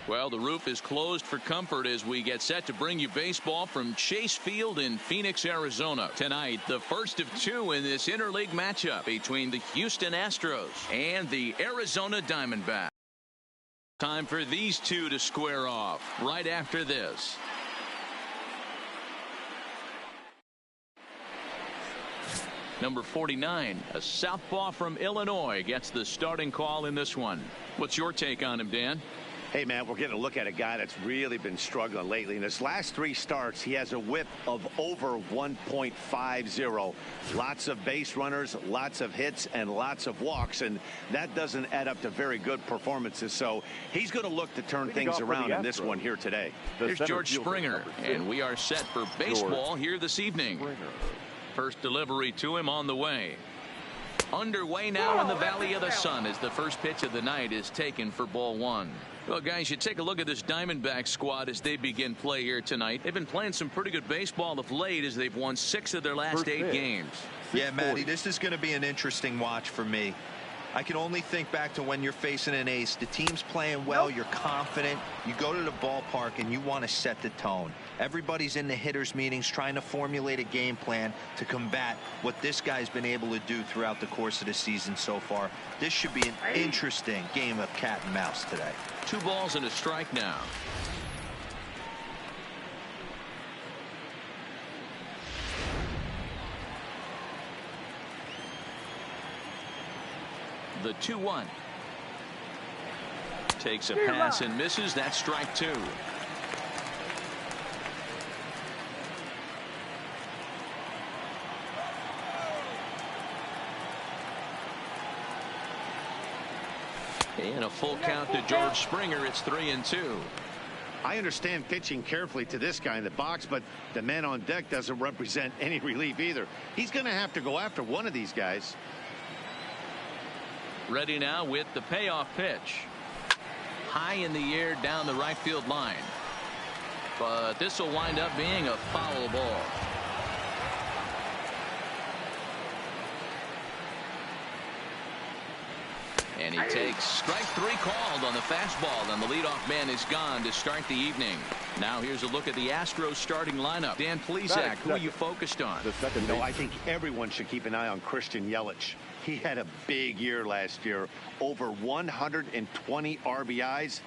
Well, the roof is closed for comfort as we get set to bring you baseball from Chase Field in Phoenix, Arizona. Tonight, the first of two in this interleague matchup between the Houston Astros and the Arizona Diamondbacks. Time for these two to square off right after this. Number 49, a southpaw from Illinois, gets the starting call in this one. What's your take on him, Dan? Hey, man, we're getting a look at a guy that's really been struggling lately. In his last 3 starts, he has a whip of over 1.50. Lots of base runners, lots of hits, and lots of walks, and that doesn't add up to very good performances. So he's going to look to turn things around in this one here today. Here's George Springer, and we are set for baseball here this evening. First delivery to him on the way. Underway now in the Valley of the Sun as the first pitch of the night is taken for ball 1. Well, guys, you take a look at this Diamondbacks squad as they begin play here tonight. They've been playing some pretty good baseball of late as they've won 6 of their last 8 games. Yeah, Matty, this is going to be an interesting watch for me. I can only think back to when you're facing an ace. The team's playing well, you're confident, you go to the ballpark and you want to set the tone. Everybody's in the hitters meetings trying to formulate a game plan to combat what this guy's been able to do throughout the course of the season so far. This should be an interesting game of cat and mouse today. 2 balls and a strike now. The 2-1. Takes a pass and misses. That's strike 2. And a full count to George Springer. It's 3-2. I understand pitching carefully to this guy in the box, but the man on deck doesn't represent any relief either. He's going to have to go after one of these guys. Ready now with the payoff pitch. High in the air down the right field line. But this will wind up being a foul ball. And he takes strike 3 called on the fastball, and the leadoff man is gone to start the evening. Now here's a look at the Astros starting lineup. Dan Plesac, who are you focused on? You know, I think everyone should keep an eye on Christian Yelich. He had a big year last year, over 120 RBIs.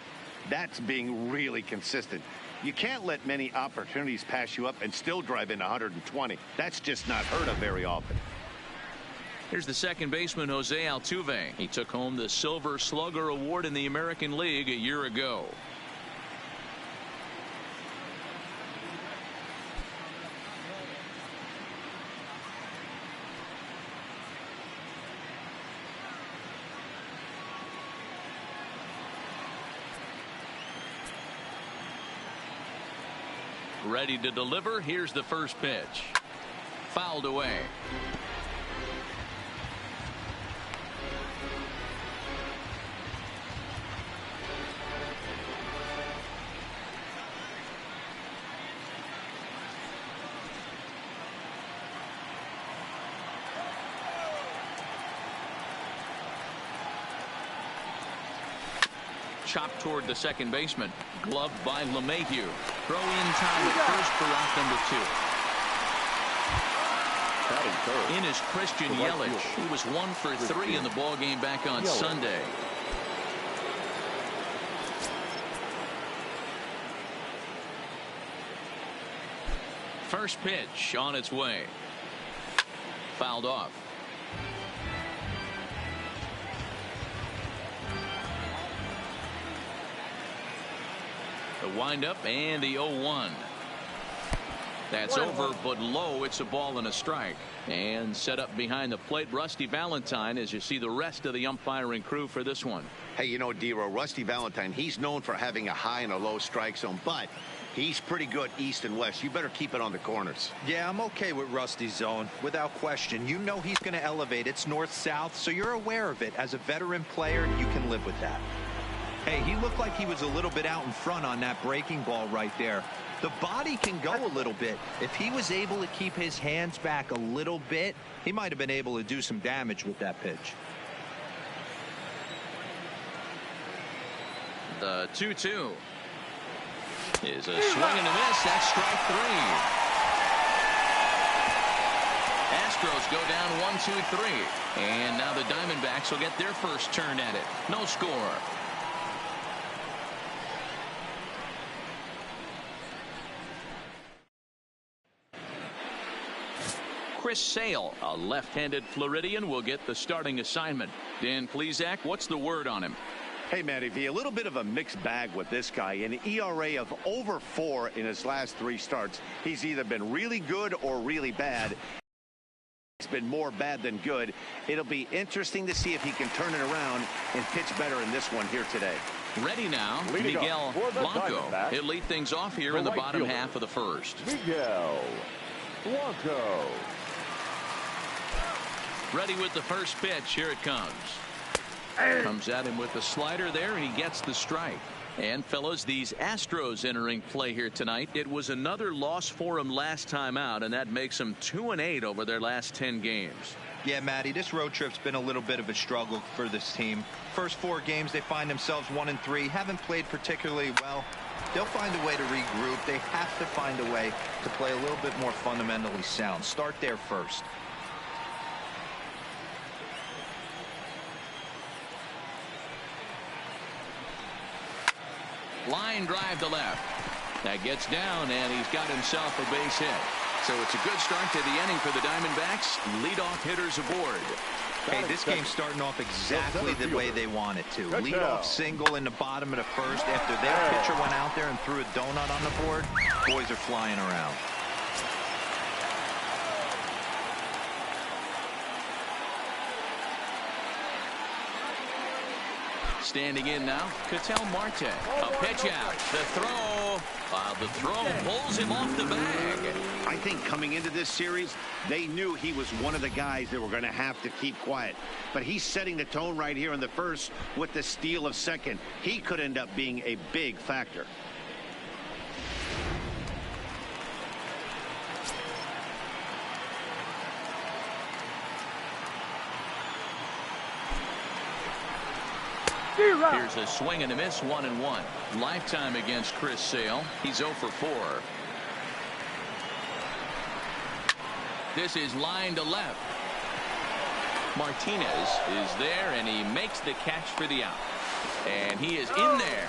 That's being really consistent. You can't let many opportunities pass you up and still drive in 120. That's just not heard of very often. Here's the second baseman, Jose Altuve. He took home the Silver Slugger Award in the American League a year ago. Ready to deliver. Here's the first pitch. Fouled away. Chopped toward the second baseman. Gloved by LeMahieu. Throw in time at first for out number 2. In is Christian Yelich. He was 1 for 3 in the ballgame back on Sunday. First pitch on its way. Fouled off. The windup and the 0-1. That's over, but low. It's a ball and a strike. And set up behind the plate, Rusty Valentine, as you see the rest of the umpiring crew for this one. Hey, you know, Dero, Rusty Valentine, he's known for having a high and a low strike zone, but he's pretty good east and west. You better keep it on the corners. Yeah, I'm okay with Rusty's zone, without question. You know he's going to elevate. It's north-south, so you're aware of it. As a veteran player, you can live with that. Hey, he looked like he was a little bit out in front on that breaking ball right there. The body can go a little bit. If he was able to keep his hands back a little bit, he might have been able to do some damage with that pitch. The 2-2. Is a swing and a miss. That's strike 3. Astros go down 1-2-3. And now the Diamondbacks will get their first turn at it. No score. Chris Sale, a left-handed Floridian, will get the starting assignment. Dan Plesac, what's the word on him? Hey, Matty V, a little bit of a mixed bag with this guy. An ERA of over 4 in his last 3 starts. He's either been really good or really bad. It's been more bad than good. It'll be interesting to see if he can turn it around and pitch better in this one here today. Ready now, Miguel Blanco. He'll lead things off here in the bottom half of the first. Miguel Blanco. Ready with the first pitch. Here it comes. Comes at him with the slider there, and he gets the strike. And, fellas, these Astros entering play here tonight. It was another loss for them last time out, and that makes them 2-8 over their last 10 games. Yeah, Matty, this road trip's been a little bit of a struggle for this team. First 4 games, they find themselves 1-3. Haven't played particularly well. They'll find a way to regroup. They have to find a way to play a little bit more fundamentally sound. Start there first. Line drive to left. That gets down, and he's got himself a base hit. So it's a good start to the inning for the Diamondbacks. Leadoff hitters aboard. Hey, this game's starting off exactly the way they want it to. Leadoff single in the bottom of the first. After their pitcher went out there and threw a donut on the board, boys are flying around. Standing in now, Ketel Marte. A pitch out. The throw. The throw pulls him off the bag. I think coming into this series, they knew he was one of the guys that were going to have to keep quiet. But he's setting the tone right here in the first with the steal of second. He could end up being a big factor. Here's a swing and a miss, 1-1. Lifetime against Chris Sale. He's 0 for 4. This is line to left. Martinez is there, and he makes the catch for the out. And he is in there.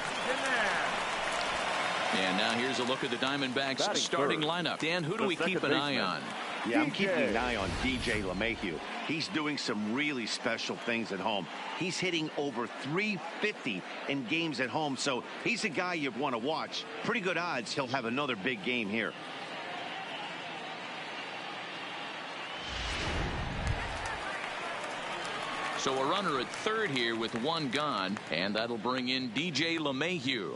And now here's a look at the Diamondbacks starting lineup. Dan, who do we keep an eye on? Yeah, I'm keeping an eye on DJ LeMahieu. He's doing some really special things at home. He's hitting over 350 in games at home, so he's a guy you'd want to watch. Pretty good odds he'll have another big game here. So a runner at third here with 1 gone, and that'll bring in DJ LeMahieu.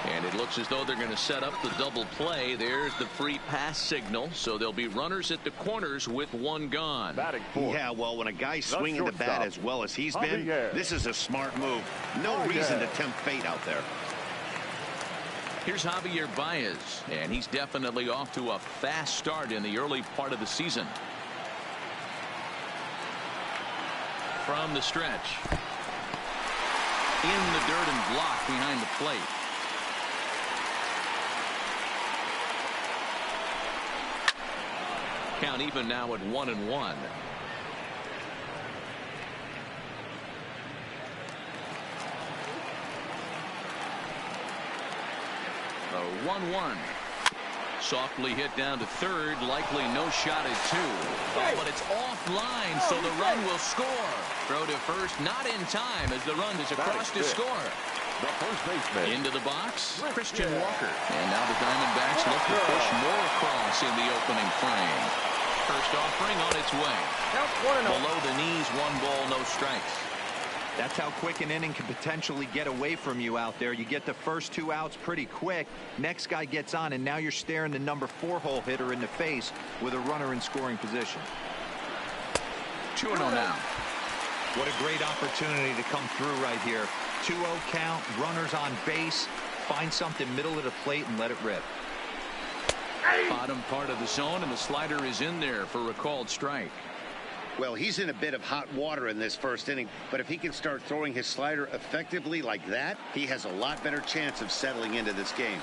And it looks as though they're going to set up the double play. There's the free pass signal. So there'll be runners at the corners with 1 gone. Yeah, well, when a guy's swinging the bat as well as he's been, this is a smart move. No reason to tempt fate out there. Here's Javier Baez, and he's definitely off to a fast start in the early part of the season. From the stretch. In the dirt and blocked behind the plate. Count even now at 1-1. A 1-1. Softly hit down to third. Likely no shot at 2. Oh, but it's offline, so the run will score. Throw to first, not in time as the run is across to score. The first baseman. Into the box, Christian Walker. And now the Diamondbacks look to push more across in the opening frame. First offering on its way. Below the knees, 1 ball, no strikes. That's how quick an inning can potentially get away from you out there. You get the first 2 outs pretty quick. Next guy gets on, and now you're staring the number 4 hole hitter in the face with a runner in scoring position. 2-0 now. What a great opportunity to come through right here. 2-0 count, runners on base. Find something middle of the plate and let it rip. Bottom part of the zone, and the slider is in there for a called strike. Well, he's in a bit of hot water in this first inning, but if he can start throwing his slider effectively like that, he has a lot better chance of settling into this game.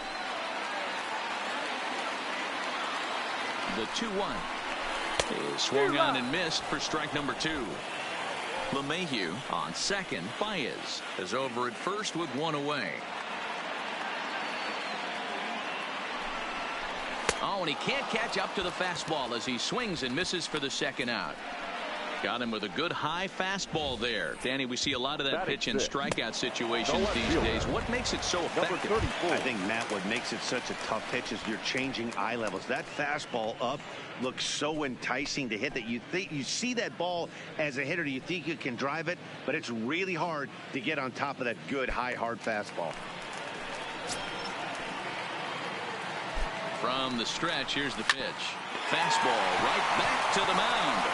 The 2-1 is swung on and missed for strike number 2. LeMahieu on second. Baez is over at first with one away. Oh, and he can't catch up to the fastball as he swings and misses for the second out. Got him with a good high fastball there. Danny, we see a lot of that pitch in strikeout situations these days. What makes it so effective? I think, Matt, what makes it such a tough pitch is you're changing eye levels. That fastball up looks so enticing to hit that you think you see that ball as a hitter. You think you can drive it, but it's really hard to get on top of that good high hard fastball. From the stretch, here's the pitch. Fastball right back to the mound.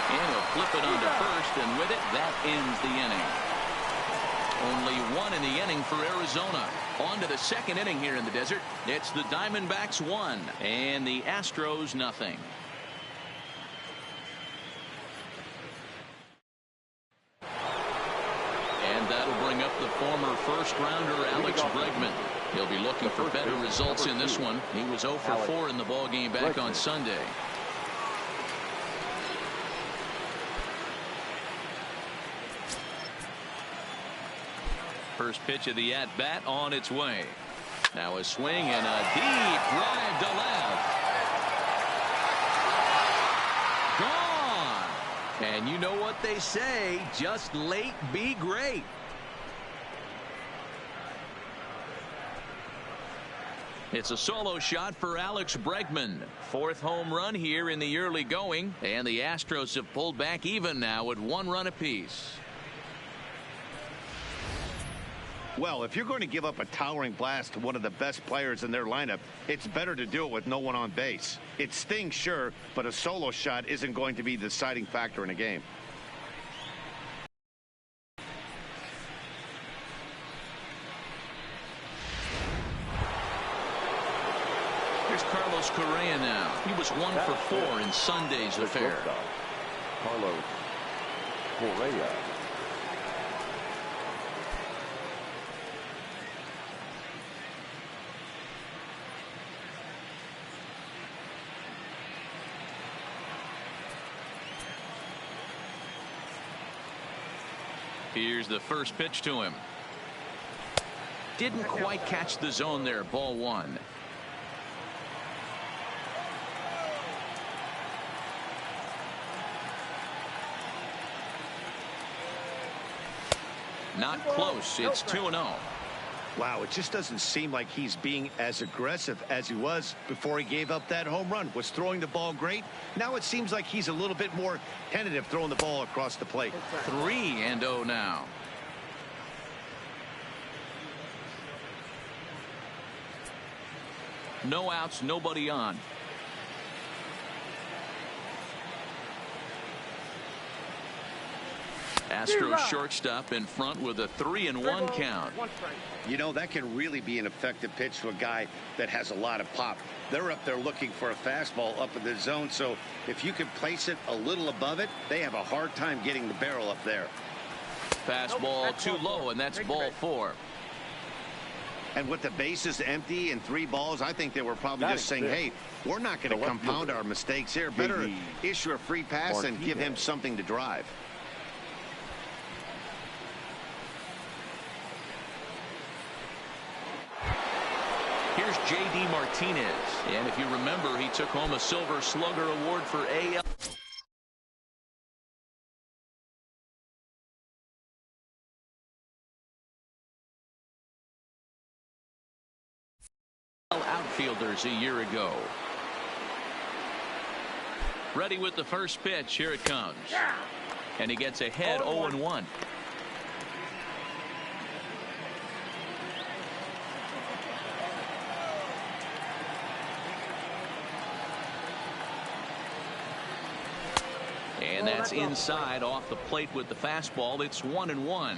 And he'll flip it onto first, and with it, that ends the inning. Only one in the inning for Arizona. On to the second inning here in the desert. It's the Diamondbacks 1 and the Astros 0. And that'll bring up the former first-rounder Alex Bregman. He'll be looking for better results in this one. He was 0 for 4 in the ballgame back on Sunday. First pitch of the at-bat on its way. Now a swing and a deep drive to left. Gone. And you know what they say, just late be great. It's a solo shot for Alex Bregman. 4th home run here in the early going, and the Astros have pulled back even now at 1 run apiece. Well, if you're going to give up a towering blast to one of the best players in their lineup, it's better to do it with no one on base. It stings, sure, but a solo shot isn't going to be the deciding factor in a game. Here's Carlos Correa now. He was 1 for 4 in Sunday's affair. Carlos Correa. Here's the first pitch to him. Didn't quite catch the zone there. Ball 1. Not close. It's 2-0. Wow, it just doesn't seem like he's being as aggressive as he was before he gave up that home run. Was throwing the ball great. Now it seems like he's a little bit more tentative throwing the ball across the plate. 3-0 now. No outs, nobody on. Astro shortstop in front with a 3-1 count. You know, that can really be an effective pitch to a guy that has a lot of pop. They're up there looking for a fastball up in the zone, so if you can place it a little above it, they have a hard time getting the barrel up there. Fastball too low, and that's ball 4. And with the bases empty and 3 balls, I think they were probably just saying, hey, we're not going to compound our mistakes here. Better issue a free pass and give him something to drive. Here's J.D. Martinez. And if you remember, he took home a Silver Slugger Award for AL. Outfielders a year ago. Ready with the first pitch. Here it comes. And he gets ahead 0-1. And that's inside off the plate with the fastball. It's 1-1.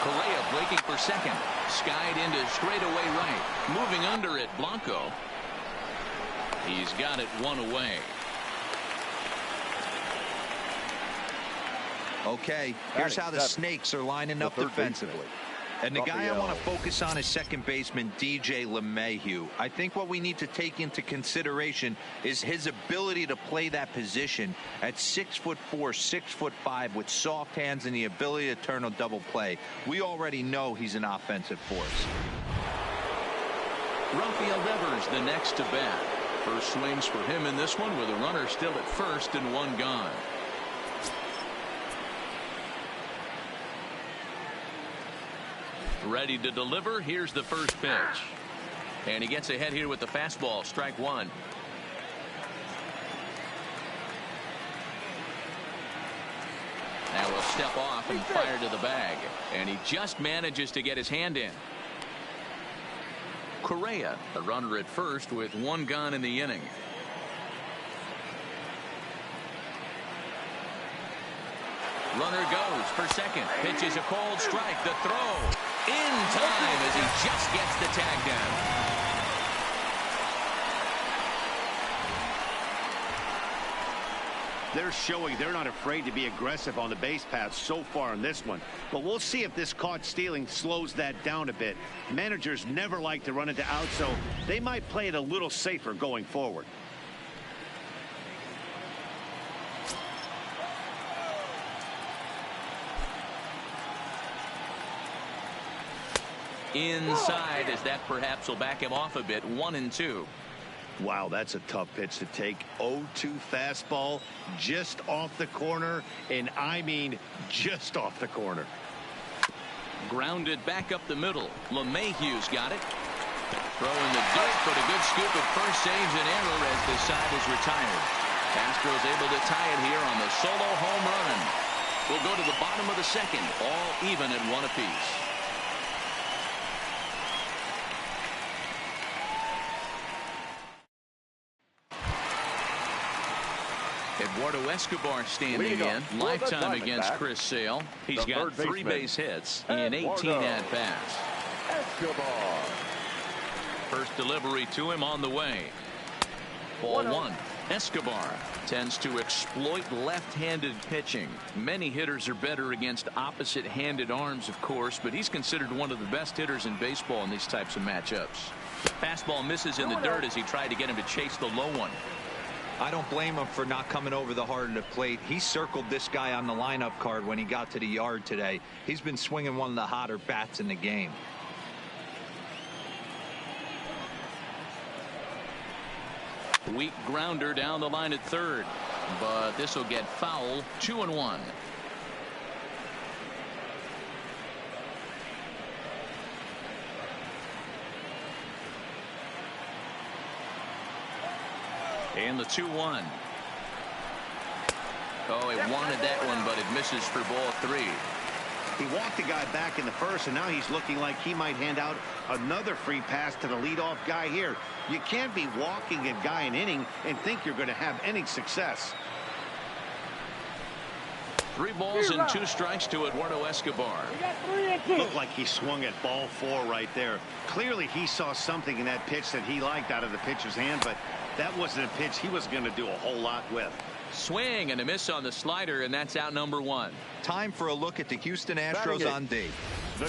Correa breaking for second. Skied into straightaway right. Moving under it, Blanco. He's got it one away. Okay, here's how the Snakes are lining up defensively. And the guy I want to focus on is second baseman DJ LeMahieu. I think what we need to take into consideration is his ability to play that position at 6'4", 6'5", with soft hands and the ability to turn a double play. We already know he's an offensive force. Rafael Devers the next to bat. First swings for him in this one with a runner still at first and one gone. Ready to deliver. Here's the first pitch. And he gets ahead here with the fastball. Strike one. Now we'll step off and fire to the bag. And he just manages to get his hand in. Correa, a runner at first with one gone in the inning. Runner goes for second. Pitch is a cold strike. The throw in time as he just gets the tag down. They're showing they're not afraid to be aggressive on the base paths so far in this one. But we'll see if this caught stealing slows that down a bit. Managers never like to run into outs, so they might play it a little safer going forward. Inside, as that perhaps will back him off a bit. 1-2. Wow, that's a tough pitch to take. 0-2 fastball just off the corner, and I mean just off the corner. Grounded back up the middle. LeMahieu's got it. Throw in the dirt, but a good scoop at first saves an error as the side is retired. Astro's able to tie it here on the solo home run. We'll go to the bottom of the second, all even at one apiece. Eduardo Escobar standing in. Lifetime against Chris Sale. He's got 3 base hits in 18 at-bats. Escobar. First delivery to him on the way. Ball one. Escobar tends to exploit left-handed pitching. Many hitters are better against opposite-handed arms, of course, but he's considered one of the best hitters in baseball in these types of matchups. Fastball misses in the dirt as he tried to get him to chase the low one. I don't blame him for not coming over the heart of the plate. He circled this guy on the lineup card when he got to the yard today. He's been swinging one of the hotter bats in the game. Weak grounder down the line at third, but this will get foul. 2-1. And the 2-1. Oh, he wanted that one, but it misses for ball 3. He walked the guy back in the first, and now he's looking like he might hand out another free pass to the leadoff guy here. You can't be walking a guy an inning and think you're going to have any success. 3 balls and 2 strikes to Eduardo Escobar. Looked like he swung at ball 4 right there. Clearly he saw something in that pitch that he liked out of the pitcher's hand, but that wasn't a pitch he was going to do a whole lot with. Swing and a miss on the slider, and that's out number 1. Time for a look at the Houston Astros on D.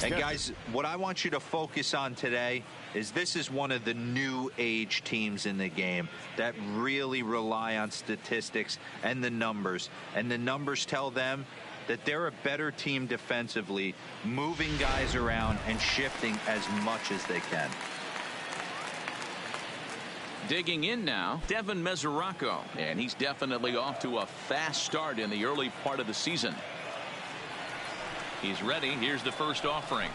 And guys, what I want you to focus on today is this is one of the new age teams in the game that really rely on statistics and the numbers. And the numbers tell them that they're a better team defensively, moving guys around and shifting as much as they can. Digging in now, Devin Mesoraco, and he's definitely off to a fast start in the early part of the season. He's ready. Here's the first offering.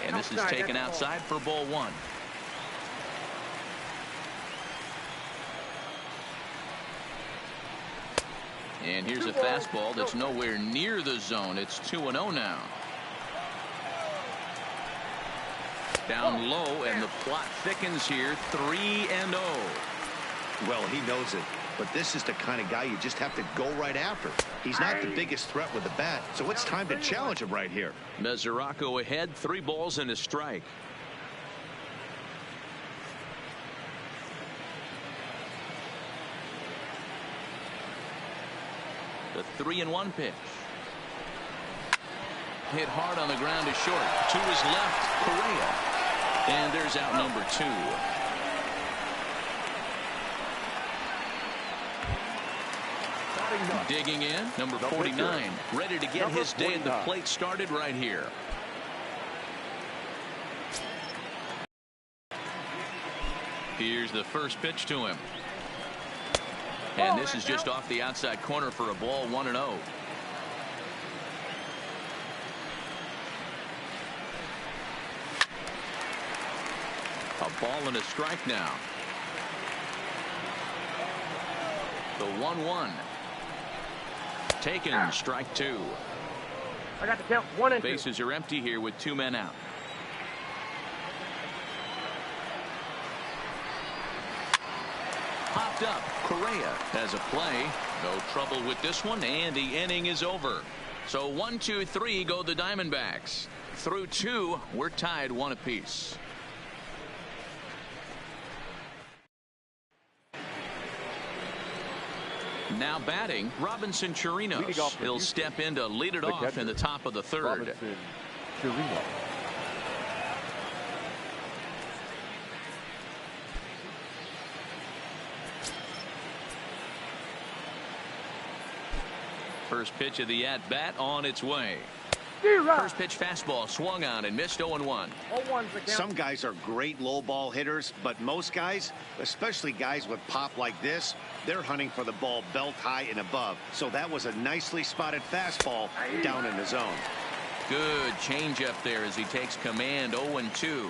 And this is taken outside for ball 1. And here's a fastball that's nowhere near the zone. It's 2-0 now. Down low, and the plot thickens here. 3-0. Well, he knows it. but this is the kind of guy you just have to go right after. He's not the biggest threat with the bat, so it's time to challenge him right here. Mesoraco ahead, 3 balls and a strike. The 3-1 pitch. Hit hard on the ground is short. To his left, Correa. And there's out number 2. Digging in, number 49. Ready to get his day at the plate started right here. Here's the first pitch to him. And this is just off the outside corner for a ball, 1-0. A ball and a strike now. The 1-1. Taken, strike 2. I got the count 1 and 2. Bases are empty here with 2 men out. Popped up. Correa has a play. No trouble with this one, and the inning is over. So 1, 2, 3 go the Diamondbacks. Through 2, we're tied 1 apiece. Now batting, Robinson Chirinos. He'll step in to lead it off in the top of the 3rd. First pitch of the at-bat on its way. First pitch fastball swung on and missed. 0-1. Some guys are great low ball hitters, but most guys, especially guys with pop like this, they're hunting for the ball belt high and above. So that was a nicely spotted fastball down in the zone. Good change up there as he takes command. 0-2.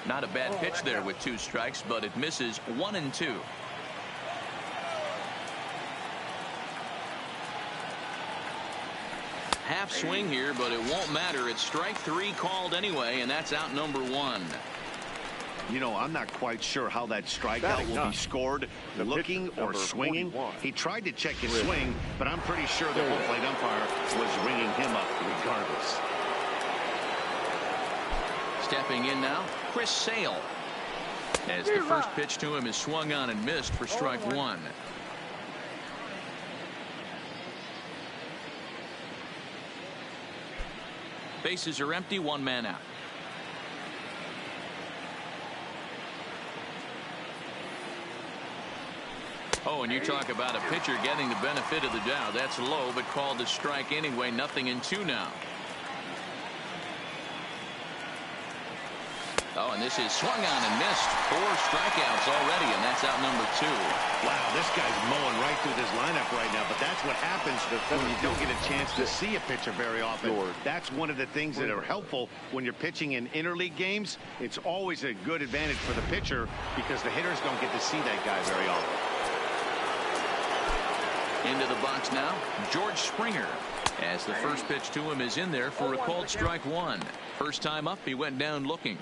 Not a bad pitch there with 2 strikes, but it misses. 1-2. Half swing here, but it won't matter. It's strike 3 called anyway, and that's out number 1. You know, I'm not quite sure how that strikeout will be scored, looking or swinging. He tried to check his swing, but I'm pretty sure the home plate umpire was ringing him up regardless. Stepping in now, Chris Sale. As the first pitch to him is swung on and missed for strike 1. Bases are empty, 1 man out. Oh, and you talk about a pitcher getting the benefit of the doubt. That's low, but called a strike anyway. 0-2 now. Oh, and this is swung on and missed. 4 strikeouts already, and that's out number 2. Wow, this guy's mowing right through this lineup right now, but that's what happens when you don't get a chance to see a pitcher very often. That's one of the things that are helpful when you're pitching in interleague games. It's always a good advantage for the pitcher because the hitters don't get to see that guy very often. Into the box now, George Springer. As the first pitch to him is in there for a called strike 1. First time up, he went down looking.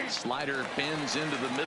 Slider bends into the middle.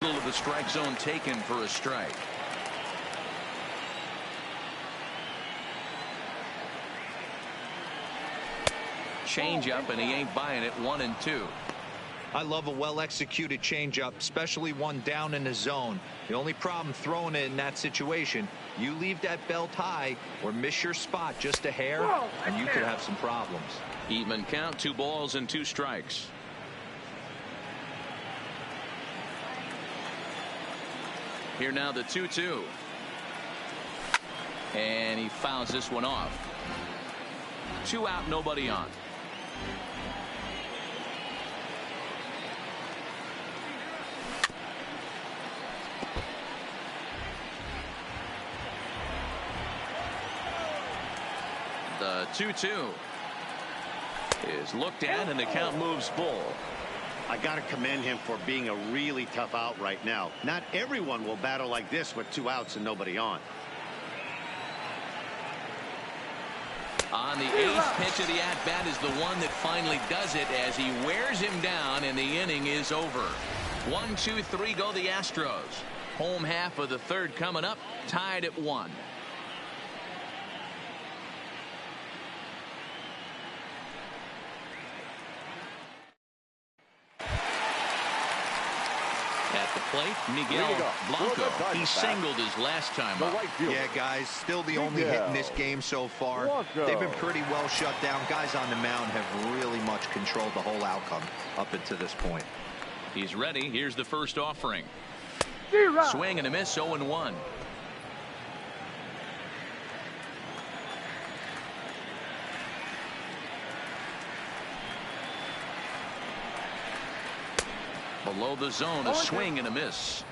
Middle of the strike zone taken for a strike. Change up, and he ain't buying it. 1-2. I love a well-executed changeup, especially one down in the zone. The only problem throwing it in that situation, you leave that belt high or miss your spot just a hair, and you could have some problems. Even count, 2 balls and 2 strikes. Here now the 2-2. And he fouls this one off. 2 out, nobody on. The 2-2 is looked at, and the count moves full. I got to commend him for being a really tough out right now. Not everyone will battle like this with 2 outs and nobody on. On the 8th pitch of the at-bat is the one that finally does it as he wears him down, and the inning is over. 1, 2, 3 go the Astros. Home half of the 3rd coming up, tied at 1. At the plate, Miguel Blanco. He singled his last time up. Yeah, guys, still the only hit in this game so far. They've been pretty well shut down. Guys on the mound have really much controlled the whole outcome up until this point. He's ready. Here's the first offering. Swing and a miss, 0-1. Below the zone, a swing and a miss.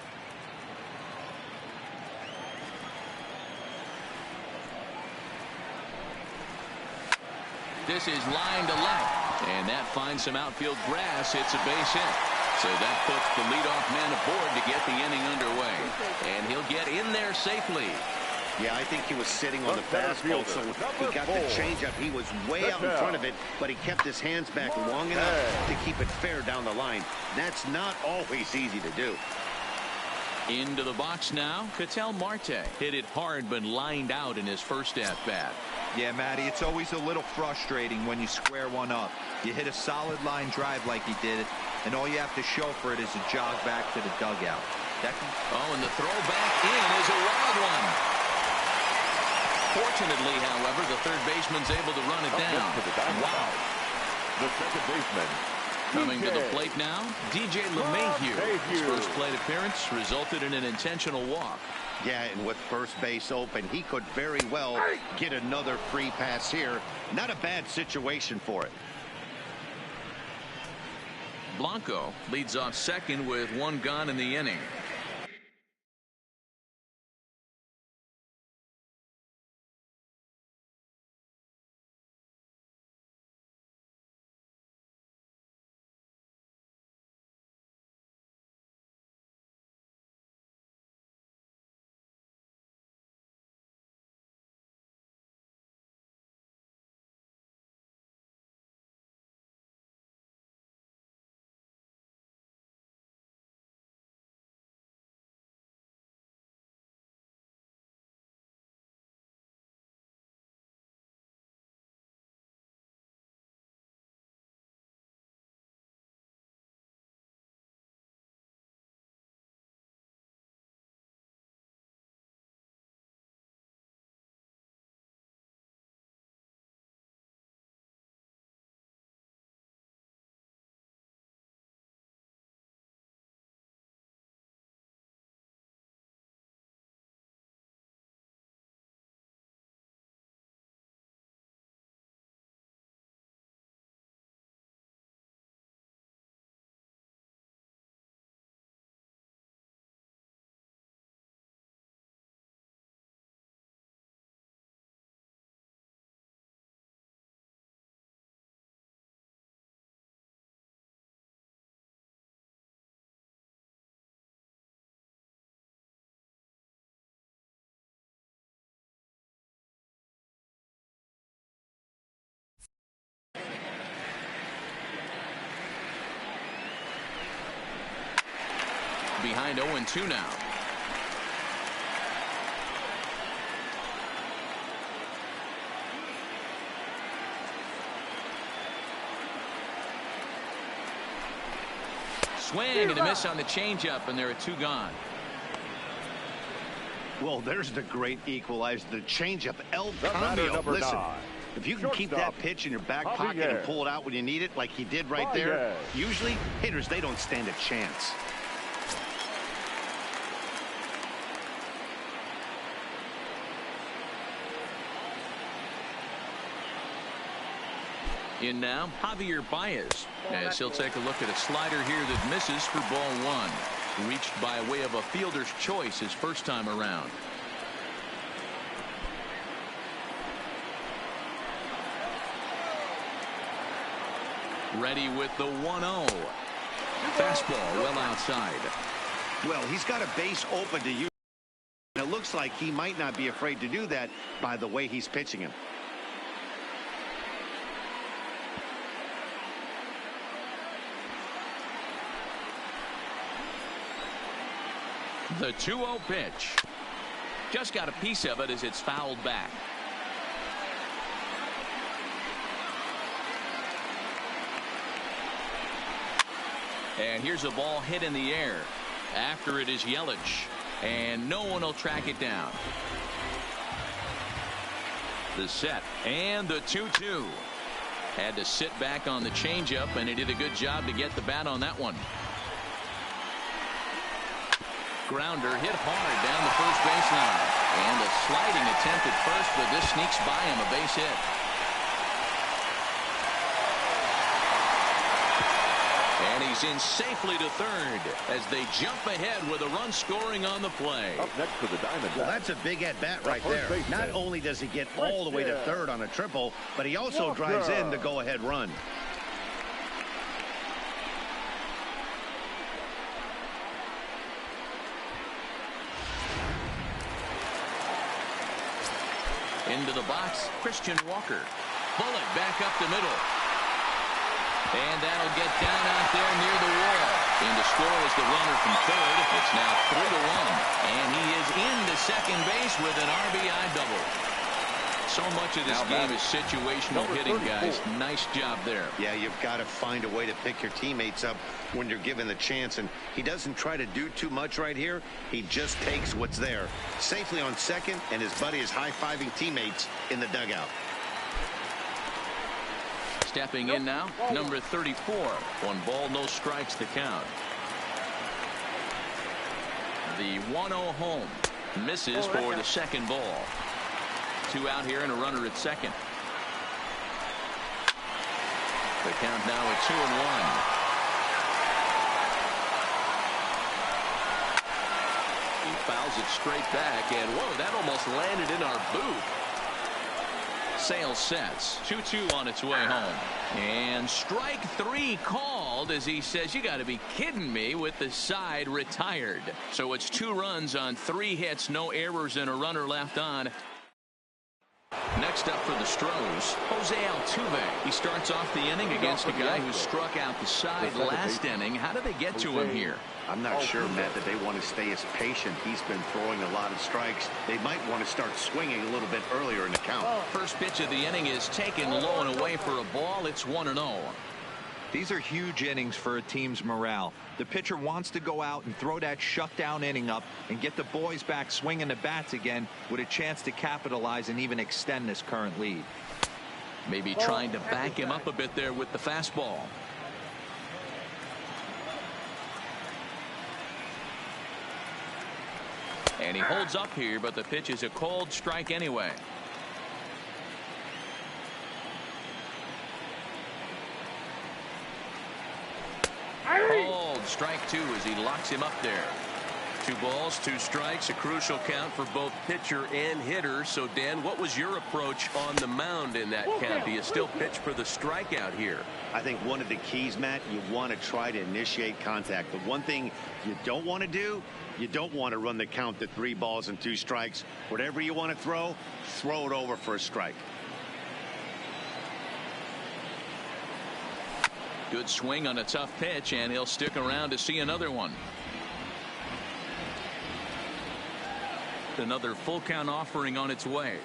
This is line to left, and that finds some outfield grass. It's a base hit. So that puts the leadoff man aboard to get the inning underway. And he'll get in there safely. Yeah, I think he was sitting on the fastball, so he got the changeup. He was way out in front of it, but he kept his hands back long enough to keep it fair down the line. That's not always easy to do. Into the box now, Ketel Marte hit it hard but lined out in his first at-bat. Yeah, Matty, it's always a little frustrating when you square one up. You hit a solid line drive like he did, and all you have to show for it is a jog back to the dugout. Oh, and the throw back in is a wild one. Fortunately, however, the third baseman's able to run it down. Wow. The second baseman. Coming to the plate now, DJ LeMahieu. His first plate appearance resulted in an intentional walk. Yeah, and with first base open, he could very well get another free pass here. Not a bad situation for it. Blanco leads off second with 1 gone in the inning. behind 0-2 now. Swing and a miss on the changeup, and there are 2 gone. Well, there's the great equalizer, the changeup, El The batter, Cambio. number Listen, 9. if you can keep that pitch in your back pocket and pull it out when you need it, like he did right there, usually hitters, they don't stand a chance. In now, Javier Baez, as he'll take a look at a slider here that misses for ball 1. Reached by way of a fielder's choice his first time around. Ready with the 1-0. Fastball well outside. Well, he's got a base open to use. And it looks like he might not be afraid to do that by the way he's pitching him. The 2-0 pitch. Just got a piece of it as it's fouled back. And here's a ball hit in the air. After it is Yelich. And no one will track it down. The set and the 2-2. Had to sit back on the changeup, and he did a good job to get the bat on that one. Grounder hit hard down the first baseline. And a sliding attempt at first, but this sneaks by him, a base hit. And he's in safely to third as they jump ahead with a run scoring on the play. Up next for the Diamondbacks. Well, that's a big at-bat right there. Not only does he get all the way to third on a triple, but he also drives in the go-ahead run. Into the box, Christian Walker. Bullet back up the middle. And that'll get down out there near the wall. In to score is the runner from third. It's now 3-1. And he is into second base with an RBI double. So much of this game is situational hitting, guys. Nice job there. Yeah, you've got to find a way to pick your teammates up when you're given the chance. And he doesn't try to do too much right here. He just takes what's there. Safely on second, and his buddy is high-fiving teammates in the dugout. Stepping in now, number 34. 1 ball, no strikes to count. The 1-0 home. Misses for the second ball. 2 out here and a runner at second. The count now at 2-1. He fouls it straight back, and whoa, that almost landed in our booth. Sale sets. 2-2 on its way home. And strike 3 called as he says, you got to be kidding me, with the side retired. So it's 2 runs on 3 hits, no errors, and a runner left on. Next up for the Stros, Jose Altuve. He starts off the inning against a guy who struck out the side last inning. How did they get to him here? I'm not sure, Matt, that they want to stay as patient. He's been throwing a lot of strikes. They might want to start swinging a little bit earlier in the count. First pitch of the inning is taken low and away for a ball. It's 1-0. These are huge innings for a team's morale. The pitcher wants to go out and throw that shutdown inning up and get the boys back swinging the bats again with a chance to capitalize and even extend this current lead. Maybe trying to back him up a bit there with the fastball. And he holds up here, but the pitch is a cold strike anyway. Called strike 2 as he locks him up there. 2 balls, 2 strikes, a crucial count for both pitcher and hitter. So, Dan, what was your approach on the mound in that count? Do you still pitch for the strikeout here? I think one of the keys, Matt, you want to try to initiate contact. The one thing you don't want to do, you don't want to run the count to 3 balls and 2 strikes. Whatever you want to throw it over for a strike. Good swing on a tough pitch, and he'll stick around to see another one. Another full count offering on its way.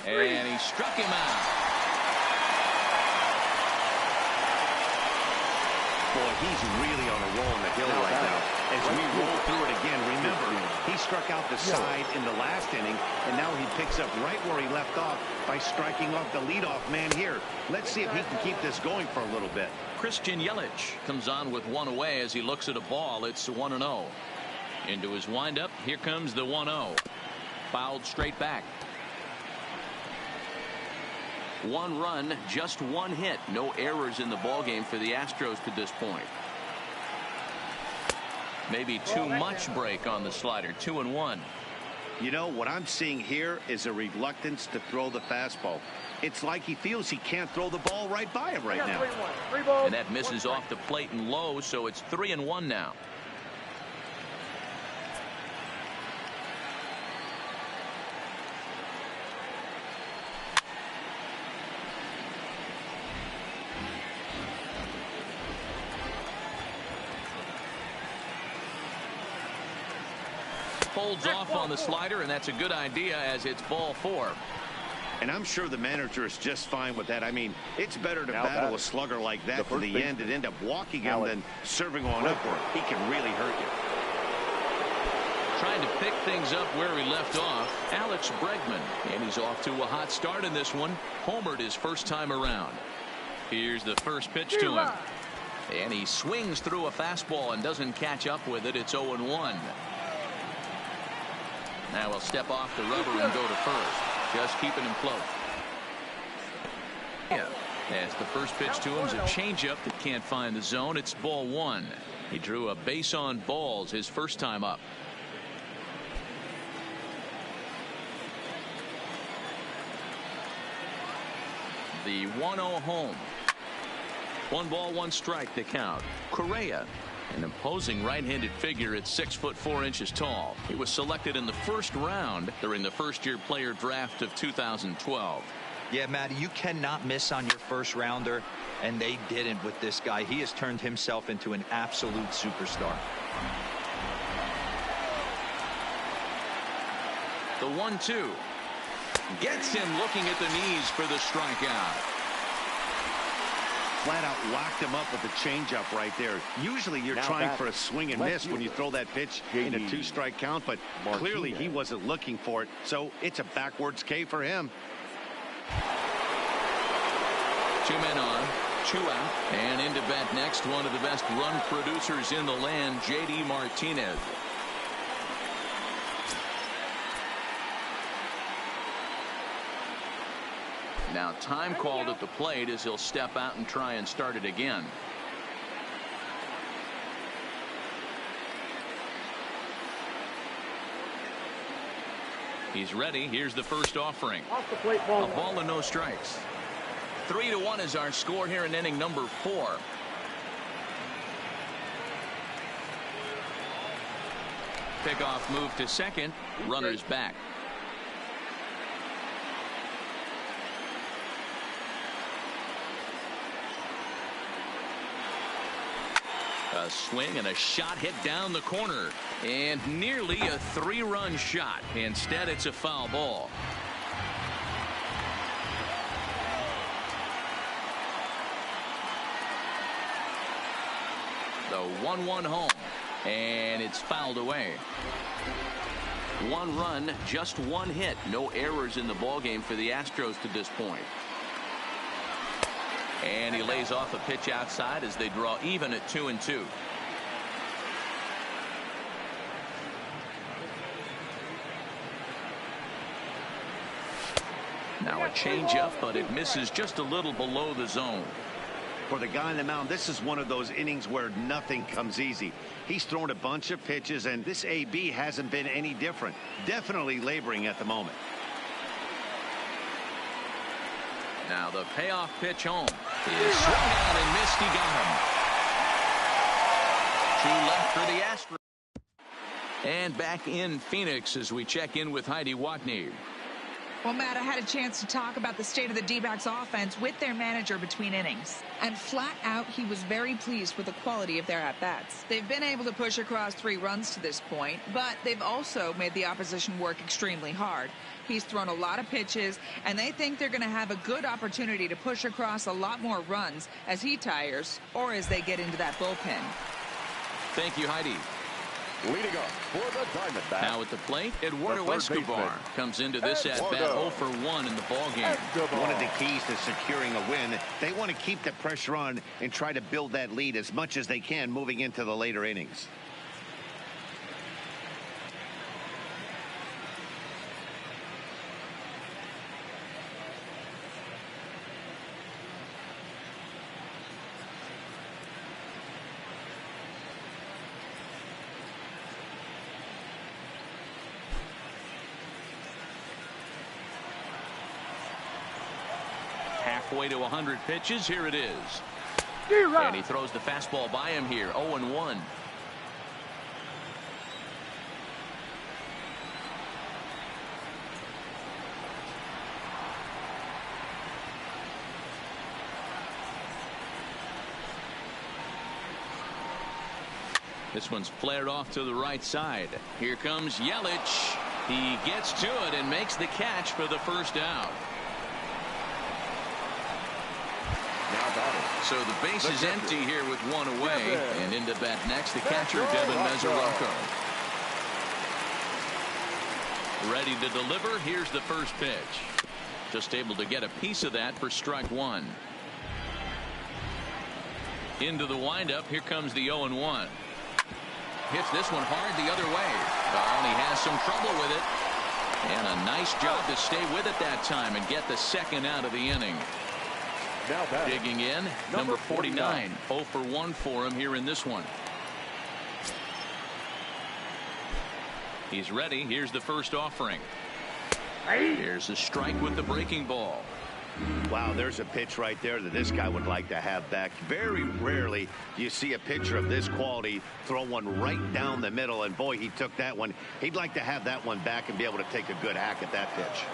And he struck him out. Boy, he's really on a roll in the hill right now. As we roll through it again, remember, he struck out the side in the last inning, and now he picks up right where he left off by striking off the leadoff man here. Let's see if he can keep this going for a little bit. Christian Yelich comes on with one away as he looks at a ball. It's 1-0. Into his windup. Here comes the 1-0. Fouled straight back. One run, just one hit. No errors in the ballgame for the Astros to this point. Maybe too much break on the slider. 2-1. You know, what I'm seeing here is a reluctance to throw the fastball. It's like he feels he can't throw the ball right by him right now. 3-1. And that misses off the plate and low, so it's 3-1 now. Holds off on the slider, and that's a good idea as it's ball 4. And I'm sure the manager is just fine with that. I mean, it's better to battle a slugger like that to the end and end up walking him than serving one up where he can really hurt you. Trying to pick things up where he left off, Alex Bregman, and he's off to a hot start in this one. Homered his first time around. Here's the first pitch to him, and he swings through a fastball and doesn't catch up with it. It's 0-1. Now he'll step off the rubber and go to first, just keeping him close. As the first pitch to him is a changeup that can't find the zone. It's ball 1. He drew a base on balls his first time up. The 1-0 home. 1 ball, 1 strike to count. Correa, an imposing right-handed figure at 6'4" tall. He was selected in the first round during the first-year player draft of 2012. Yeah, Matty, you cannot miss on your first rounder, and they didn't with this guy. He has turned himself into an absolute superstar. The 1-2 gets him looking at the knees for the strikeout. Flat out locked him up with the changeup right there. Usually you're trying for a swing and miss when you throw that pitch in a 2-strike count, but clearly he wasn't looking for it, so it's a backwards K for him. 2 men on, 2 out, and into bat next, one of the best run producers in the land, J.D. Martinez. Now time called at the plate as he'll step out and try and start it again. He's ready. Here's the first offering. Off the plate, ball. A ball and no strikes. 3-1 is our score here in inning number 4. Pickoff move to second. Runners back. A swing and a shot hit down the corner, and nearly a 3-run shot. Instead, it's a foul ball. The 1-1 home, and it's fouled away. 1 run, just 1 hit. No errors in the ballgame for the Astros to this point. And he lays off a pitch outside as they draw even at 2-2. Now a changeup, but it misses just a little below the zone. For the guy on the mound, this is one of those innings where nothing comes easy. He's thrown a bunch of pitches, and this AB hasn't been any different. Definitely laboring at the moment. Now the payoff pitch home is swung out and missed. He got him. 2 left for the Astros. And back in Phoenix as we check in with Heidi Watney. Well, Matt, I had a chance to talk about the state of the D-backs offense with their manager between innings. And flat out, he was very pleased with the quality of their at-bats. They've been able to push across 3 runs to this point, but they've also made the opposition work extremely hard. He's thrown a lot of pitches, and they think they're going to have a good opportunity to push across a lot more runs as he tires or as they get into that bullpen. Thank you, Heidi. Leading up for the Diamondbacks. Now at the plate, Eduardo The third Escobar baseman, comes into this at-bat 0 for 1 in the ballgame. One of the keys to securing a win, they want to keep the pressure on and try to build that lead as much as they can moving into the later innings. Halfway to 100 pitches. Here it is. And he throws the fastball by him here. 0-1. This one's flared off to the right side. Here comes Yelich. He gets to it and makes the catch for the first out. So the base is empty here with 1 away. And into bat next, the catcher, Devin Mesoraco. Ready to deliver. Here's the first pitch. Just able to get a piece of that for strike 1. Into the windup. Here comes the 0-1. Hits this one hard the other way. And he has some trouble with it. And a nice job to stay with it that time and get the second out of the inning. Now digging in, number 49. 0 for 1 for him here in this one. He's ready. Here's the first offering. Here's a strike with the breaking ball. Wow, there's a pitch right there that this guy would like to have back. Very rarely do you see a pitcher of this quality throw one right down the middle, and boy, he took that one. He'd like to have that one back and be able to take a good hack at that pitch.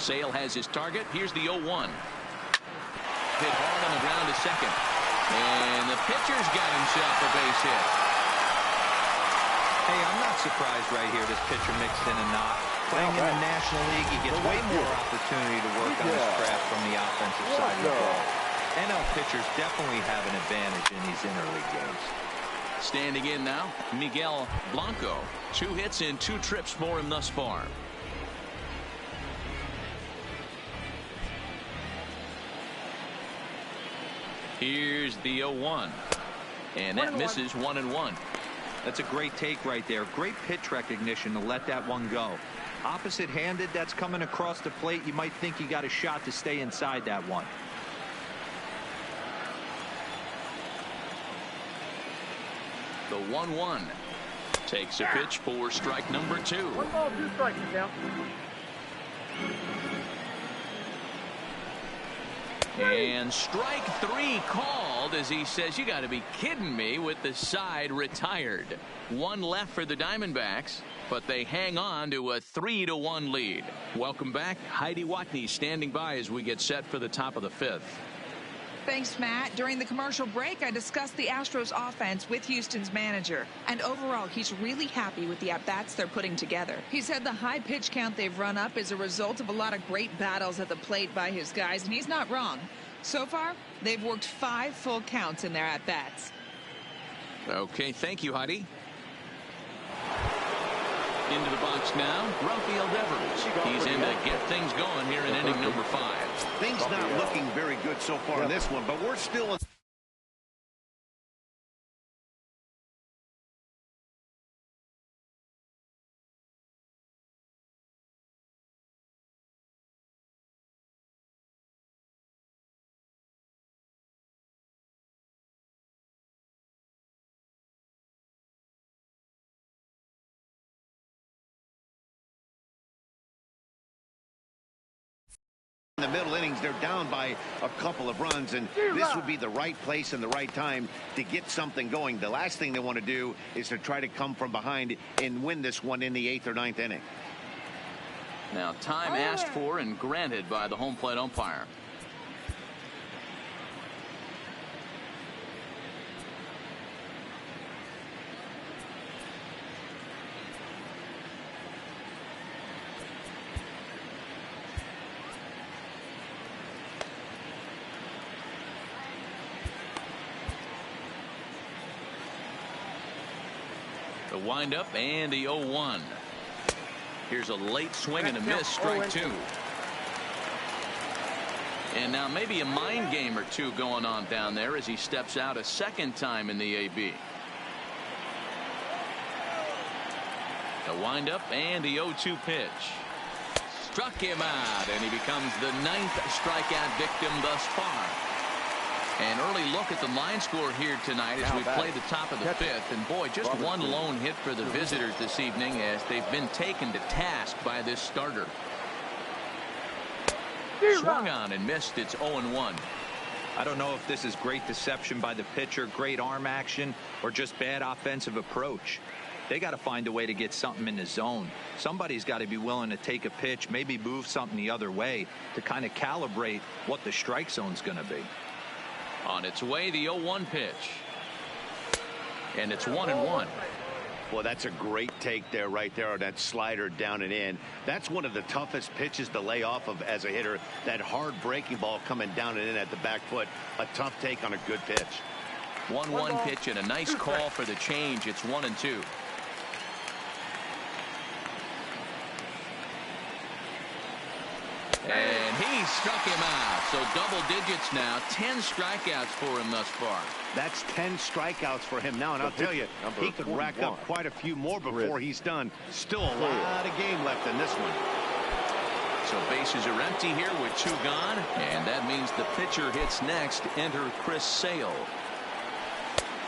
Sale has his target. Here's the 0-1. Hit hard on the ground to second. And the pitcher's got himself a base hit. Hey, I'm not surprised right here this pitcher mixed in a knock. Playing in the National League, he gets way more opportunity to work on his craft from the offensive side of the ball. NL pitchers definitely have an advantage in these interleague games. Standing in now, Miguel Blanco. 2 hits and 2 trips for him thus far. Here's the 0-1. And that misses 1-1. That's a great take right there. Great pitch recognition to let that one go. Opposite-handed, that's coming across the plate. You might think you got a shot to stay inside that one. The 1-1 takes a pitch for strike number 2. 1 ball, 2 strikes, now. And strike 3 called as he says, you got to be kidding me, with the side retired. 1 left for the Diamondbacks, but they hang on to a 3-1 lead. Welcome back. Heidi Watney standing by as we get set for the top of the 5th. Thanks, Matt. During the commercial break, I discussed the Astros offense with Houston's manager. And overall, he's really happy with the at-bats they're putting together. He said the high pitch count they've run up is a result of a lot of great battles at the plate by his guys, and he's not wrong. So far, they've worked 5 full counts in their at-bats. Okay, thank you, Heidi. Into the box now, Rafael Devers. He's in to get things going here in inning number 5. Things not looking very good so far in this one, but we're still in the middle innings. They're down by a couple of runs, and this would be the right place and the right time to get something going. The last thing they want to do is to try to come from behind and win this one in the 8th or 9th inning. Now, time asked for and granted by the home plate umpire. The windup and the 0-1. Here's a late swing and a miss, strike 2. And now maybe a mind game or two going on down there as he steps out a second time in the AB. The windup and the 0-2 pitch. Struck him out, and he becomes the 9th strikeout victim thus far. An early look at the line score here tonight as we play the top of the 5th. And boy, just one lone hit for the visitors this evening as they've been taken to task by this starter. Swung on and missed. It's 0-1. I don't know if this is great deception by the pitcher, great arm action, or just bad offensive approach. They got to find a way to get something in the zone. Somebody's got to be willing to take a pitch, maybe move something the other way to kind of calibrate what the strike zone's going to be. On its way, the 0-1 pitch. And it's 1-1. Well, that's a great take there, right there, on that slider down and in. That's one of the toughest pitches to lay off of as a hitter. That hard breaking ball coming down and in at the back foot. A tough take on a good pitch. 1-1 pitch and a nice call for the change. It's 1-2. And he struck him out. So double digits now. 10 strikeouts for him thus far. That's 10 strikeouts for him now. And I'll tell you, he could rack up quite a few more before he's done. Still a lot of game left in this one. So bases are empty here with 2 gone. And that means the pitcher hits next. Enter Chris Sale.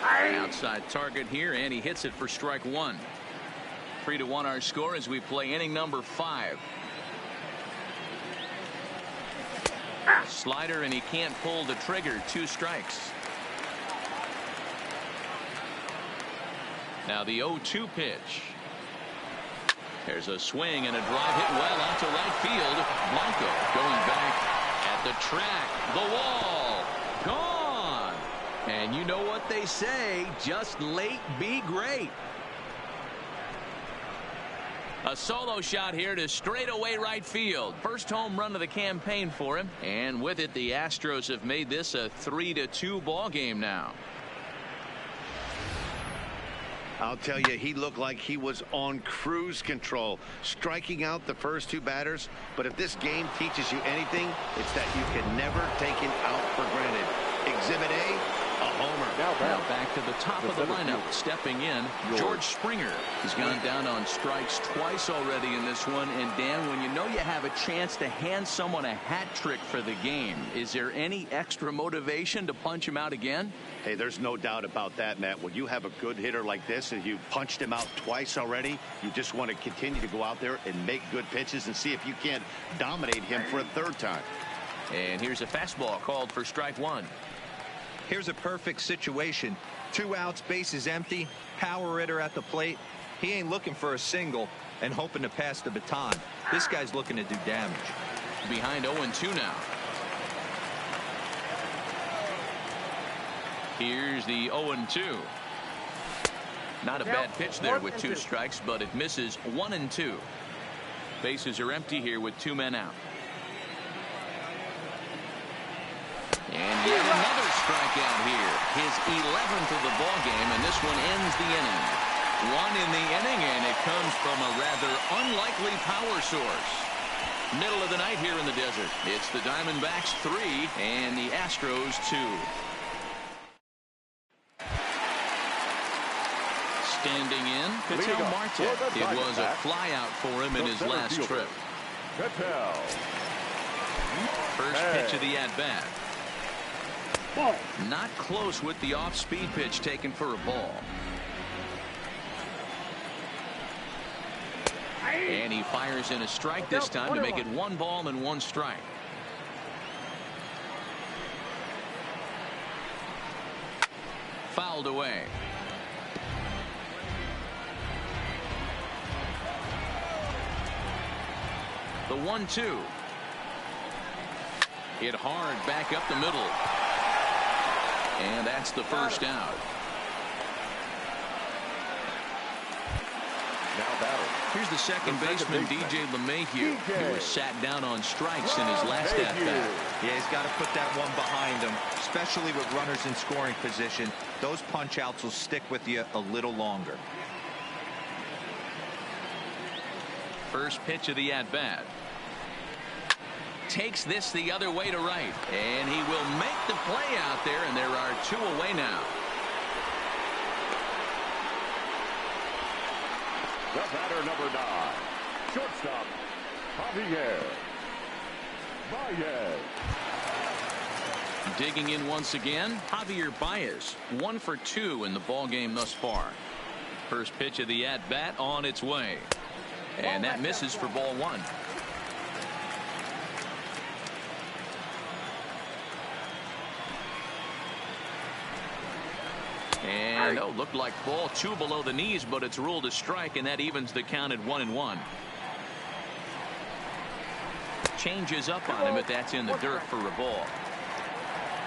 Outside target here, and he hits it for strike 1. 3-1 our score as we play inning number 5. Slider, and he can't pull the trigger. 2 strikes. Now the 0-2 pitch. There's a swing and a drive hit well out to right field. Blanco going back at the track. The wall. Gone. And you know what they say, just late be great. A solo shot here to straightaway right field. First home run of the campaign for him. And with it, the Astros have made this a 3-2 ball game now. I'll tell you, he looked like he was on cruise control, striking out the first 2 batters. But if this game teaches you anything, it's that you can never take it out for granted. Exhibit A, a homer. Now back to the top of the lineup. Stepping in, George Springer. He's gone down on strikes twice already in this one. And Dan, when you know you have a chance to hand someone a hat trick for the game, is there any extra motivation to punch him out again? Hey, there's no doubt about that, Matt. When you have a good hitter like this and you punched him out twice already, you just want to continue to go out there and make good pitches and see if you can't dominate him for a 3rd time. And here's a fastball called for strike 1. Here's a perfect situation. 2 outs, bases empty, power hitter at the plate. He ain't looking for a single and hoping to pass the baton. This guy's looking to do damage. Behind 0-2 now. Here's the 0-2. Not a bad pitch there with 2 strikes, but it misses. 1-2. Bases are empty here with 2 men out. And yet another strikeout here. His 11th of the ball game, and this one ends the inning. 1 in the inning, and it comes from a rather unlikely power source. Middle of the night here in the desert. It's the Diamondbacks 3 and the Astros 2. Standing in, Ketel Marte. It was a flyout for him in his last trip. First pitch of the at-bat. Not close with the off-speed pitch taken for a ball. And he fires in a strike this time to make it 1 ball and 1 strike. fouled away. The 1-2. Hit hard back up the middle. And that's the first out. Now batting. Here's the second baseman, DJ LeMahieu, who was sat down on strikes in his last at-bat. Yeah, he's got to put that one behind him, especially with runners in scoring position. Those punch-outs will stick with you a little longer. First pitch of the at-bat. Takes this the other way to right, and he will make the play out there, and there are 2 away now. The batter, number 9, shortstop, Javier Baez. Digging in once again, Javier Baez, 1 for 2 in the ball game thus far. First pitch of the at-bat on its way, and that misses for ball 1. And looked like ball 2 below the knees, but it's ruled a strike, and that evens the count at 1-1. Changes up on him, but that's in the dirt for a ball.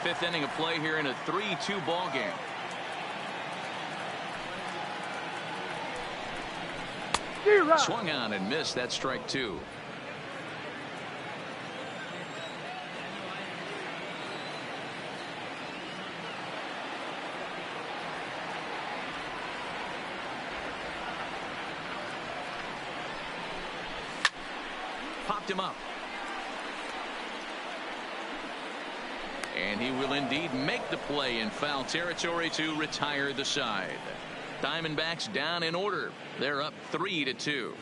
5th inning of play here in a 3-2 ball game. Swung on and missed. That strike 2. Popped him up. And he will indeed make the play in foul territory to retire the side. Diamondbacks down in order. They're up 3-2.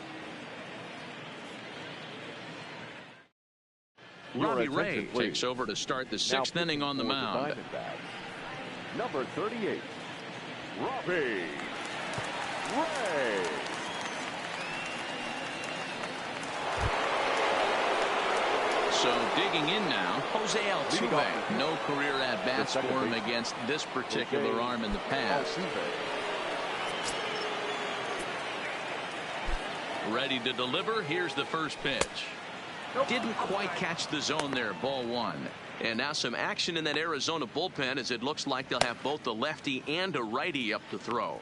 Robbie Ray takes over to start the 6th inning on the mound. Number 38, Robbie Ray. So digging in now, Jose Altuve. No career at-bats for him against this particular arm in the past. Ready to deliver. Here's the first pitch. Didn't quite catch the zone there. Ball 1. And now some action in that Arizona bullpen, as it looks like they'll have both a lefty and a righty up to throw.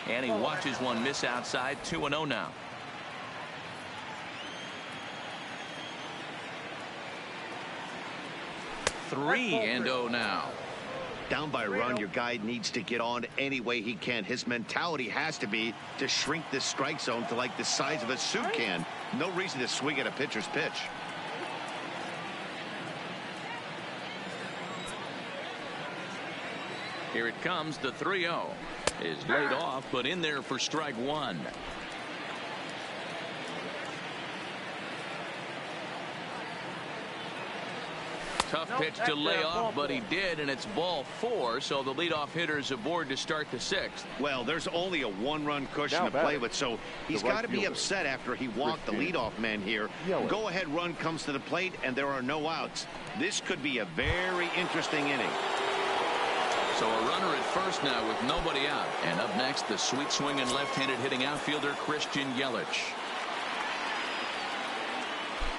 And he watches one miss outside. 2-0 now. Three and 0 now. Down by a run, your guy needs to get on any way he can. His mentality has to be to shrink this strike zone to like the size of a soup can. No reason to swing at a pitcher's pitch. Here it comes. The 3-0 is laid off, but in there for strike 1. Tough pitch to lay off, but he did, and it's ball 4, so the leadoff hitter is aboard to start the 6th. Well, there's only a 1-run cushion to play with, so he's got to be upset after he walked the leadoff man here. Go-ahead run comes to the plate, and there are no outs. This could be a very interesting inning. So a runner at first now with nobody out. And up next, the sweet swinging left-handed hitting outfielder Christian Yelich.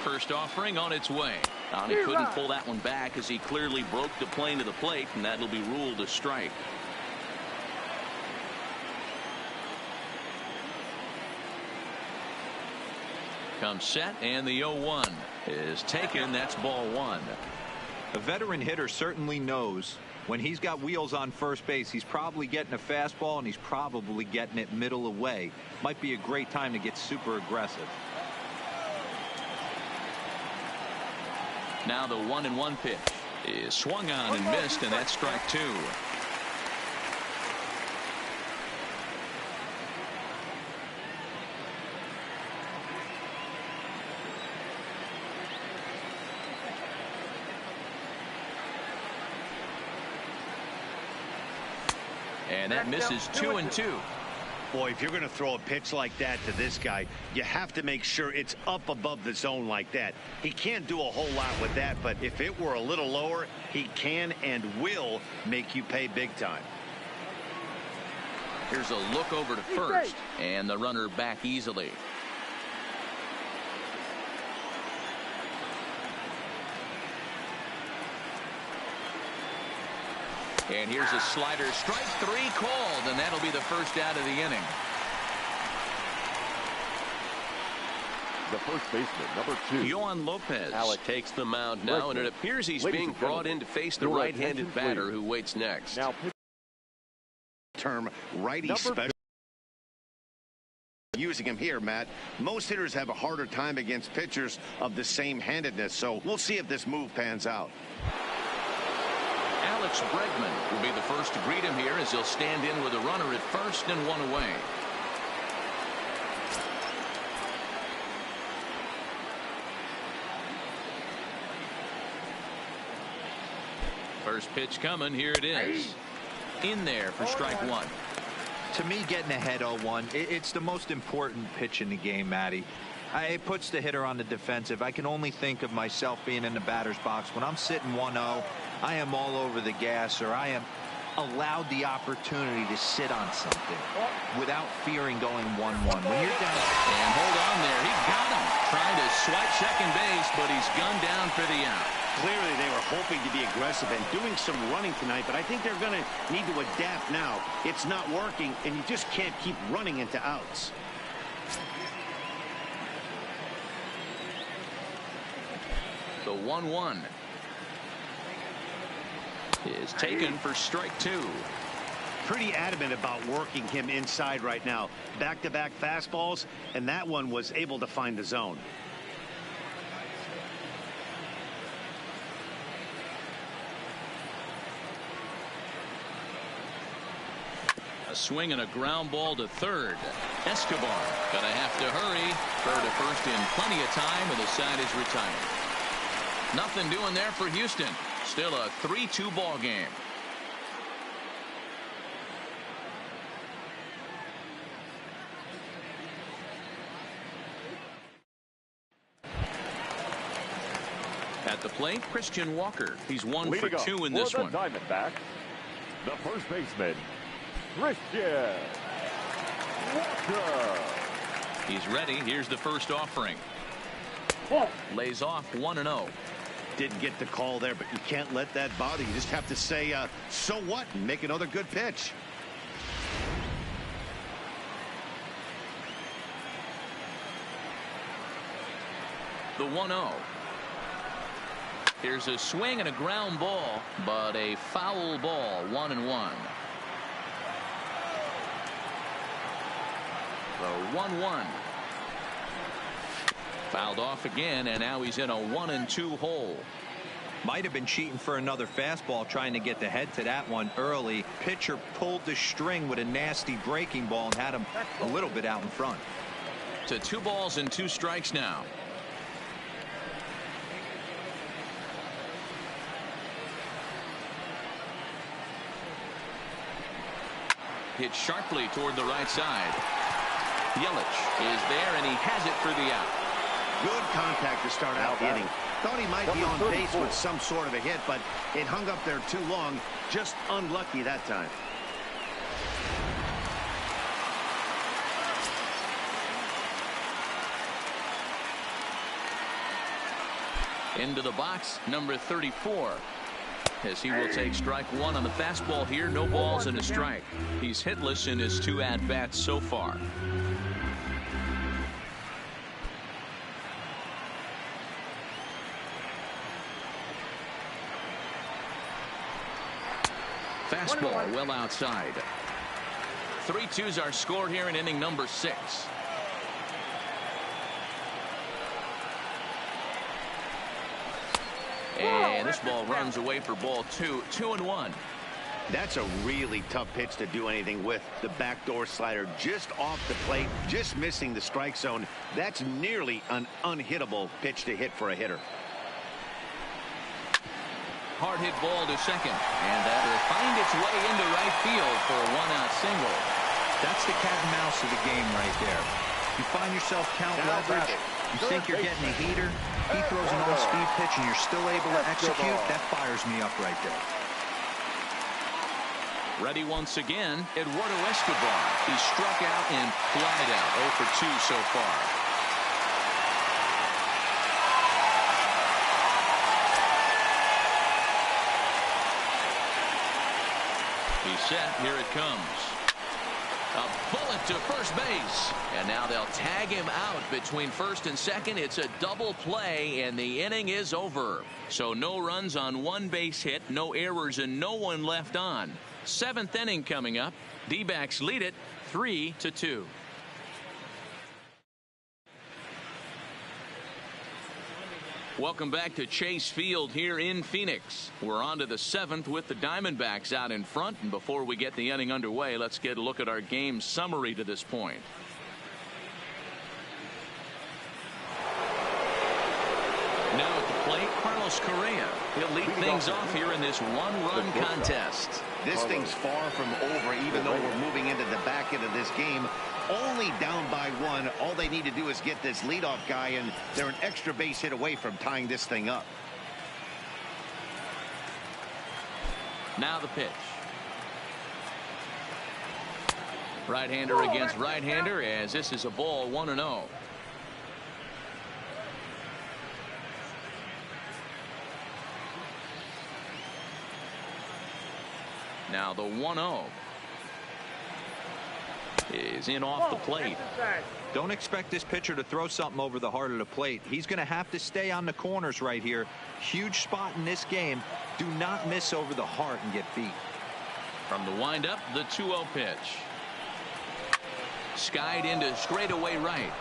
First offering on its way. And he couldn't pull that one back as he clearly broke the plane to the plate, and that'll be ruled a strike. Comes set, and the 0-1 is taken. That's ball 1. A veteran hitter certainly knows when he's got wheels on first base, he's probably getting a fastball, and he's probably getting it middle away. Might be a great time to get super aggressive. Now the 1-1 pitch is swung on and missed, and that's strike 2. And that misses 2-2. Boy, if you're going to throw a pitch like that to this guy, you have to make sure it's up above the zone like that. He can't do a whole lot with that, but if it were a little lower, he can and will make you pay big time. Here's a look over to first, and the runner back easily. And here's a slider, strike three called, and that'll be the first out of the inning. The first baseman, number 2. Yohan Lopez Alex takes the mound now, and it appears he's being brought in to face the right-handed batter who waits next. Now, Term righty special. Using him here, Matt. Most hitters have a harder time against pitchers of the same handedness, so we'll see if this move pans out. Alex Bregman will be the first to greet him here as he'll stand in with a runner at first and one away. First pitch coming. Here it is. In there for strike one. To me, getting ahead 0-1, it's the most important pitch in the game, Matty. It puts the hitter on the defensive. I can only think of myself being in the batter's box. When I'm sitting 1-0, I am all over the gas, or I am allowed the opportunity to sit on something without fearing going 1-1. When you're down... And hold on there. He got him. Trying to swipe second base, but he's gunned down for the out. Clearly, they were hoping to be aggressive and doing some running tonight, but I think they're going to need to adapt now. It's not working, and you just can't keep running into outs. The 1-1 is taken for strike two. Pretty adamant about working him inside right now. Back-to-back fastballs, and that one was able to find the zone. A swing and a ground ball to third. Escobar gonna have to hurry. Throw to first in plenty of time, and the side is retired. Nothing doing there for Houston. Still a 3-2 ball game. At the plate, Christian Walker. He's 1 for 2 in this one. Diamondbacks, the first baseman, Christian Walker. He's ready. Here's the first offering. Lays off 1-0. Didn't get the call there, but you can't let that bother you. You just have to say, so what, and make another good pitch. The 1-0. Here's a swing and a ground ball, but a foul ball. 1-1. The 1-1. Fouled off again, and now he's in a 1-2 hole. Might have been cheating for another fastball, trying to get the head to that one early. Pitcher pulled the string with a nasty breaking ball and had him a little bit out in front. To 2 balls and 2 strikes now. Hit sharply toward the right side. Yelich is there, and he has it for the out. Good contact to start out the inning. Thought he might be on base with some sort of a hit, but it hung up there too long. Just unlucky that time. Into the box, number 34. As he will take strike one on the fastball here. No balls and a strike. He's hitless in his 2 at-bats so far. Fastball well outside. 3-2's our score here in inning number 6. And this ball runs away for ball 2. 2-1. That's a really tough pitch to do anything with. The backdoor slider just off the plate, just missing the strike zone. That's nearly an unhittable pitch to hit for a hitter. Hard hit ball to second, and that will find its way into right field for a 1-out single. That's the cat and mouse of the game right there. You find yourself count leverage, you think you're getting a heater, he throws an off-speed pitch and you're still able to execute. That fires me up right there. Ready once again, Eduardo Escobar. He struck out and flied out. 0 for 2 so far. He's set. Here it comes. A bullet to first base. And now they'll tag him out between first and second. It's a double play, and the inning is over. So no runs on one base hit, no errors, and no one left on. 7th inning coming up. D-backs lead it 3-2. Welcome back to Chase Field here in Phoenix. We're on to the 7th with the Diamondbacks out in front. And before we get the inning underway, let's get a look at our game summary to this point. Now at the plate, Carlos Correa. He'll lead things off here in this one-run contest. This thing's far from over, even though we're moving into the back end of this game. Only down by 1. All they need to do is get this leadoff guy, and they're an extra base hit away from tying this thing up. Now the pitch. Right-hander against right-hander, as this is a ball 1-0. Now the 1-0 is in off the plate. Don't expect this pitcher to throw something over the heart of the plate. He's going to have to stay on the corners right here. Huge spot in this game. Do not miss over the heart and get beat. From the windup, the 2-0 pitch. Skied into straightaway right.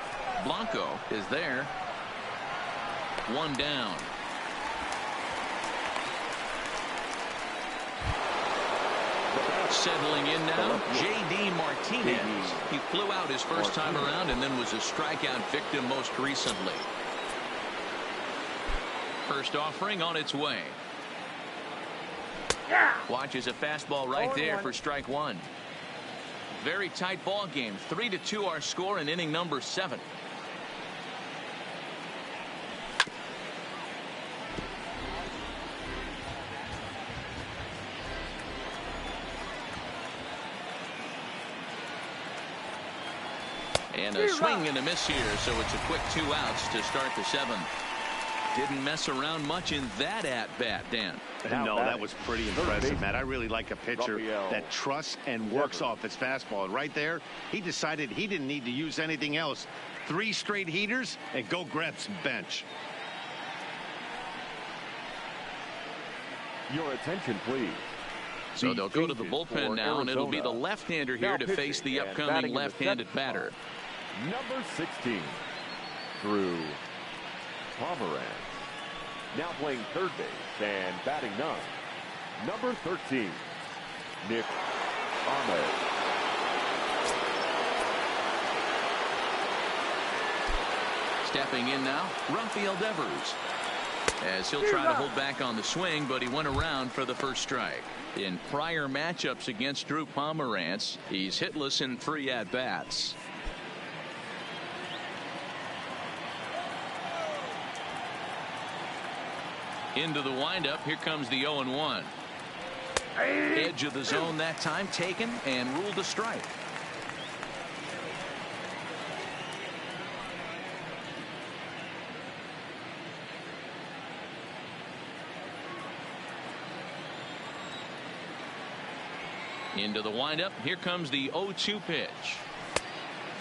Blanco is there. 1 down. Settling in now, J.D. Martinez. He flew out his first time around and then was a strikeout victim most recently. First offering on its way. Watches a fastball right there for strike 1. Very tight ball game. 3-2 our score in inning number 7. And a swing and a miss here, so it's a quick 2 outs to start the 7th. Didn't mess around much in that at-bat, Dan. No, that was pretty impressive, Matt. I really like a pitcher that trusts and works off his fastball. And right there, he decided he didn't need to use anything else. 3 straight heaters and go grab some bench. Your attention, please. So they'll go to the bullpen now, and it'll be the left-hander here to face the upcoming left-handed batter. Number 16, Drew Pomeranz. Now playing third base and batting 9. Number 13, Nick Ahmed. Stepping in now, Rafael Devers. As he'll try to hold back on the swing, but he went around for the first strike. In prior matchups against Drew Pomeranz, he's hitless in 3 at-bats. Into the windup, here comes the 0-1. Edge of the zone that time taken and ruled a strike. Into the windup, here comes the 0-2 pitch.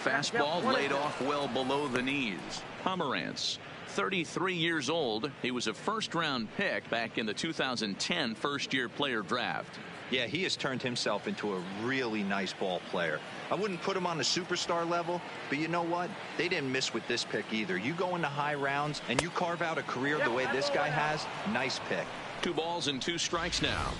Fastball laid off well below the knees. Pomeranz, 33 years old. He was a first-round pick back in the 2010 first-year player draft. Yeah, he has turned himself into a really nice ball player. I wouldn't put him on the superstar level, but you know what? They didn't miss with this pick either. You go into high rounds and you carve out a career the way this guy has, nice pick. 2 balls and 2 strikes now.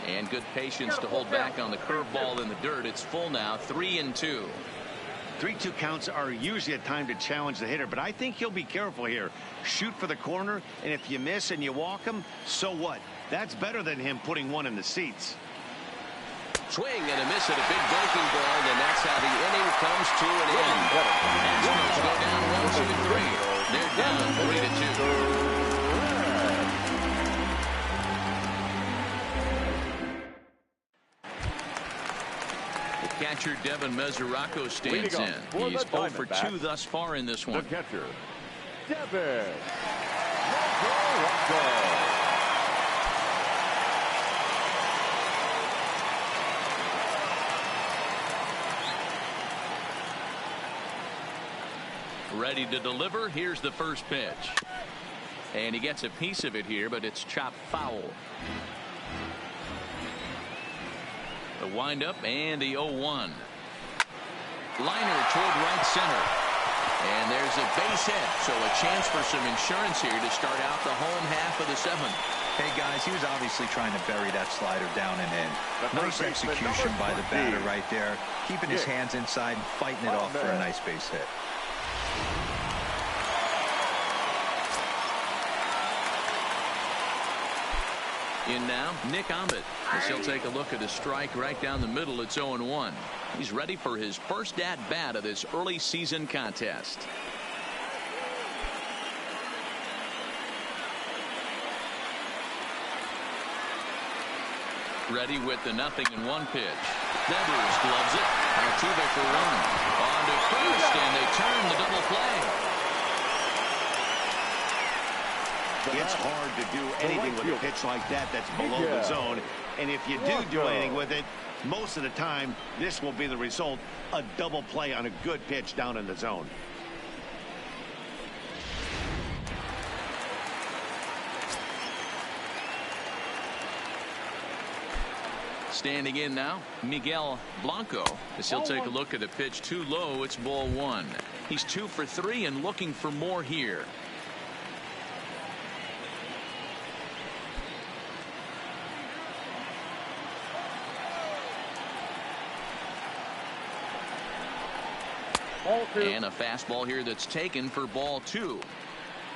And good patience to hold back on the curveball in the dirt. It's full now, 3-2. 3-2 counts are usually a time to challenge the hitter, but I think he'll be careful here. Shoot for the corner, and if you miss and you walk him, so what? That's better than him putting one in the seats. Swing and a miss at a big breaking ball, and that's how the inning comes to an end. Astros go down 1-2-3. They're down 3-2. Catcher Devin Mesoraco stands in. He's 0 for 2 thus far in this one. The catcher, Devin Mesoraco. Ready to deliver. Here's the first pitch. And he gets a piece of it here, but it's chopped foul. The windup and the 0-1. Liner toward right center. And there's a base hit, so a chance for some insurance here to start out the home half of the 7th. Hey, guys, he was obviously trying to bury that slider down and in. Nice execution by the batter right there, keeping his hands inside and fighting it off for a nice base hit. In now, Nick Ahmed, as he'll take a look at a strike right down the middle. It's 0-1. He's ready for his first at-bat of this early season contest. Ready with the 0-1 pitch. Devers gloves it. Altuve for 1. On to first, and they turn the double play. It's hard to do anything with a pitch like that that's below the zone. And if you do anything with it, most of the time, this will be the result. A double play on a good pitch down in the zone. Standing in now, Miguel Blanco, as he'll take a look at a pitch too low. It's ball 1. He's 2 for 3 and looking for more here. And a fastball here that's taken for ball 2.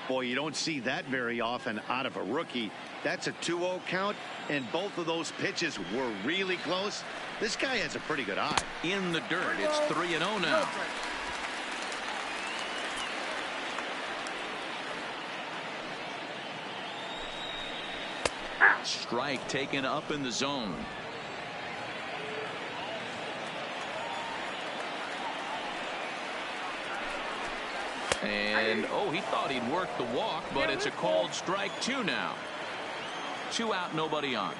Boy, you don't see that very often out of a rookie. That's a 2-0 count, and both of those pitches were really close. This guy has a pretty good eye. In the dirt, it's 3-0 now. Strike taken up in the zone. And, oh, he thought he'd work the walk, but it's a called strike 2 now. 2 out, nobody on.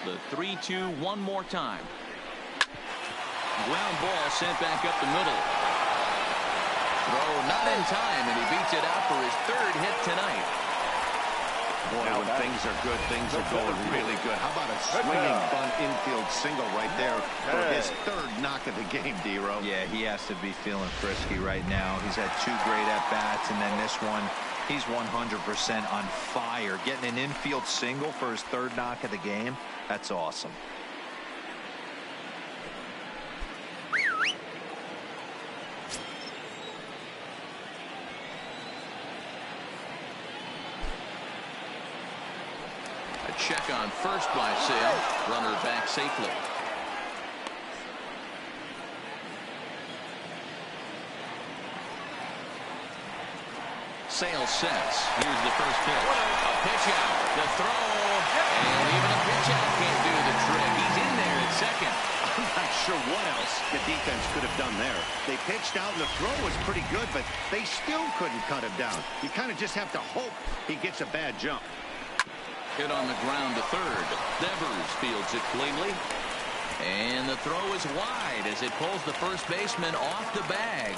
The 3-2 one more time. Ground ball sent back up the middle. Throw not in time, and he beats it out for his 3rd hit tonight. Boy, when things are good, things are going really good. How about a swinging bunt infield single right there for his 3rd knock of the game, D-Row? Yeah, he has to be feeling frisky right now. He's had 2 great at-bats, and then this one, he's 100% on fire. Getting an infield single for his 3rd knock of the game, that's awesome. Check on first by Sale. Runner back safely. Sale sets. Here's the first pitch. A pitch out. The throw. And even a pitch out can't do the trick. He's in there at second. I'm not sure what else the defense could have done there. They pitched out, and the throw was pretty good, but they still couldn't cut him down. You kind of just have to hope he gets a bad jump. Hit on the ground to third. Devers fields it cleanly. And the throw is wide as it pulls the first baseman off the bag.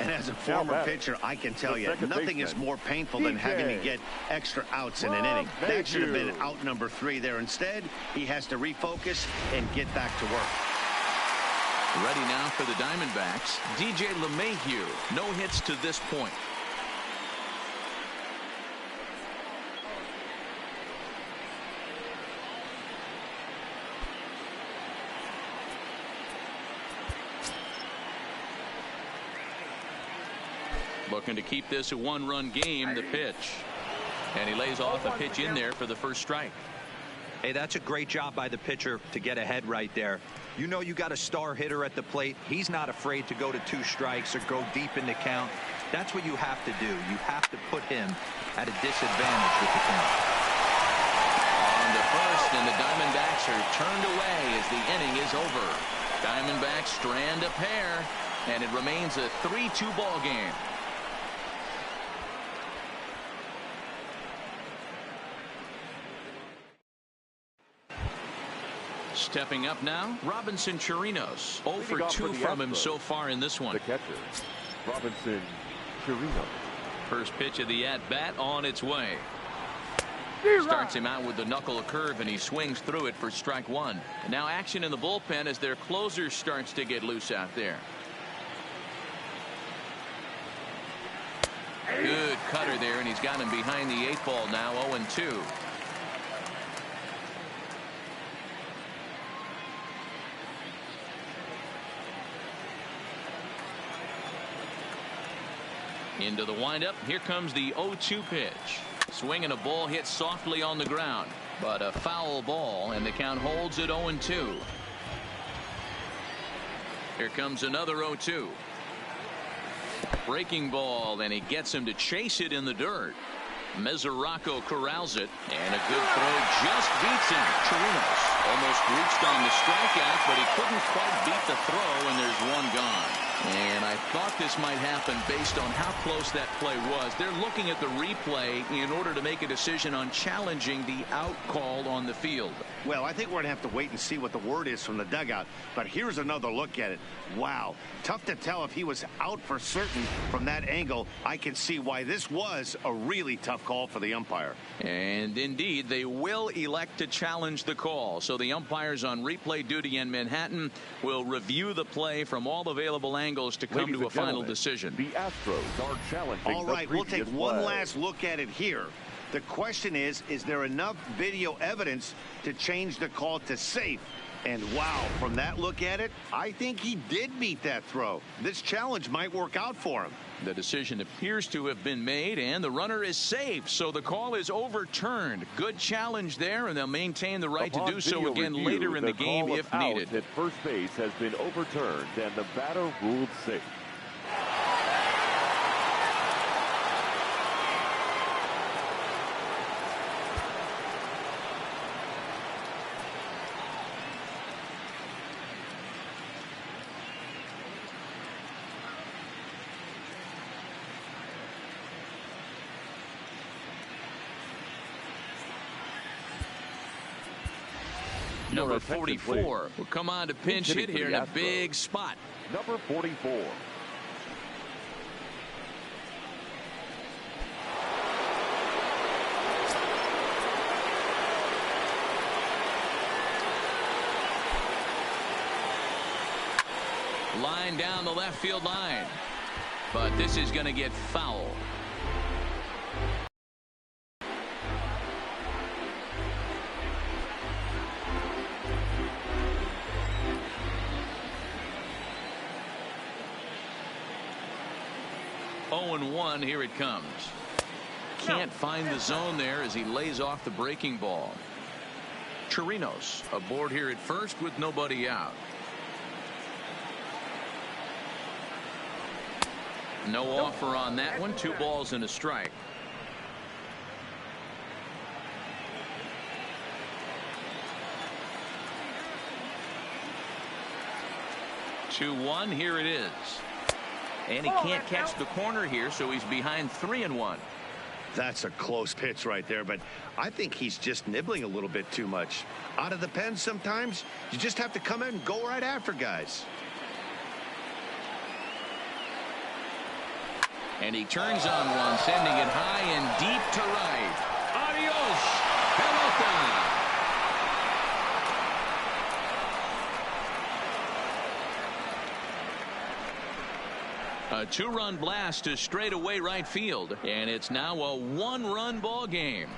And as a former pitcher, I can tell you, nothing is more painful than having to get extra outs in an inning. That should have been out number 3 there. Instead, he has to refocus and get back to work. Ready now for the Diamondbacks, DJ LeMahieu. No hits to this point. Looking to keep this a one-run game. The pitch. And he lays off a pitch in there for the first strike. Hey, that's a great job by the pitcher to get ahead right there. You know you got a star hitter at the plate. He's not afraid to go to 2 strikes or go deep in the count. That's what you have to do. You have to put him at a disadvantage with the count. On to first, and the Diamondbacks are turned away as the inning is over. Diamondbacks strand a pair, and it remains a 3-2 ball game. Stepping up now, Robinson Chirinos. 0 for 2 from him so far in this one. The catcher, Robinson Chirinos. First pitch of the at-bat on its way. Starts him out with the knuckle curve, and he swings through it for strike 1. Now action in the bullpen as their closer starts to get loose out there. Good cutter there, and he's got him behind the 8 ball now, 0-2. Into the windup. Here comes the 0-2 pitch. Swinging a ball hit softly on the ground, but a foul ball, and the count holds at 0-2. Here comes another 0-2. Breaking ball, and he gets him to chase it in the dirt. Mesoraco corrals it, and a good throw just beats him. Chirinos almost reached on the strikeout, but he couldn't quite beat the throw, and there's one gone. And I thought this might happen based on how close that play was. They're looking at the replay in order to make a decision on challenging the out call on the field. Well, I think we're going to have to wait and see what the word is from the dugout. But here's another look at it. Wow. Tough to tell if he was out for certain from that angle. I can see why this was a really tough call for the umpire. And indeed, they will elect to challenge the call. So the umpires on replay duty in Manhattan will review the play from all available angles to come to a final decision. The Astros are challenging. All right, we'll take one last look at it here. The question is there enough video evidence to change the call to safe? And wow, from that look at it, I think he did beat that throw. This challenge might work out for him. The decision appears to have been made, and the runner is safe, so the call is overturned. Good challenge there, and they'll maintain the right to do so again later in the game if needed. At first base has been overturned, and the batter ruled safe. Number 44 will come on to pinch hit here in a big spot. Number 44. Line down the left field line, but this is going to get foul. And 1, here it comes. Can't find the zone there as he lays off the breaking ball. Chirinos aboard here at first with nobody out. No offer on that one. 2 balls and a strike. Two, 1, here it is. And he can't catch the corner here, so he's behind 3-1. That's a close pitch right there, but I think he's just nibbling a little bit too much. Out of the pen sometimes, you just have to come in and go right after guys. And he turns on one, sending it high and deep to right. Adios, pelota. A 2-run blast to straightaway right field, and it's now a 1-run ball game.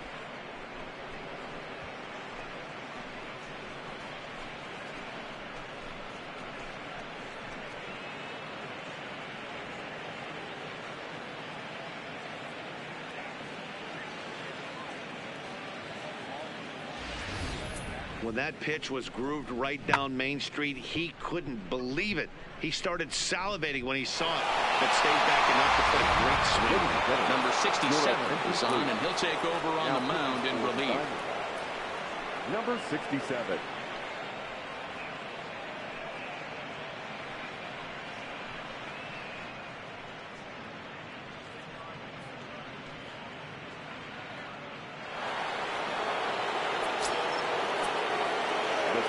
When that pitch was grooved right down Main Street, he couldn't believe it. He started salivating when he saw it, but stayed back enough to put a great swing. Number 67 is on, and he'll take over on the mound in relief. Number 67.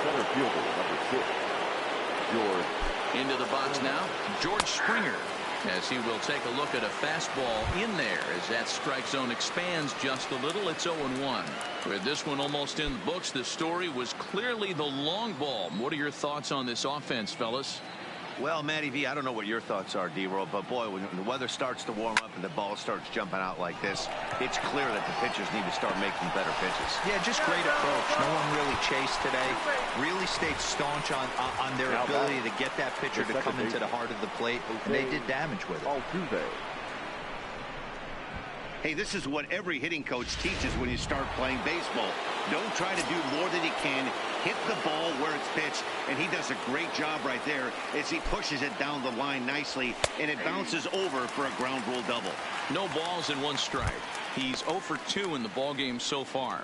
Center fielder, number 6, George. Into the box now, George Springer, as he will take a look at a fastball in there as that strike zone expands just a little. It's 0-1. With this one almost in the books, the story was clearly the long ball. What are your thoughts on this offense, fellas? Well, Matty V, I don't know what your thoughts are, D-Roll, but boy, when the weather starts to warm up and the ball starts jumping out like this, it's clear that the pitchers need to start making better pitches. Yeah, just great approach. No one really chased today. Really stayed staunch on their ability to get that pitcher to come into the heart of the plate, and they did damage with it. Altuve. Hey, this is what every hitting coach teaches when you start playing baseball. Don't try to do more than you can. Hit the ball where it's pitched, and he does a great job right there as he pushes it down the line nicely, and it bounces over for a ground rule double. No balls and 1 strike. He's 0 for 2 in the ballgame so far.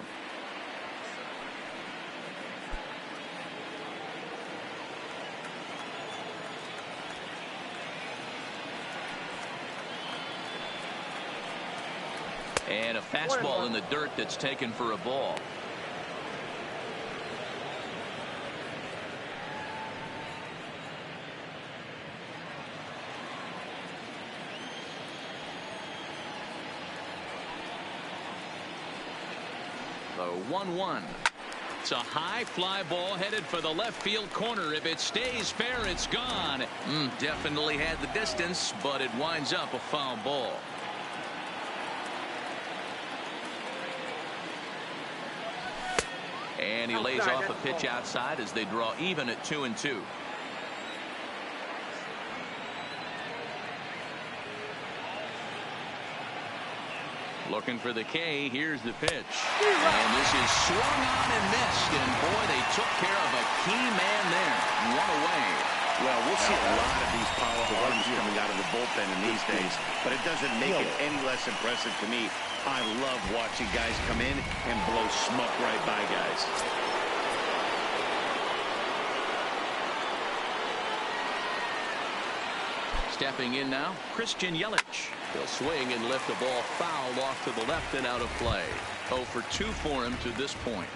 And a fastball in the dirt that's taken for a ball. The 1-1. It's a high fly ball headed for the left field corner. If it stays fair, it's gone. Definitely had the distance, but it winds up a foul ball. And he lays off a pitch outside as they draw even at 2-2. Looking for the K. Here's the pitch. And this is swung on and missed. And boy, they took care of a key man there. 1 away. Well, we'll see a lot of these power arms coming out of the bullpen in these days, but it doesn't make it any less impressive to me. I love watching guys come in and blow smoke right by guys. Stepping in now, Christian Yelich. He'll swing and lift the ball foul off to the left and out of play. 0 for 2 for him to this point.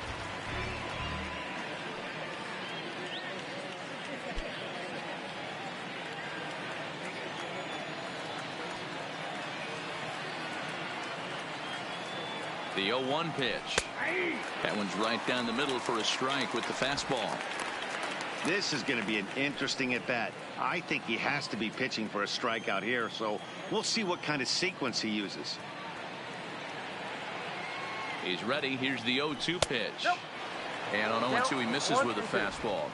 The 0-1 pitch. That one's right down the middle for a strike with the fastball. This is going to be an interesting at-bat. I think he has to be pitching for a strikeout here, so we'll see what kind of sequence he uses. He's ready. Here's the 0-2 pitch. And on 0-2 he misses with a fastball.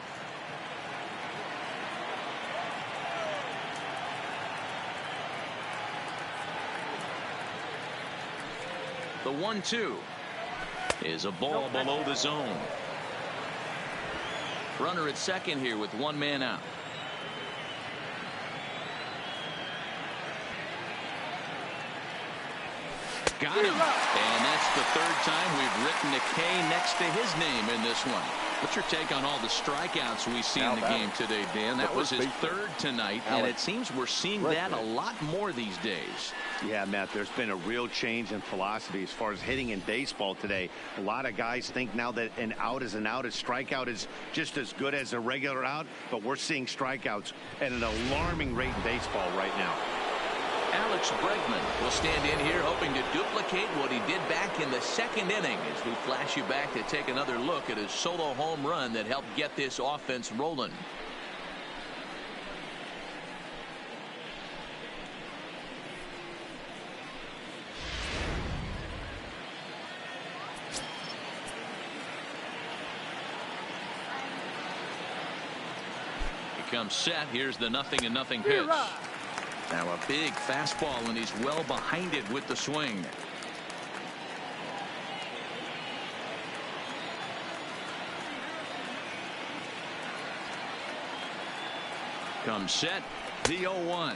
The 1-2 is a ball below the zone. Runner at second here with 1 man out. Got him. And that's the 3rd time we've written a K next to his name in this one. What's your take on all the strikeouts we see in the game today, Dan? That was his 3rd tonight, and it seems we're seeing that a lot more these days. Yeah, Matt, there's been a real change in philosophy as far as hitting in baseball today. A lot of guys think now that an out is an out. A strikeout is just as good as a regular out, but we're seeing strikeouts at an alarming rate in baseball right now. Alex Bregman will stand in here hoping to duplicate what he did back in the 2nd inning as we flash you back to take another look at his solo home run that helped get this offense rolling. comes set. Here's the 0-0 pitch. Now a big fastball, and he's well behind it with the swing. Comes set. The 0-1.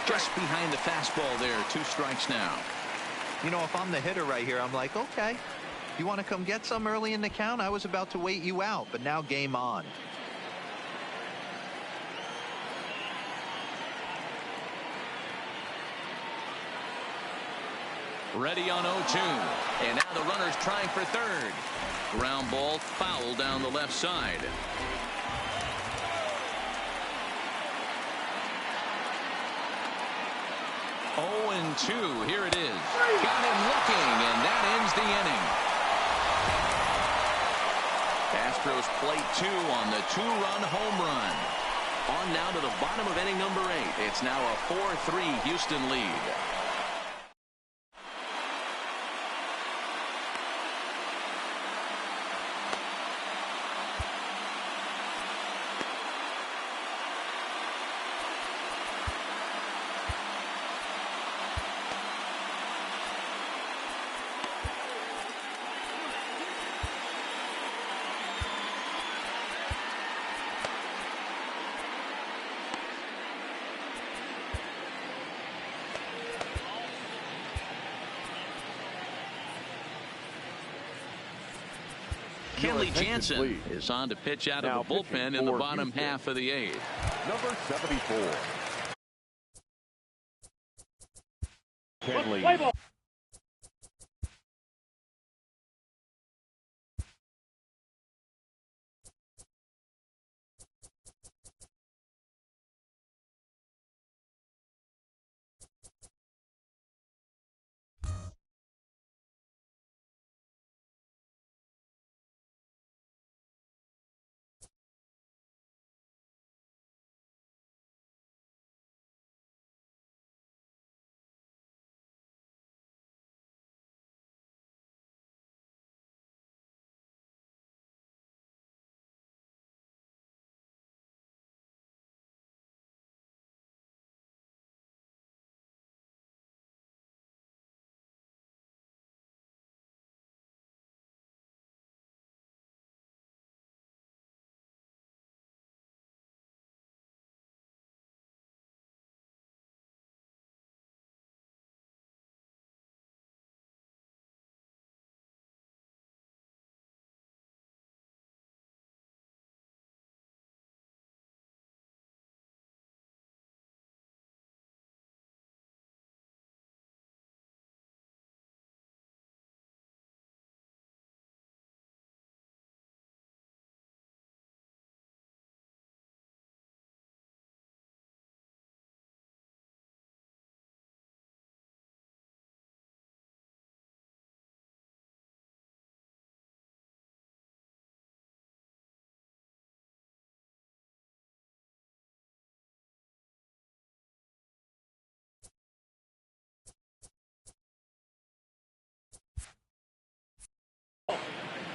Just behind the fastball there. 2 strikes now. You know, if I'm the hitter right here, I'm like, okay, you want to come get some early in the count? I was about to wait you out, but now game on. Ready on 0-2. And now the runner's trying for third. Ground ball foul down the left side. 0-2. Here it is. Got him looking, and that ends the inning. Astros plate 2 on the 2-run home run. On now to the bottom of inning number 8. It's now a 4-3 Houston lead. Kenley Jansen is on to pitch out of the bullpen in the bottom half of the 8th. Number 74. Kenley.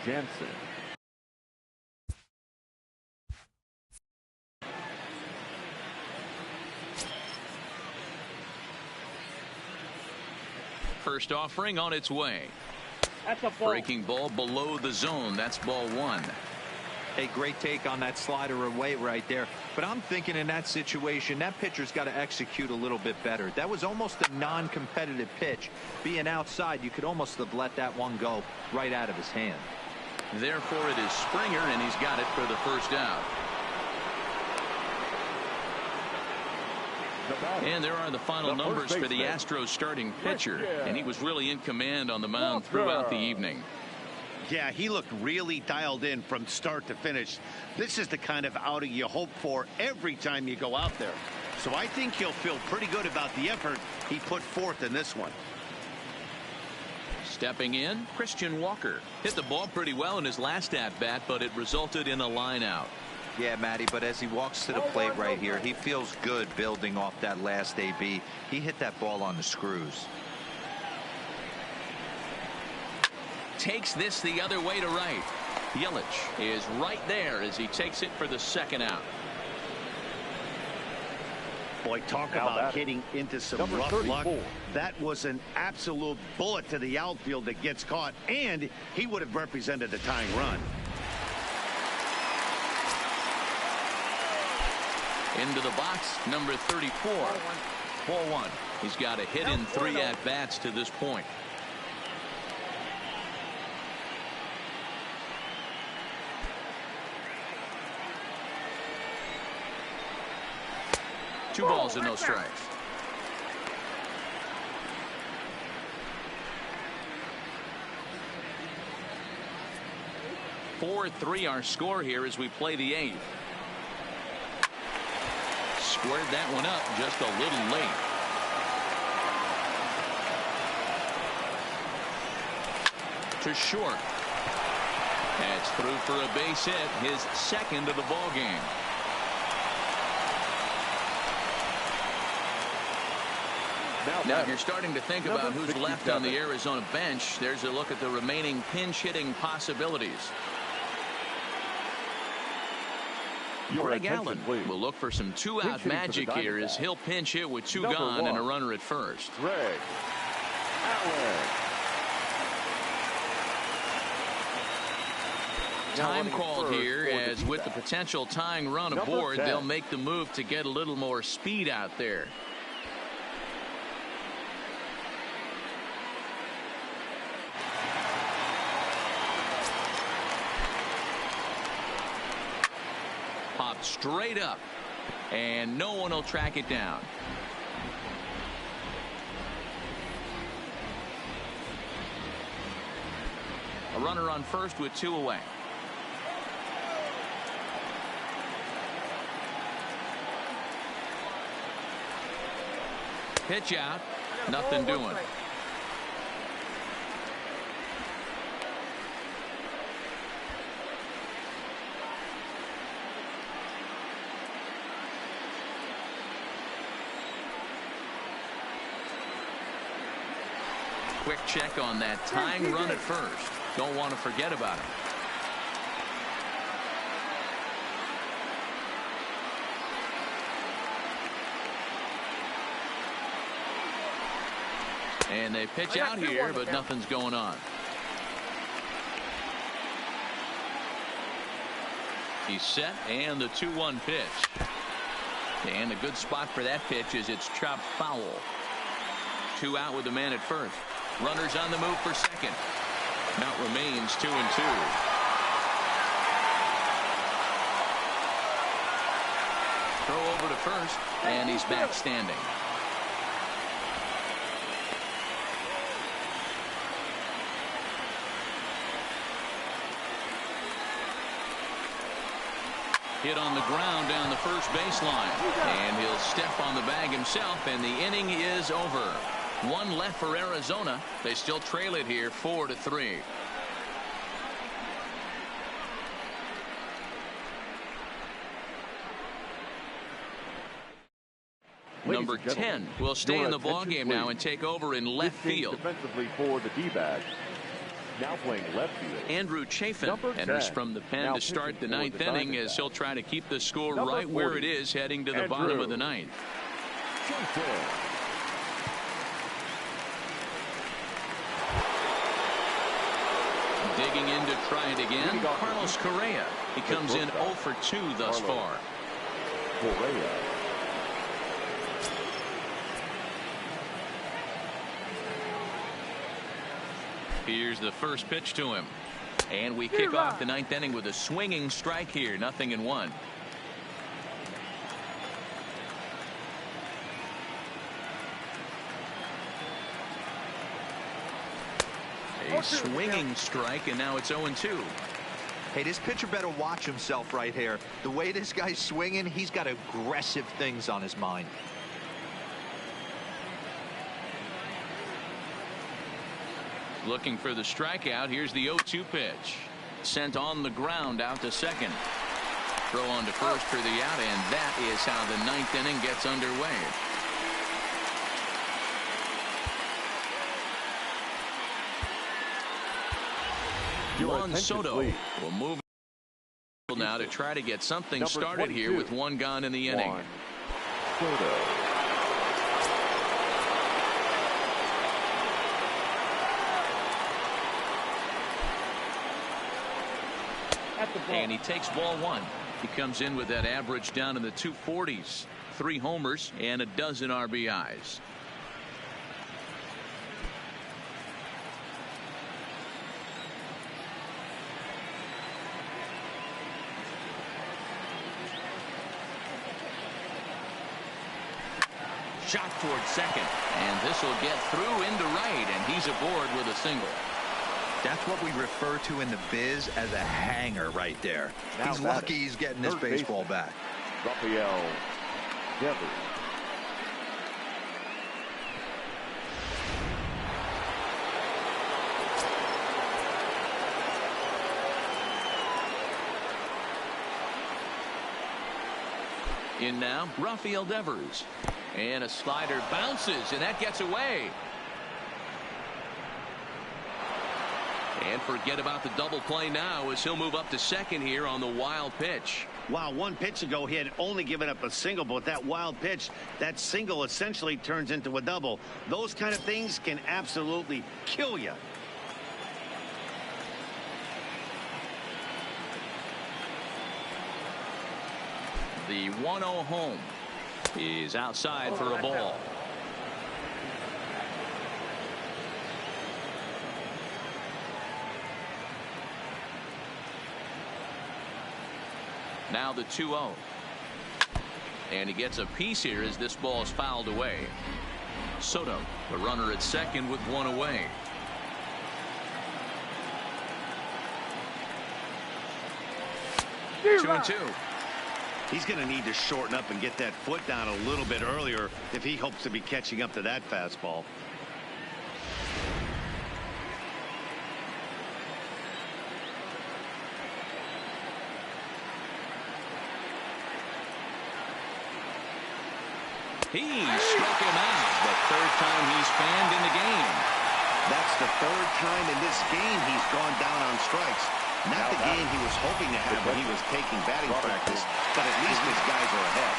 Jansen. First offering on its way. That's a ball. Breaking ball below the zone. That's ball 1. A great take on that slider away right there. But I'm thinking in that situation, that pitcher's got to execute a little bit better. That was almost a non-competitive pitch. Being outside, you could almost have let that one go right out of his hand. Therefore, it is Springer, and he's got it for the first out. And there are the final numbers for the Astros starting pitcher, and he was really in command on the mound throughout the evening. Yeah, he looked really dialed in from start to finish. This is the kind of outing you hope for every time you go out there. So I think he'll feel pretty good about the effort he put forth in this one. Stepping in, Christian Walker hit the ball pretty well in his last at-bat, but it resulted in a line out. Yeah, Matty, but as he walks to the plate right here, he feels good building off that last AB. He hit that ball on the screws. Takes this the other way to right. Yelich is right there as he takes it for the second out. Boy, talk about hitting into some rough luck. That was an absolute bullet to the outfield that gets caught, and he would have represented the tying run. Into the box, number 34. 4-1. He's got a hit in 3 at-bats to this point. Two balls and no strikes. (4-3) our score here as we play the 8th. Squared that one up just a little late. To short. That's through for a base hit, his second of the ball game. Now, if you're starting to think about who's left on the Arizona bench, there's a look at the remaining pinch hitting possibilities. Greg Allen will look for some 2-out magic here as he'll pinch hit with 2 gone and a runner at first. Greg Allen. Time called here, as with the potential tying run aboard, they'll make the move to get a little more speed out there. Popped straight up, and no one will track it down. A runner on first with 2 away. Pitch out, nothing doing. Quick check on that tying run at first. Don't want to forget about it. And they pitch out here, but nothing's going on. He's set, and the 2-1 pitch. And a good spot for that pitch is it's chopped foul. 2 out with the man at first. Runners on the move for second. Count remains 2-2. Throw over to first, and he's back standing. Hit on the ground down the first baseline, and he'll step on the bag himself, and the inning is over. 1 left for Arizona. They still trail it here 4-3. Number 10 will stay in the ballgame now and take over in left field. Defensively for the D-backs. Now playing left field. Andrew Chafin enters from the pen to start the 9th inning, as he'll try to keep the score right where it is heading to the bottom of the 9th. Digging in to try it again, Carlos Correa. He comes in 0 for 2 thus far. Correa. Here's the first pitch to him. And we kick off the 9th inning with a swinging strike here. 0-1. A swinging strike, and now it's 0-2. Hey, this pitcher better watch himself right here. The way this guy's swinging, he's got aggressive things on his mind. Looking for the strikeout. Here's the 0-2 pitch. Sent on the ground out to second. Throw on to first for the out, and that is how the 9th inning gets underway. Juan Soto will move now to try to get something started here with 1 gone in the inning. Soto. And he takes ball one. He comes in with that average down in the 240s. 3 homers and a dozen RBIs. Shot towards second, and this will get through into right, and he's aboard with a single. That's what we refer to in the biz as a hanger right there. Now He's lucky he's getting this baseball back. Rafael Devers. In now, Rafael Devers. And a slider bounces, and that gets away. And forget about the double play now as he'll move up to second here on the wild pitch. Wow, 1 pitch ago he had only given up a single, but with that wild pitch, that single essentially turns into a double. Those kind of things can absolutely kill you. The 1-0 home is outside for a ball. Now the 2-0. And he gets a piece here as this ball is fouled away. Soto, the runner at second with 1 away. Two and two. He's going to need to shorten up and get that foot down a little bit earlier if he hopes to be catching up to that fastball. He struck him out. The 3rd time he's fanned in the game. That's the 3rd time in this game he's gone down on strikes. Not the game he was hoping to have when he was taking batting practice, but at least his guys are ahead.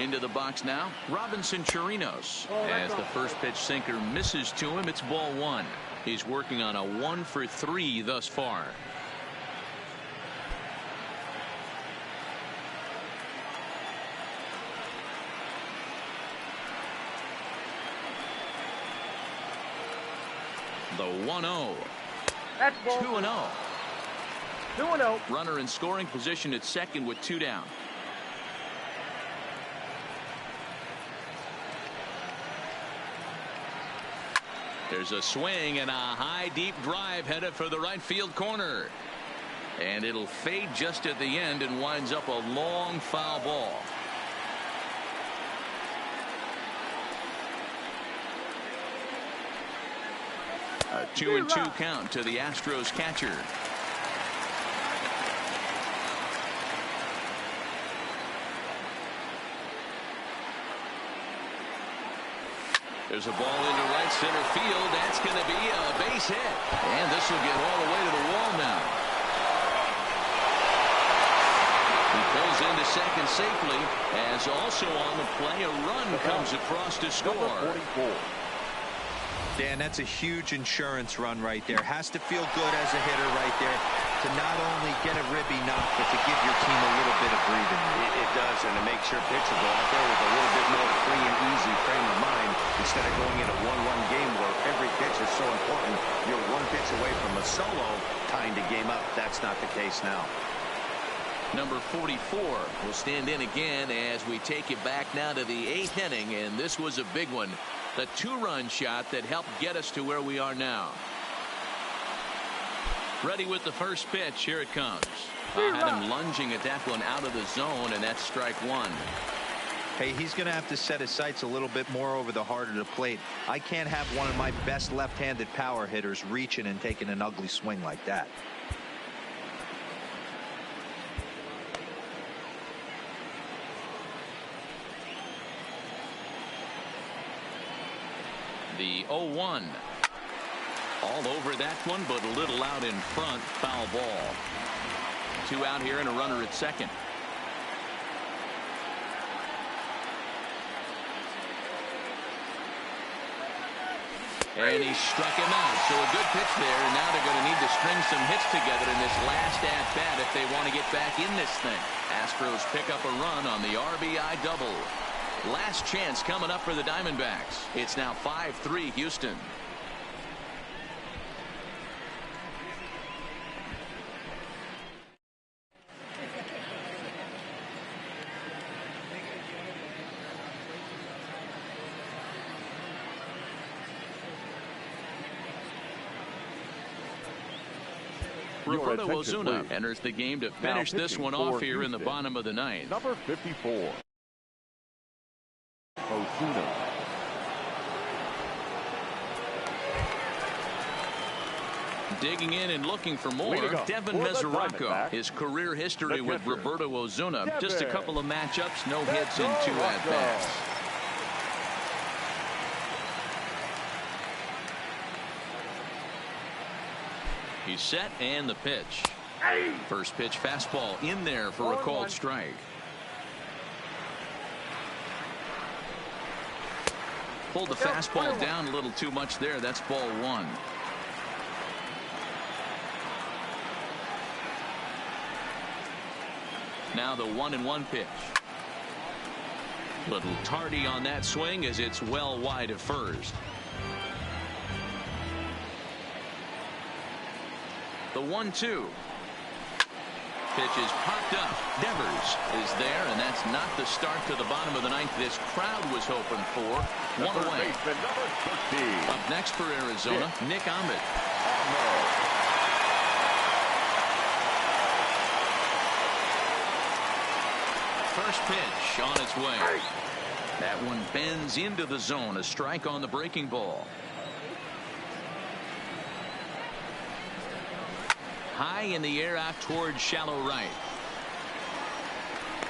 Into the box now, Robinson Chirinos. As the first pitch sinker misses to him, it's ball 1. He's working on a 1 for 3 thus far. The 1-0. That's ball 2-0. 2-0. Runner in scoring position at second with 2 down. There's a swing and a high deep drive headed for the right field corner. And it'll fade just at the end and winds up a long foul ball. A 2-2 count to the Astros catcher. There's a ball into right center field. That's going to be a base hit. And this will get all the way to the wall now. He pulls into second safely, as also on the play a run comes across to score. Dan, that's a huge insurance run right there. Has to feel good as a hitter right there to not only get a ribby knock, but to give your team a little bit of breathing room. It does, and to make sure pitcher go out there with a little bit more free and easy frame of mind instead of going in a 1-1 game where every pitch is so important. You're 1 pitch away from a solo tying the game up. That's not the case now. Number 44 will stand in again as we take it back now to the 8th inning, and this was a big one. The 2-run shot that helped get us to where we are now. Ready with the first pitch. Here it comes. I had him lunging at that one out of the zone, and that's strike 1. Hey, he's going to have to set his sights a little bit more over the heart of the plate. I can't have one of my best left-handed power hitters reaching and taking an ugly swing like that. The 0-1. All over that one, but a little out in front. Foul ball. 2 out here and a runner at second. And he struck him out. So a good pitch there. And now they're going to need to string some hits together in this last at-bat if they want to get back in this thing. Astros pick up a run on the RBI double. Last chance coming up for the Diamondbacks. It's now 5-3 Houston. Roberto Ozuna enters the game to finish this one off here in the bottom of the ninth. Number 54. Ozuna. Digging in and looking for more. Devin Mesoraco. His career history with Roberto Ozuna. Just a couple of matchups, no hits and 2 at-bats. He's set and the pitch. First pitch fastball in there for a called strike. Pulled the fastball down a little too much there. That's ball 1. Now the 1-1 pitch. Little tardy on that swing as it's well wide of first. The 1-2. Pitch is popped up. Devers is there, and that's not the start to the bottom of the ninth this crowd was hoping for. 1 away. Up next for Arizona, Nick Ahmed. First pitch on its way. That one bends into the zone. A strike on the breaking ball. High in the air out towards shallow right.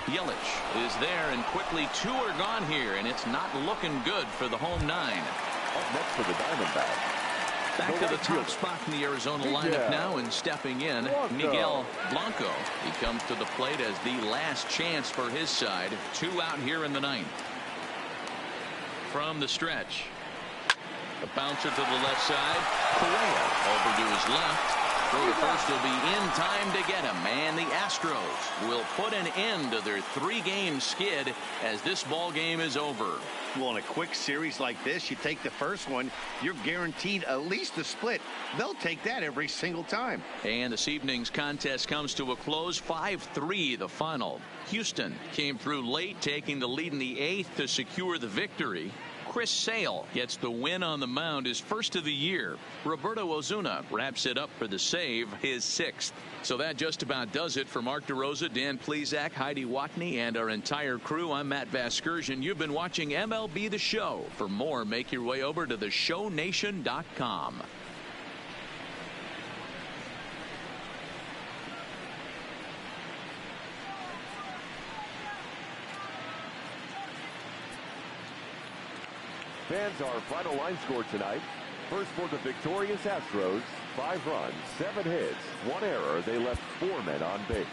Yelich is there, and quickly 2 are gone here, and it's not looking good for the home 9. Up next for the Diamondbacks. Back to the top spot in the Arizona lineup now, and stepping in, Miguel Blanco. He comes to the plate as the last chance for his side. 2 out here in the ninth. From the stretch. The bouncer to the left side. Correa over to his left. Throw to first will be in time to get him, and the Astros will put an end to their 3-game skid as this ball game is over. Well, in a quick series like this, you take the first one, you're guaranteed at least a split. They'll take that every single time. And this evening's contest comes to a close. 5-3 the final. Houston came through late, taking the lead in the 8th to secure the victory. Chris Sale gets the win on the mound, his first of the year. Roberto Ozuna wraps it up for the save, his 6th. So that just about does it for Mark DeRosa, Dan Plesac, Heidi Watney, and our entire crew. I'm Matt Vasgersian. You've been watching MLB The Show. For more, make your way over to theshownation.com. Fans, our final line score tonight. First for the victorious Astros, 5 runs, 7 hits, 1 error. They left 4 men on base.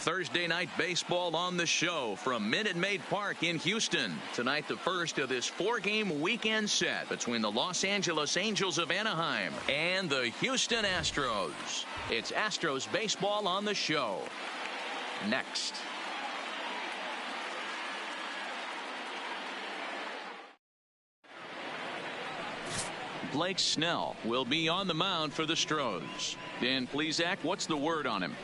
Thursday night baseball on the show from Minute Maid Park in Houston. Tonight, the first of this 4-game weekend set between the Los Angeles Angels of Anaheim and the Houston Astros. It's Astros baseball on the show. Next. Blake Snell will be on the mound for the Stros. Dan Plesac, what's the word on him?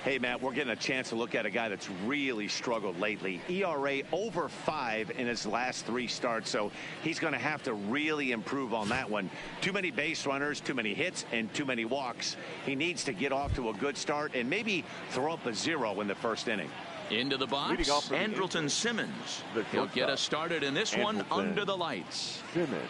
Hey, Matt, we're getting a chance to look at a guy that's really struggled lately. ERA over 5 in his last 3 starts, so he's going to have to really improve on that one. Too many base runners, too many hits, and too many walks. He needs to get off to a good start and maybe throw up a 0 in the first inning. Into the box, Andrelton Simmons. He'll get us started in this one under the lights. Simmons.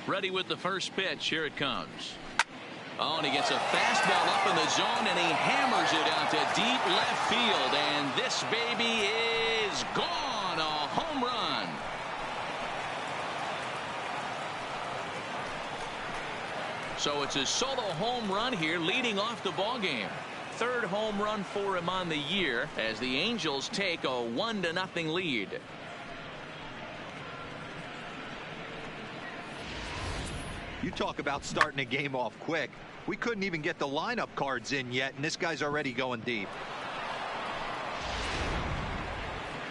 Ready with the first pitch. Here it comes. Oh, and he gets a fastball up in the zone, and he hammers it out to deep left field. And this baby is gone. A home run. So it's a solo home run here, leading off the ball game. 3rd home run for him on the year as the Angels take a 1-0 lead. You talk about starting a game off quick. We couldn't even get the lineup cards in yet, and this guy's already going deep.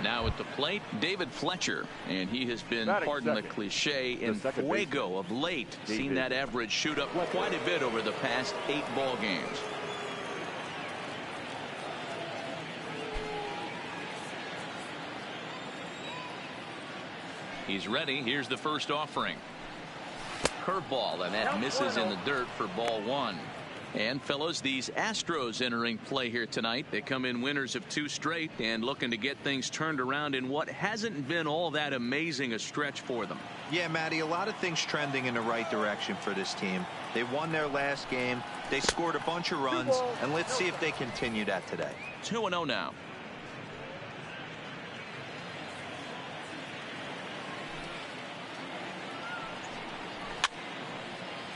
Now at the plate, David Fletcher, and he has been, pardon the cliche, in fuego of late. Seen that average shoot up quite a bit over the past 8 ball games. He's ready. Here's the first offering. Curveball, and that misses in the dirt for ball 1. And fellas, these Astros entering play here tonight. They come in winners of 2 straight and looking to get things turned around in what hasn't been all that amazing a stretch for them. Yeah, Matty, a lot of things trending in the right direction for this team. They won their last game. They scored a bunch of runs, and let's see if they continue that today. 2-0 now.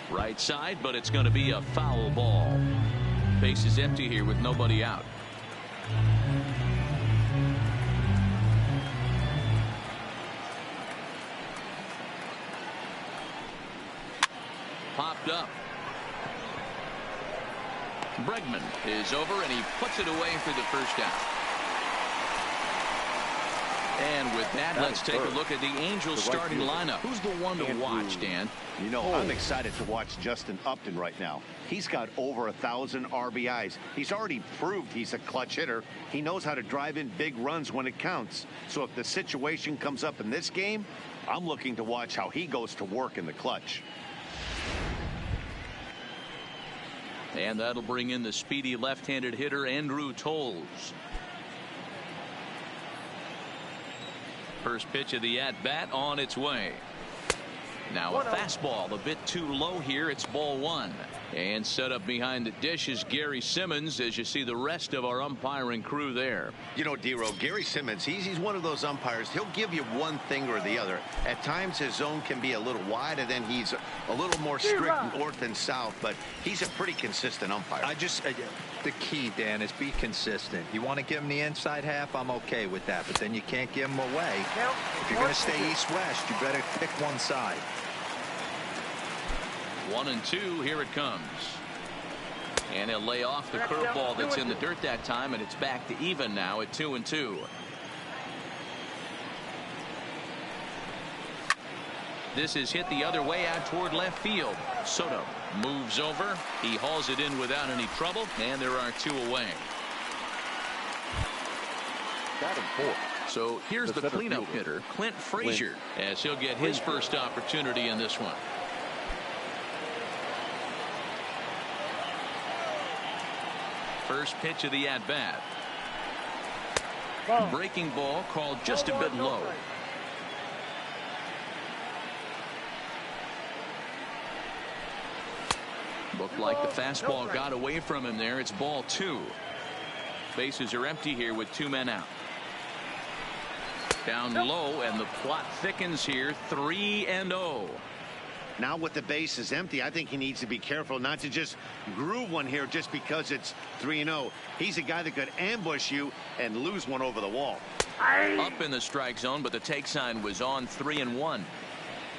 Right side, but it's going to be a foul ball. Base is empty here with nobody out. Popped up. Bregman is over, and he puts it away for the first out. And with that, let's take a look at the Angels starting lineup. Who's the one to watch, Dan? You know, I'm excited to watch Justin Upton right now. He's got over 1,000 RBIs. He's already proved he's a clutch hitter. He knows how to drive in big runs when it counts. So if the situation comes up in this game, I'm looking to watch how he goes to work in the clutch. And that'll bring in the speedy left-handed hitter Andrew Tolles. First pitch of the at-bat on its way. Now a fastball a bit too low here. It's ball 1. And set up behind the dish is Gary Simmons as you see the rest of our umpiring crew there. You know, D-Row, Gary Simmons, he's one of those umpires. He'll give you one thing or the other. At times his zone can be a little wide, and then he's a little more strict north and south, but he's a pretty consistent umpire. The key, Dan, is be consistent. You want to give him the inside half, I'm okay with that, but then you can't give him away. If you're going to stay east-west, you better pick one side. 1-2, here it comes. And he'll lay off the curveball that's in the dirt that time, and it's back to even now at 2-2. This is hit the other way out toward left field. Soto moves over. He hauls it in without any trouble, and there are 2 away. So here's the cleanup hitter, Clint Frazier, as he'll get his first opportunity in this one. First pitch of the at-bat. Breaking ball called just a bit low. Looked like the fastball got away from him there. It's ball 2. Bases are empty here with 2 men out. Down low, and the plot thickens here. 3-0. Now with the bases empty, I think he needs to be careful not to just groove one here just because it's 3-0. He's a guy that could ambush you and lose one over the wall. Up in the strike zone, but the take sign was on. 3-1.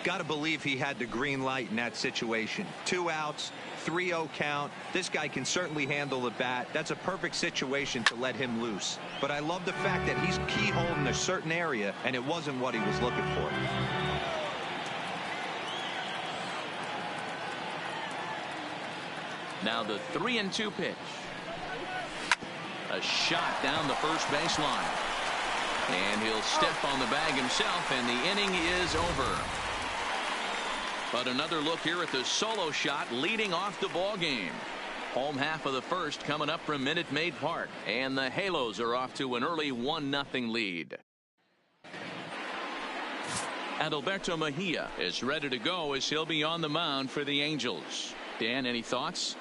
Got to believe he had the green light in that situation. 2 outs, 3-0 count. This guy can certainly handle the bat. That's a perfect situation to let him loose. But I love the fact that he's keyholed in a certain area, and it wasn't what he was looking for. Now the 3-2 pitch. A shot down the first baseline. And he'll step on the bag himself, and the inning is over. But another look here at the solo shot leading off the ball game. Home half of the first coming up from Minute Maid Park, and the Halos are off to an early 1-0 lead. Adalberto Mejia is ready to go as he'll be on the mound for the Angels. Dan, any thoughts?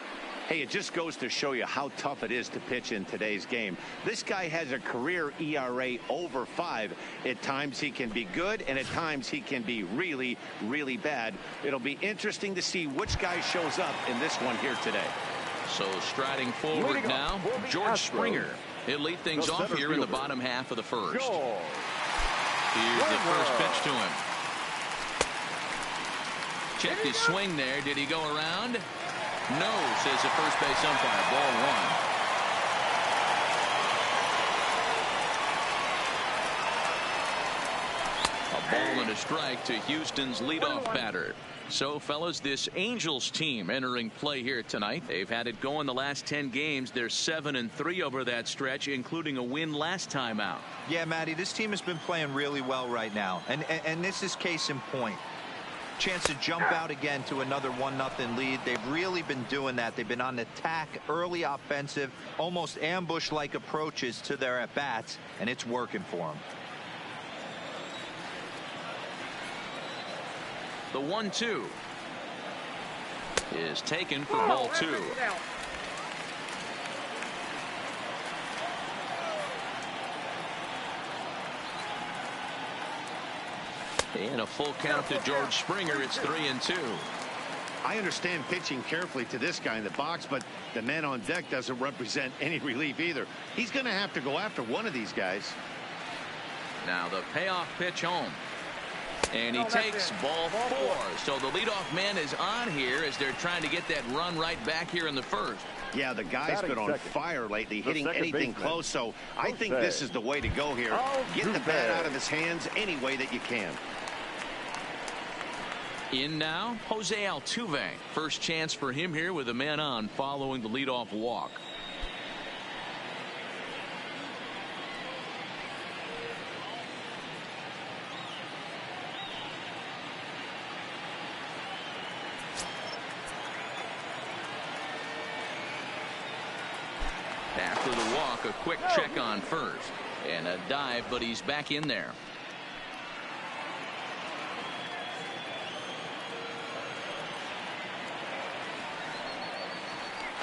Hey, it just goes to show you how tough it is to pitch in today's game. This guy has a career ERA over 5. At times he can be good, and at times he can be really, really bad. It'll be interesting to see which guy shows up in this one here today. So striding forward now, George Springer. He'll lead things off here in the bottom half of the first. Here's the first pitch to him. Checked his swing there. Did he go around? No, says the first base umpire. Ball 1. A ball and a strike to Houston's leadoff batter. So, fellas, this Angels team entering play here tonight. They've had it going the last 10 games. They're 7-3 over that stretch, including a win last time out. Yeah, Matty, this team has been playing really well right now. And this is case in point. Chance to jump out again to another 1-0 lead. They've really been doing that. They've been on attack, early offensive, almost ambush-like approaches to their at-bats, and it's working for them. The 1-2 is taken for ball 2. And a full count to George Springer. It's 3-2. I understand pitching carefully to this guy in the box, but the man on deck doesn't represent any relief either. He's going to have to go after one of these guys. Now the payoff pitch home. And he takes ball 4. So the leadoff man is on here as they're trying to get that run right back here in the first. Yeah, the guy's been on fire lately, hitting anything close. So I think this is the way to go here. Get the bat out of his hands any way that you can. In now, Jose Altuve. First chance for him here with a man on following the leadoff walk. After the walk, a quick check on first. And a dive, but he's back in there.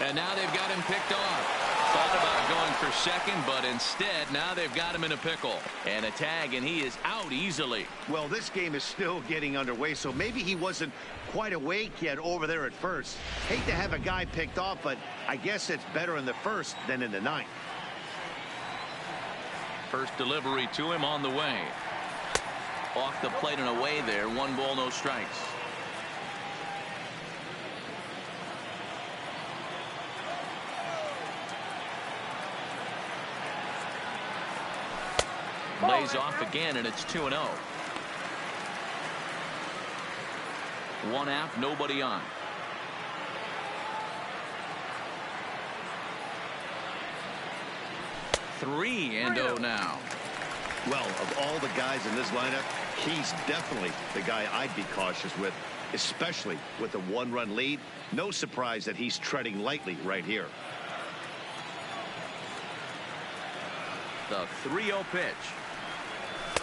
And now they've got him picked off. Thought about going for second, but instead now they've got him in a pickle. And a tag, and he is out easily. Well, this game is still getting underway, so maybe he wasn't quite awake yet over there at first. Hate to have a guy picked off, but I guess it's better in the first than in the ninth. First delivery to him on the way. Off the plate and away there. 1 ball, no strikes. Lays off again, and it's 2-0. 1 out, nobody on. Three and 0 now. Well, of all the guys in this lineup, he's definitely the guy I'd be cautious with, especially with a 1-run lead. No surprise that he's treading lightly right here. The 3-0 pitch.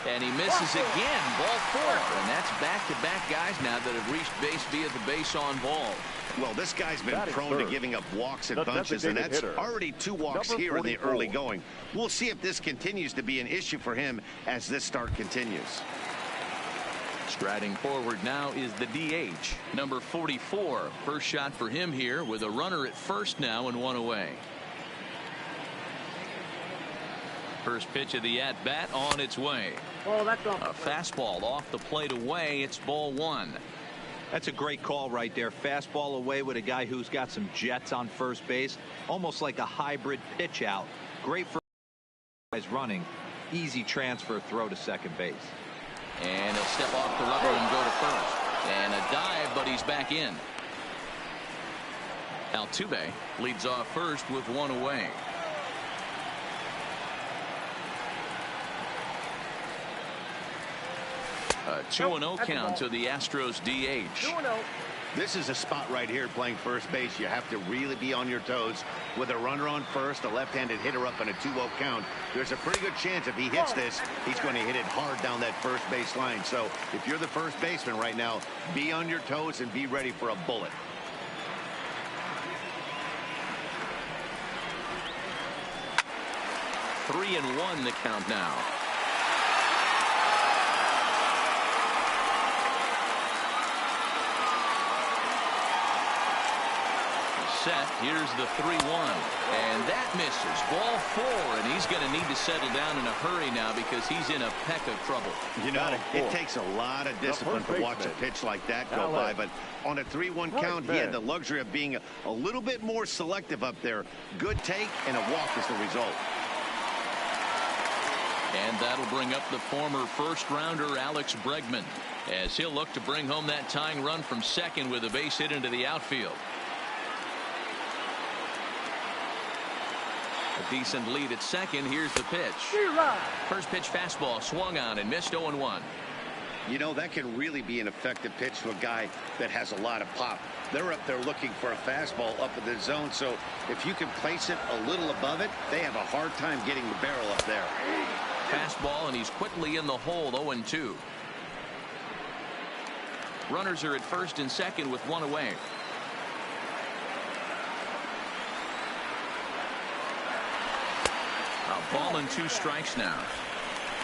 And he misses again. Ball 4. And that's back-to-back guys now that have reached base via the base on ball. Well, this guy's been prone to giving up walks and bunches, and that's already 2 walks here in the early going. We'll see if this continues to be an issue for him as this start continues. Striding forward now is the DH, number 44. First shot for him here with a runner at first now and 1 away. First pitch of the at-bat on its way. Oh, that's off. A fastball off the plate away. It's ball 1. That's a great call right there. Fastball away with a guy who's got some jets on first base. Almost like a hybrid pitch out. Great for guys running. Easy transfer throw to second base. And he'll step off the rubber and go to first. And a dive, but he's back in. Altuve leads off first with 1 away. A 2-0 count to the Astros DH. 2-0. This is a spot right here playing first base. You have to really be on your toes. With a runner on first, a left-handed hitter up on a 2-0 count, there's a pretty good chance if he hits this, he's going to hit it hard down that first base line. So if you're the first baseman right now, be on your toes and be ready for a bullet. Three and 1 the count now. Set. Here's the 3-1, and that misses. Ball 4, and he's going to need to settle down in a hurry now because he's in a peck of trouble. You know, it takes a lot of discipline to watch a pitch like that go by, but on a 3-1 count, he had the luxury of being a little bit more selective up there. Good take, and a walk is the result. And that'll bring up the former first-rounder Alex Bregman as he'll look to bring home that tying run from second with a base hit into the outfield. A decent lead at second. Here's the pitch. First pitch fastball swung on and missed. 0-1. You know, that can really be an effective pitch to a guy that has a lot of pop. They're up there looking for a fastball up in the zone, so if you can place it a little above it, they have a hard time getting the barrel up there. Fastball, and he's quickly in the hole. 0-2. Runners are at first and second with 1 away. A ball and 2 strikes now.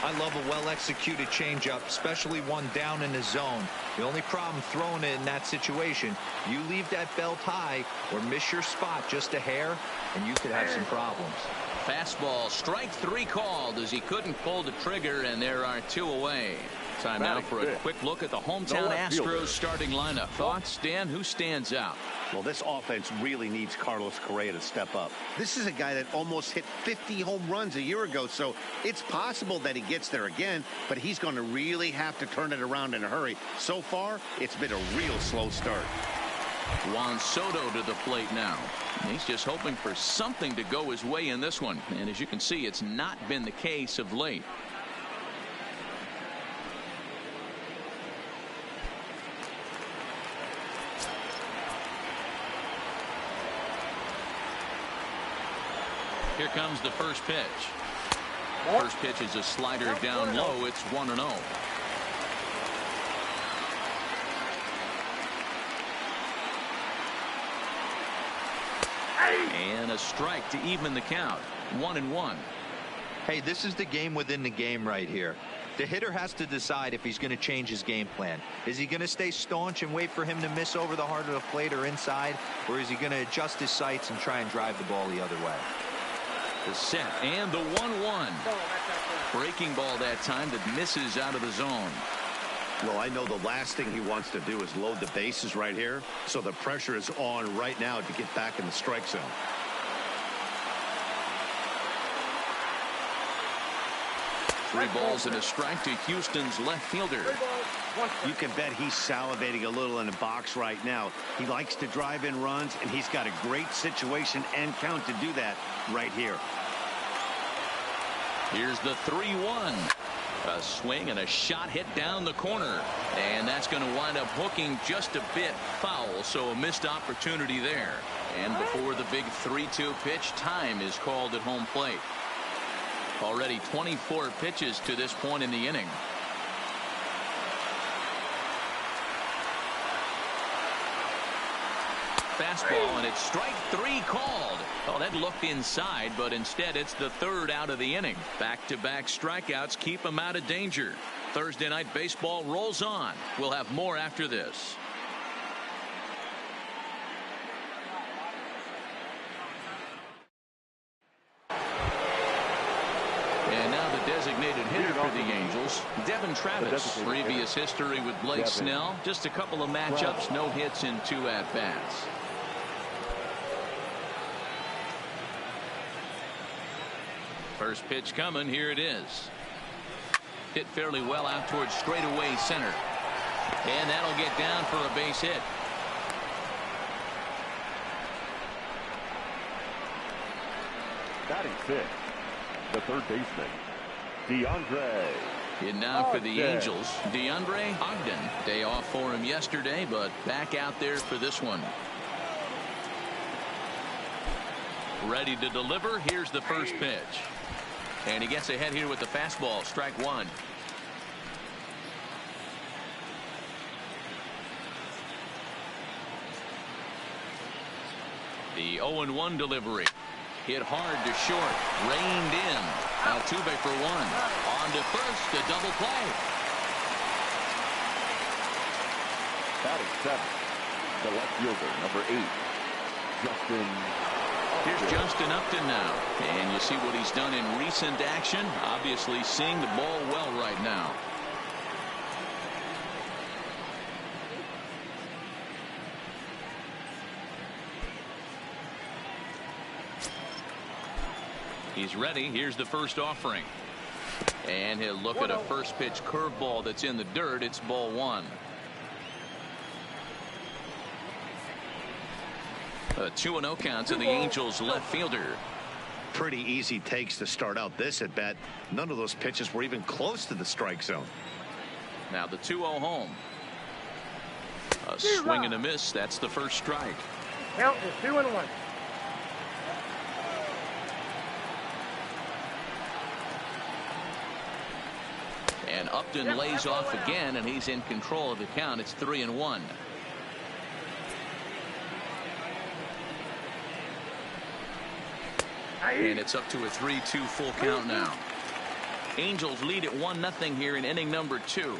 I love a well-executed changeup, especially one down in the zone. The only problem throwing it in that situation, you leave that belt high or miss your spot just a hair, and you could have some problems. Fastball, strike 3 called as he couldn't pull the trigger, and there are 2 away. Time now for a quick look at the hometown Astros starting lineup. Thoughts, Dan? Who stands out? Well, this offense really needs Carlos Correa to step up. This is a guy that almost hit 50 home runs a year ago, so it's possible that he gets there again, but he's going to really have to turn it around in a hurry. So far, it's been a real slow start. Juan Soto to the plate now. He's just hoping for something to go his way in this one, and as you can see, it's not been the case of late. Here comes the first pitch. First pitch is a slider down low. It's 1-0. And a strike to even the count. 1-1. Hey, this is the game within the game right here. The hitter has to decide if he's going to change his game plan. Is he going to stay staunch and wait for him to miss over the heart of the plate or inside, or is he going to adjust his sights and try and drive the ball the other way? The set and the 1-1. Breaking ball that time that misses out of the zone. Well, I know the last thing he wants to do is load the bases right here, so the pressure is on right now to get back in the strike zone. Three balls and a strike to Houston's left fielder. You can bet he's salivating a little in the box right now. He likes to drive in runs, and he's got a great situation and count to do that right here. Here's the 3-1. A swing and a shot hit down the corner, and that's going to wind up hooking just a bit foul, so a missed opportunity there. And before the big 3-2 pitch, time is called at home plate. Already 24 pitches to this point in the inning. Fastball, and it's strike 3 called. Oh, that looked inside, but instead it's the 3rd out of the inning. Back-to-back strikeouts keep him out of danger. Thursday Night Baseball rolls on. We'll have more after this. And now the designated hitter for the Angels, Devin Travis. Previous history with Blake Snell. Just a couple of matchups, no hits in 2 at-bats. First pitch coming. Here it is. Hit fairly well out towards straightaway center. And that'll get down for a base hit. Batting 6, the third baseman, DeAndre. And now for the Angels, DeAndre Ogden. Day off for him yesterday, but back out there for this one. Ready to deliver. Here's the first pitch. And he gets ahead here with the fastball. Strike 1. The 0-1 delivery. Hit hard to short. Reined in. Altuve for 1. On to first. A double play. Batting 7, the left fielder, number 8, Justin. Here's Justin Upton now. And you see what he's done in recent action. Obviously seeing the ball well right now. He's ready. Here's the first offering. And he'll look at a first pitch curveball that's in the dirt. It's ball 1. A 2-0 count to the Angels left fielder. Pretty easy takes to start out this at bat. None of those pitches were even close to the strike zone. Now the 2-0 home. A swing and a miss. That's the first strike. Count is 2-1. And Upton lays off again, and he's in control of the count. It's 3-1. And it's up to a 3-2 full count now. Angels lead at 1-0 here in inning number 2.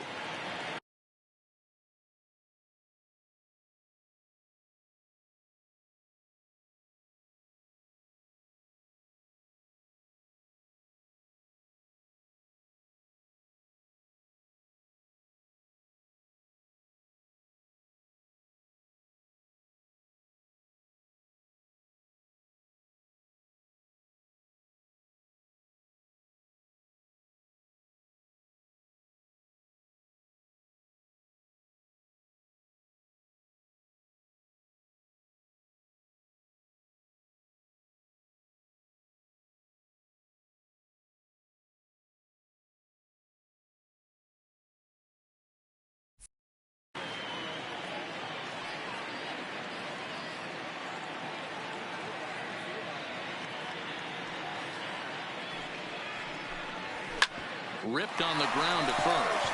Ripped on the ground to first.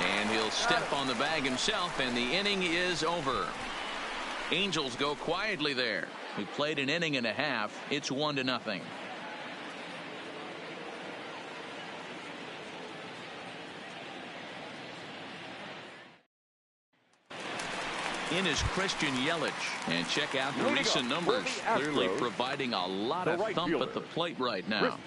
And he'll step on the bag himself, and the inning is over. Angels go quietly there. We played an inning and a half. It's 1-0. In is Christian Yelich, and check out the recent numbers. Clearly providing a lot of thump at the plate right now.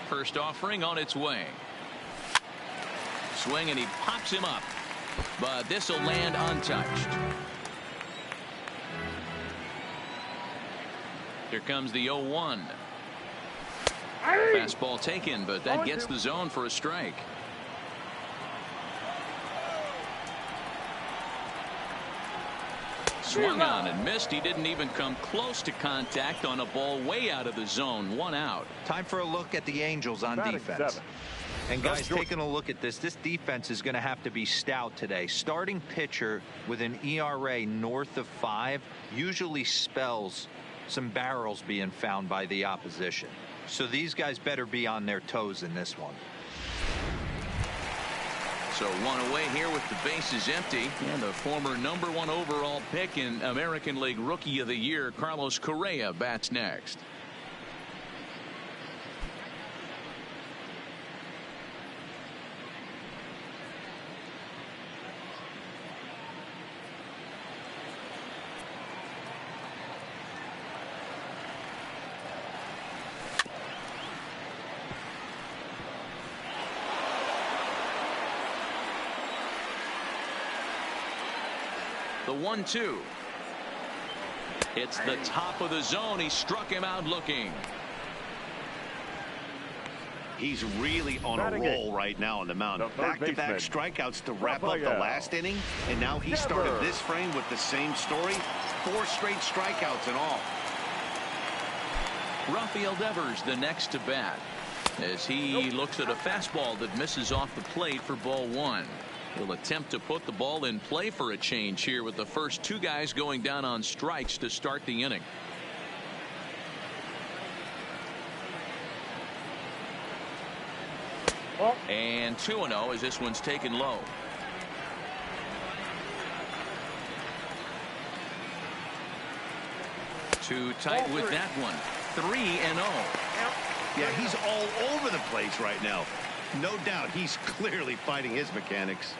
First offering on its way. Swing, and he pops him up, but this will land untouched. Here comes the 0-1. Fastball taken, but that gets the zone for a strike. Swung on and missed. He didn't even come close to contact on a ball way out of the zone. 1 out. Time for a look at the Angels on defense. 7, And guys, taking a look at this defense is going to have to be stout today. Starting pitcher with an ERA north of 5 usually spells some barrels being found by the opposition. So these guys better be on their toes in this one. So one away here with the bases empty, and the former #1 overall pick in American League Rookie of the Year, Carlos Correa, bats next. The 1-2. It's the top of the zone. He struck him out looking. He's really on a roll right now on the mound. Back-to-back strikeouts to wrap up the last inning, and now he started this frame with the same story. 4 straight strikeouts and all. Rafael Devers the next to bat as he looks at a fastball that misses off the plate for ball 1. He'll attempt to put the ball in play for a change here with the first 2 guys going down on strikes to start the inning. And 2-0 as this one's taken low. Too tight with that one. 3-0. Yeah, he's all over the place right now. No doubt he's clearly fighting his mechanics.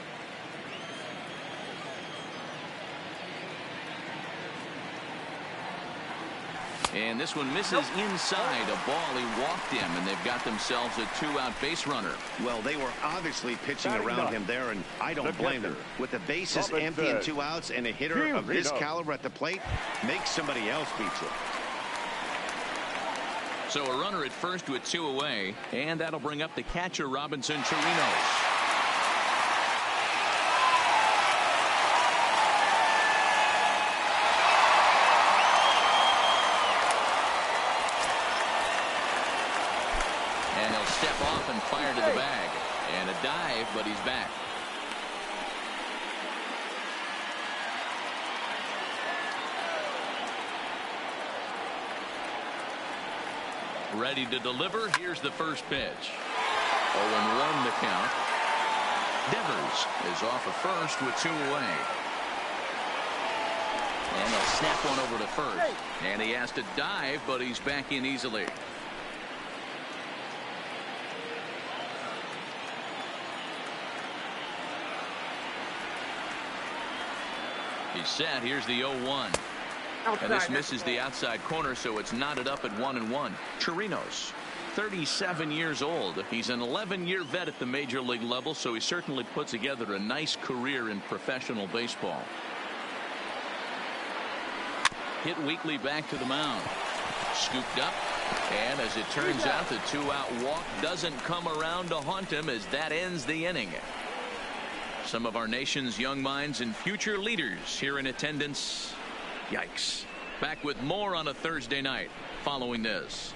And this one misses inside a ball. He walked him, and they've got themselves a 2-out base runner. Well, they were obviously pitching around him there, and I don't blame them. With the bases empty and 2 outs and a hitter of this caliber at the plate, make somebody else beat you. So a runner at first with 2 away, and that'll bring up the catcher, Robinson Chirinos. And he'll step off and fire to the bag. And a dive, but he's back. Ready to deliver. Here's the first pitch. 0-1 the count. Devers is off of first with 2 away. And they'll snap one over to first. And he has to dive, but he's back in easily. He's set. Here's the 0-1. And this misses the outside corner, so it's knotted up at 1-1. Chirinos, 37 years old. He's an 11-year vet at the major league level, so he certainly put together a nice career in professional baseball. Hit weakly back to the mound. Scooped up. And as it turns out, the 2-out walk doesn't come around to haunt him as that ends the inning. Some of our nation's young minds and future leaders here in attendance. Yikes. Back with more on a Thursday night following this.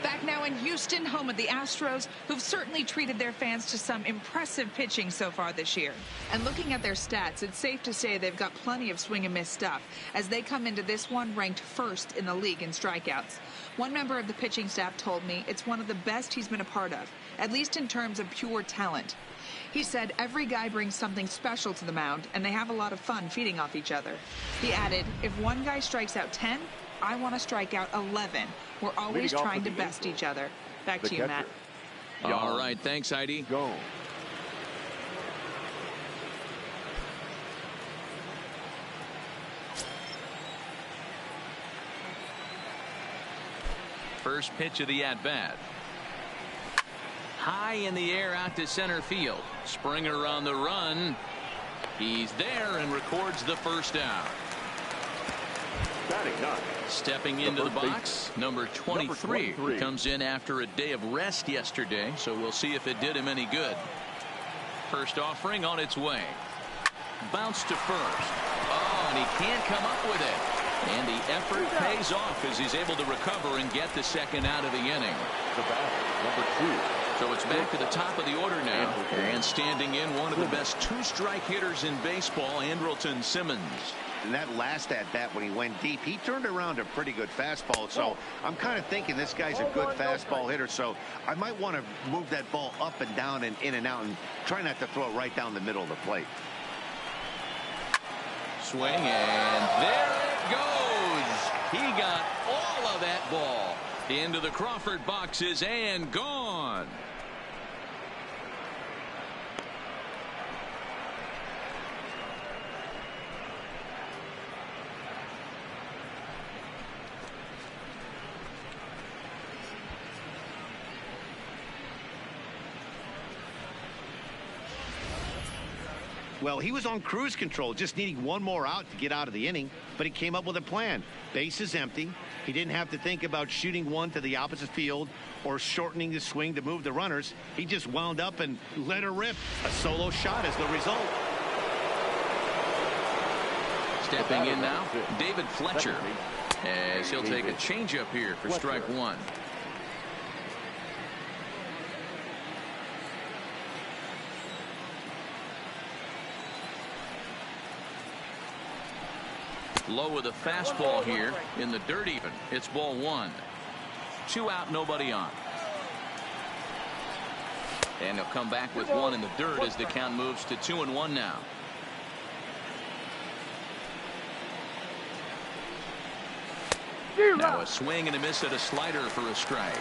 Back now in Houston, home of the Astros, who've certainly treated their fans to some impressive pitching so far this year. And looking at their stats, it's safe to say they've got plenty of swing and miss stuff as they come into this one ranked first in the league in strikeouts. One member of the pitching staff told me it's one of the best he's been a part of, at least in terms of pure talent. He said every guy brings something special to the mound, and they have a lot of fun feeding off each other. He added, if one guy strikes out 10, I want to strike out 11. We're always trying to best each other. Back to you, Matt. All right. Thanks, Heidi. Go. First pitch of the at-bat. High in the air out to center field. Springer on the run. He's there and records the first out. Stepping into the box, number 23. He comes in after a day of rest yesterday, so we'll see if it did him any good. First offering on its way. Bounce to first. Oh, and he can't come up with it. And the effort pays off as he's able to recover and get the second out of the inning. The batter, number 2. So it's back to the top of the order now. And standing in, one of the best two-strike hitters in baseball, Andrelton Simmons. And that last at-bat when he went deep, he turned around a pretty good fastball. So I'm kind of thinking this guy's a good fastball hitter. So I might want to move that ball up and down and in and out and try not to throw it right down the middle of the plate. Swing, and there it goes. He got all of that ball into the Crawford boxes and gone. Well, he was on cruise control, just needing one more out to get out of the inning, but he came up with a plan. Base is empty. He didn't have to think about shooting one to the opposite field or shortening the swing to move the runners. He just wound up and let her rip. A solo shot is the result. Stepping in now, David Fletcher, as he'll take a changeup here for strike one. Low with a fastball here in the dirt even. It's ball one. 2 out, nobody on. And he'll come back with one in the dirt as the count moves to 2-1 now. Now a swing and a miss at a slider for a strike.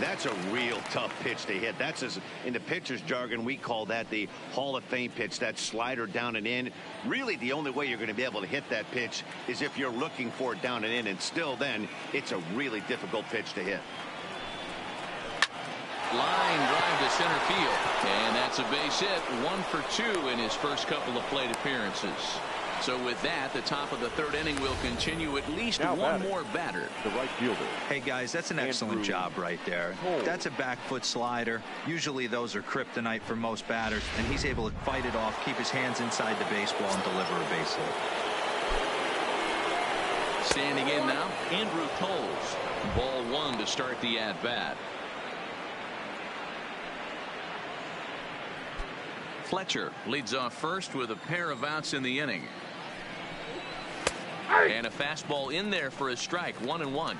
That's a real tough pitch to hit. That's, as in the pitcher's jargon, we call that the Hall of Fame pitch. That slider down and in. Really, the only way you're going to be able to hit that pitch is if you're looking for it down and in. And still then, it's a really difficult pitch to hit. Line drive to center field. And that's a base hit. 1 for 2 in his first couple of plate appearances. So with that, the top of the third inning will continue. At least one more batter. The right fielder. Hey, guys, that's an excellent job right there. That's a back foot slider. Usually those are kryptonite for most batters, and he's able to fight it off, keep his hands inside the baseball, and deliver a base hit. Standing in now, Andrew Toles. Ball one to start the at-bat. Fletcher leads off first with a pair of outs in the inning. And a fastball in there for a strike. 1-1.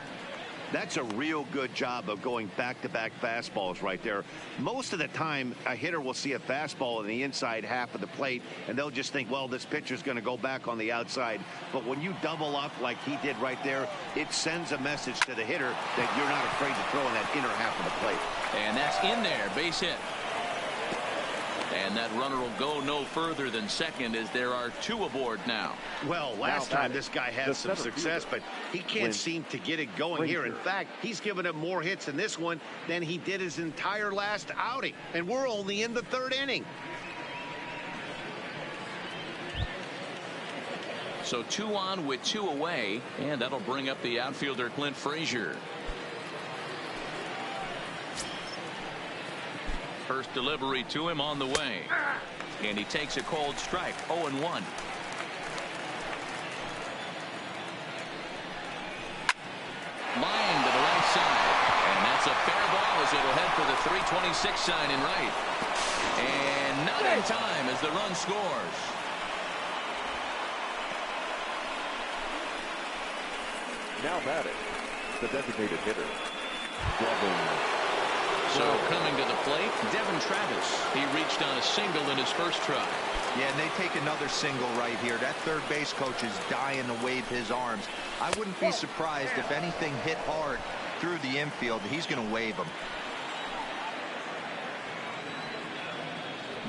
That's a real good job of going back-to-back fastballs right there. Most of the time, a hitter will see a fastball in the inside half of the plate, and they'll just think, well, this pitcher's going to go back on the outside. But when you double up like he did right there, it sends a message to the hitter that you're not afraid to throw in that inner half of the plate. And that's in there. Base hit. And that runner will go no further than second as there are 2 aboard now. Well, last time this guy had some success, but he can't seem to get it going here. In fact, he's given up more hits in this one than he did his entire last outing. And we're only in the 3rd inning. So 2 on with 2 away, and that'll bring up the outfielder Clint Frazier. First delivery to him on the way. And he takes a cold strike. 0-1. Line to the right side. And that's a fair ball as it'll head for the 326 sign in right. And not in time as the run scores. Now batting, the designated hitter, Devin. So coming to the plate, Devin Travis. He reached on a single in his first try. Yeah, and they take another single right here. That third base coach is dying to wave his arms. I wouldn't be surprised if anything hit hard through the infield. He's going to wave them.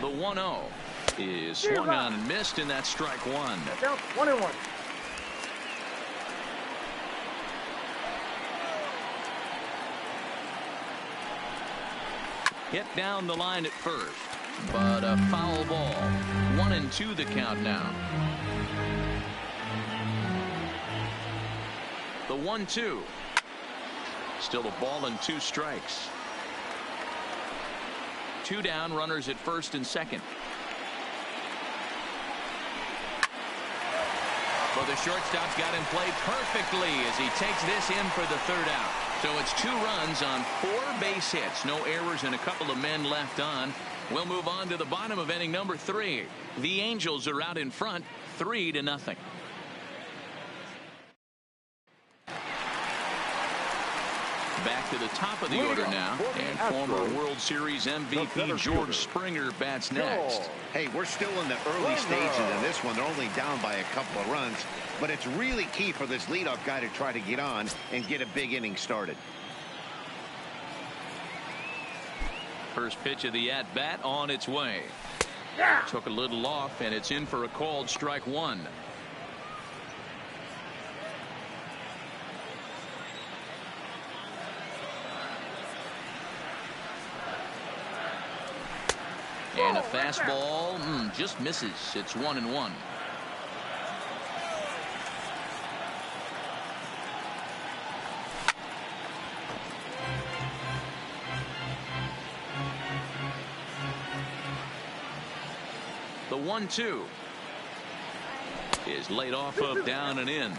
The 1-0 is swung on and missed, and that's strike one. 1-1. Hit down the line at first, but a foul ball. 1-2 the count now. The 1-2. Still a ball and 2 strikes. 2 down, runners at first and second. Well, the shortstop's got him played perfectly as he takes this in for the third out. So it's 2 runs on 4 base hits. No errors and a couple of men left on. We'll move on to the bottom of inning number 3. The Angels are out in front 3-0. Back to the top of the order now, and former World Series MVP George Springer bats next. Hey, we're still in the early stages of this one. They're only down by a couple of runs, but it's really key for this leadoff guy to try to get on and get a big inning started. First pitch of the at-bat on its way. Took a little off, and it's in for a called strike 1. And a fastball just misses. It's 1-1. The 1-2 is laid off of down and in.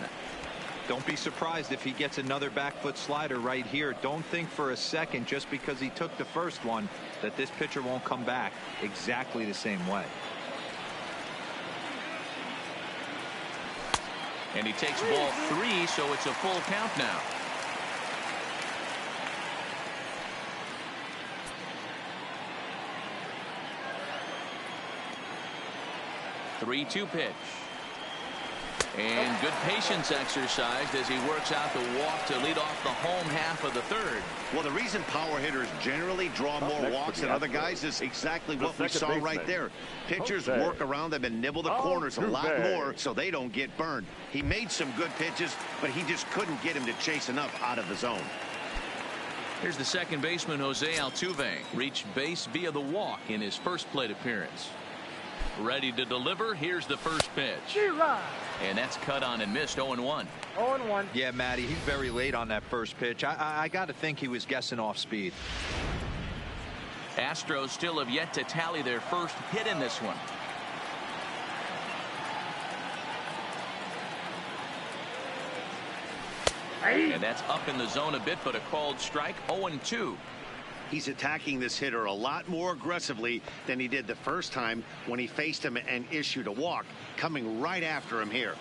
Don't be surprised if he gets another back foot slider right here. Don't think for a second, just because he took the first one, that this pitcher won't come back exactly the same way. And he takes ball 3, so it's a full count now. The 3-2 pitch. And good patience exercised as he works out the walk to lead off the home half of the third. Well, the reason power hitters generally draw more walks than other guys is exactly what we saw right there. Pitchers work around them and nibble the corners a lot more so they don't get burned. He made some good pitches, but he just couldn't get him to chase enough out of the zone. Here's the second baseman, Jose Altuve. Reached base via the walk in his first plate appearance. Ready to deliver. Here's the first pitch. And that's cut on and missed. 0-1. 0-1. Yeah, Matty, he's very late on that first pitch. I got to think he was guessing off speed. Astros still have yet to tally their first hit in this one. And that's up in the zone a bit, but a called strike. 0-2. He's attacking this hitter a lot more aggressively than he did the first time when he faced him and issued a walk, coming right after him here.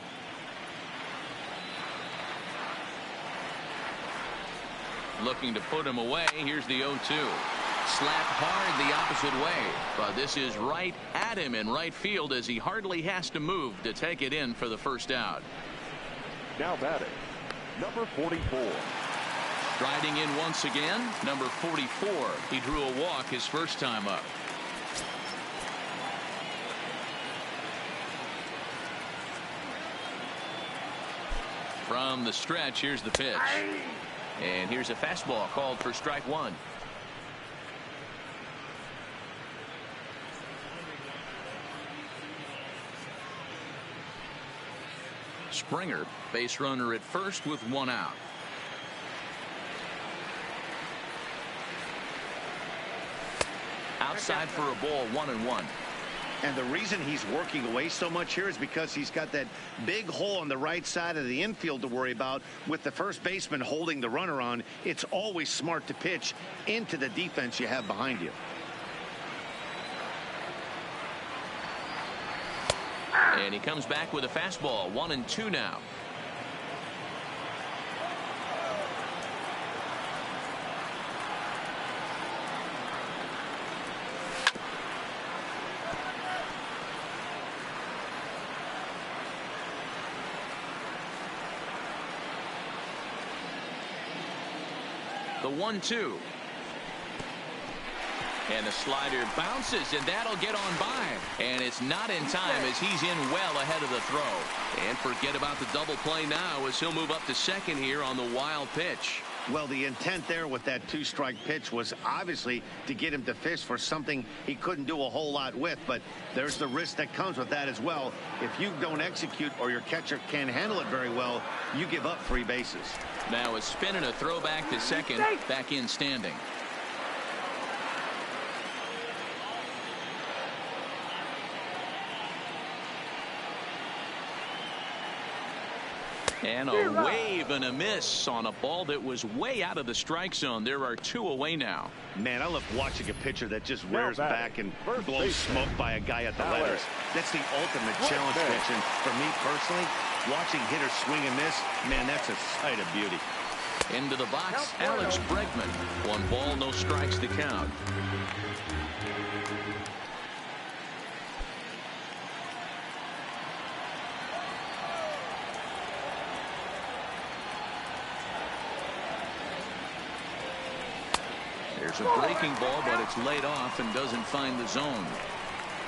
Looking to put him away. Here's the 0-2. Slapped hard the opposite way, but this is right at him in right field as he hardly has to move to take it in for the first out. Now batting, number 44. Striding in once again, number 44. He drew a walk his first time up. From the stretch, here's the pitch. And here's a fastball called for strike 1. Springer, base runner at first with 1 out. Outside for a ball, 1-1. And the reason he's working away so much here is because he's got that big hole on the right side of the infield to worry about. With the first baseman holding the runner on, it's always smart to pitch into the defense you have behind you. And he comes back with a fastball. 1-2 now. The 1-2. And the slider bounces, and that'll get on by. And it's not in time as he's in well ahead of the throw. And forget about the double play now as he'll move up to second here on the wild pitch. Well, the intent there with that 2-strike pitch was obviously to get him to fish for something he couldn't do a whole lot with. But there's the risk that comes with that as well. If you don't execute or your catcher can't handle it very well, you give up 3 bases. Now a spin and a throw back to second, back in standing. And a wave and a miss on a ball that was way out of the strike zone. There are 2 away now. Man, I love watching a pitcher that just rears back and blows smoke by a guy at the letters. That's the ultimate challenge pitch. And for me personally, watching hitters swing and miss, man, that's a sight of beauty. Into the box, Alex Bregman. 1 ball, no strikes to count. There's a breaking ball, but it's laid off and doesn't find the zone.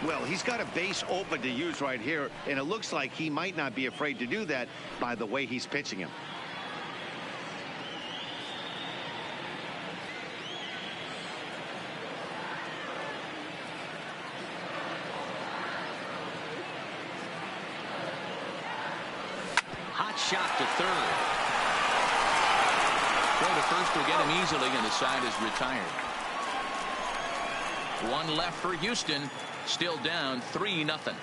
Well, he's got a base open to use right here, and it looks like he might not be afraid to do that by the way he's pitching him. Hot shot to third. Throw to first will get him easily, and the side is retired. 1 left for Houston. Still down 3-0.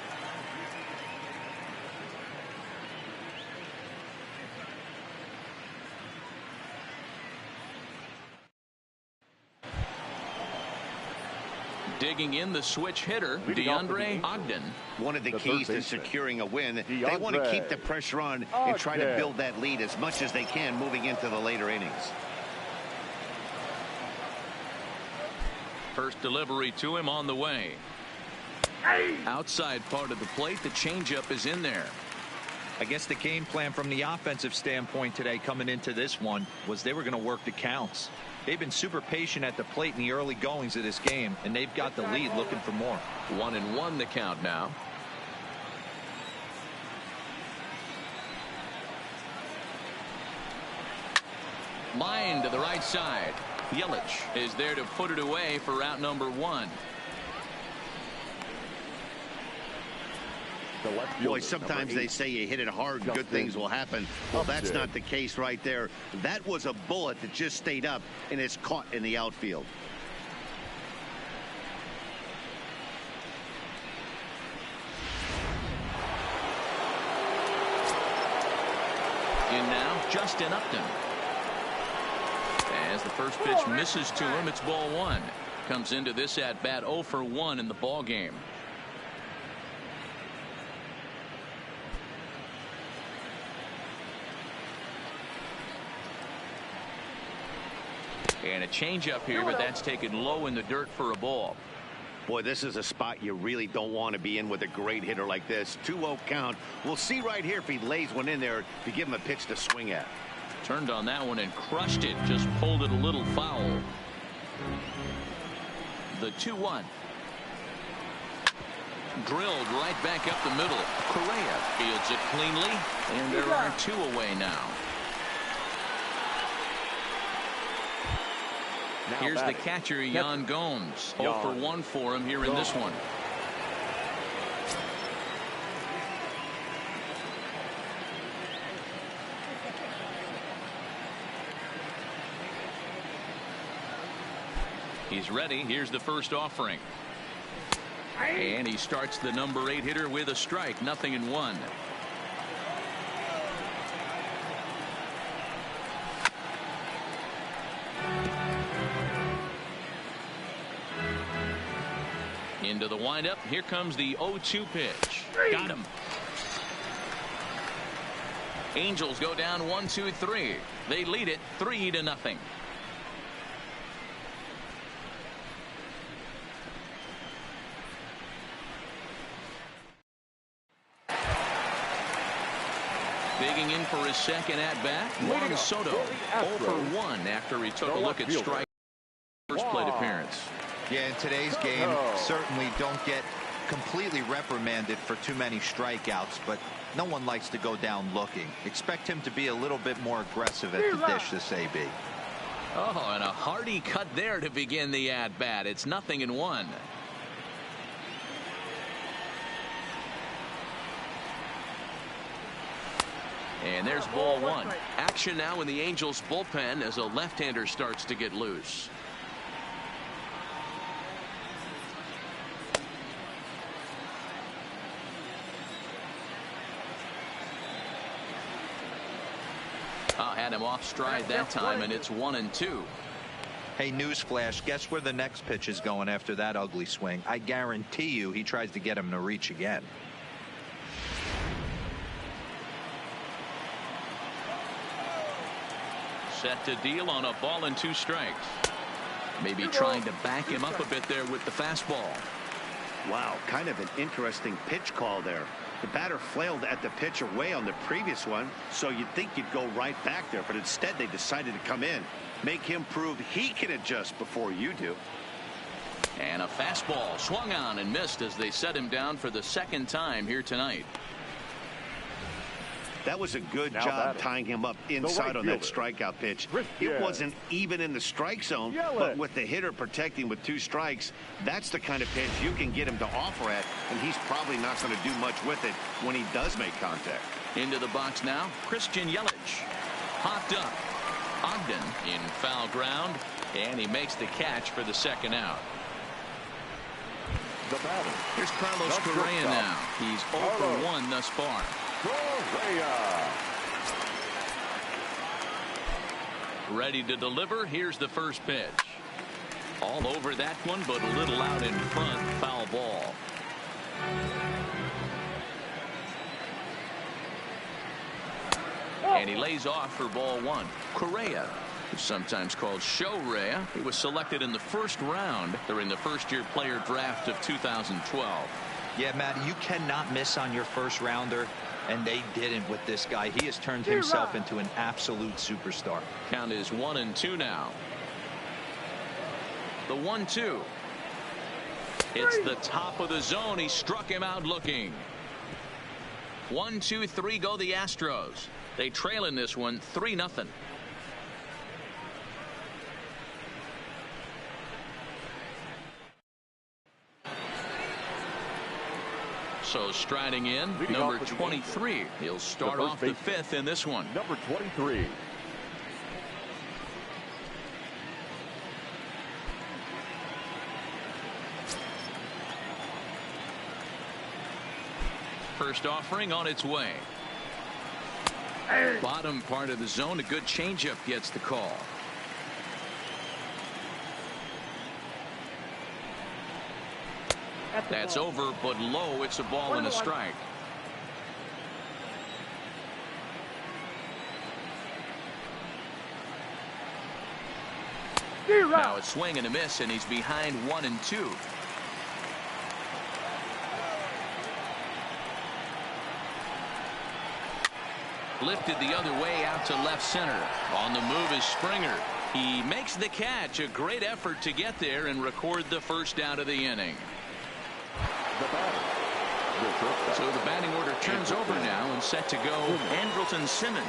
Digging in the switch hitter, DeAndre Ogden. One of the keys to securing a win, they want to keep the pressure on and try to build that lead as much as they can moving into the later innings. First delivery to him on the way. Outside part of the plate, the changeup is in there. I guess the game plan from the offensive standpoint today coming into this one was they were going to work the counts. They've been super patient at the plate in the early goings of this game, and they've got the lead looking for more. 1-1 the count now. Line to the right side. Yelich is there to put it away for out number 1. Boy, sometimes they say you hit it hard and good things will happen. Well, that's not the case right there. That was a bullet that just stayed up and is caught in the outfield. In now, Justin Upton. As the first pitch misses to him, it's ball 1. Comes into this at bat 0 for 1 in the ball game. And a changeup here, but that's taken low in the dirt for a ball. Boy, this is a spot you really don't want to be in with a great hitter like this. 2-0 count. We'll see right here if he lays one in there to give him a pitch to swing at. Turned on that one and crushed it. Just pulled it a little foul. The 2-1. Drilled right back up the middle. Correa fields it cleanly, and there are 2 away now. Here's the catcher, Yan Gomes. 0 for 1 for him here in this one. He's ready. Here's the first offering. And he starts the number 8 hitter with a strike. 0-1. Into the windup. Here comes the 0-2 pitch. Got him. Angels go down 1-2-3. They lead it 3-0. Digging in for his second at bat, Juan Soto. 0 for 1 after he took a look at strike first plate appearance. Yeah, in today's game, certainly don't get completely reprimanded for too many strikeouts, but no one likes to go down looking. Expect him to be a little bit more aggressive at the dish this AB. Oh, and a hearty cut there to begin the at bat. It's 0-1. And there's ball 1. Action now in the Angels bullpen as a left-hander starts to get loose. Had him off stride that time, and it's 1-2. Hey, newsflash, guess where the next pitch is going after that ugly swing? I guarantee you he tries to get him to reach again. Set to deal on a ball and 2 strikes. Maybe trying to back him up a bit there with the fastball. Wow, kind of an interesting pitch call there. The batter flailed at the pitch away on the previous one, so you'd think you'd go right back there, but instead they decided to come in. Make him prove he can adjust before you do. And a fastball swung on and missed as they set him down for the 2nd time here tonight. That was a good job tying him up inside on that strikeout pitch. It wasn't even in the strike zone, but with the hitter protecting with 2 strikes, that's the kind of pitch you can get him to offer at, and he's probably not going to do much with it when he does make contact. Into the box now, Christian Yelich. Hopped up. Ogden in foul ground, and he makes the catch for the 2nd out. Here's Carlos Correa now. He's 0 for 1 thus far. Correa. Ready to deliver. Here's the first pitch. All over that one, but a little out in front. Foul ball. And he lays off for ball 1. Correa, who's sometimes called Show-Rea, he was selected in the 1st round during the first-year player draft of 2012. Yeah, Matt, you cannot miss on your 1st rounder, and they didn't with this guy. He has turned himself into an absolute superstar. Count is 1-2 now. The 1-2. It's the top of the zone. He struck him out looking. 1, 2, 3 go the Astros. They trail in this one 3-0. So striding in, number 23. He'll start off the 5th in this one. Number 23. First offering on its way. Bottom part of the zone, a good changeup gets the call. That's over, but low. It's a ball and a strike. Now a swing and a miss, and he's behind 1-2. Lifted the other way out to left center. On the move is Springer. He makes the catch. A great effort to get there and record the 1st out of the inning. So the batting order turns over now and set to go Andrelton Simmons.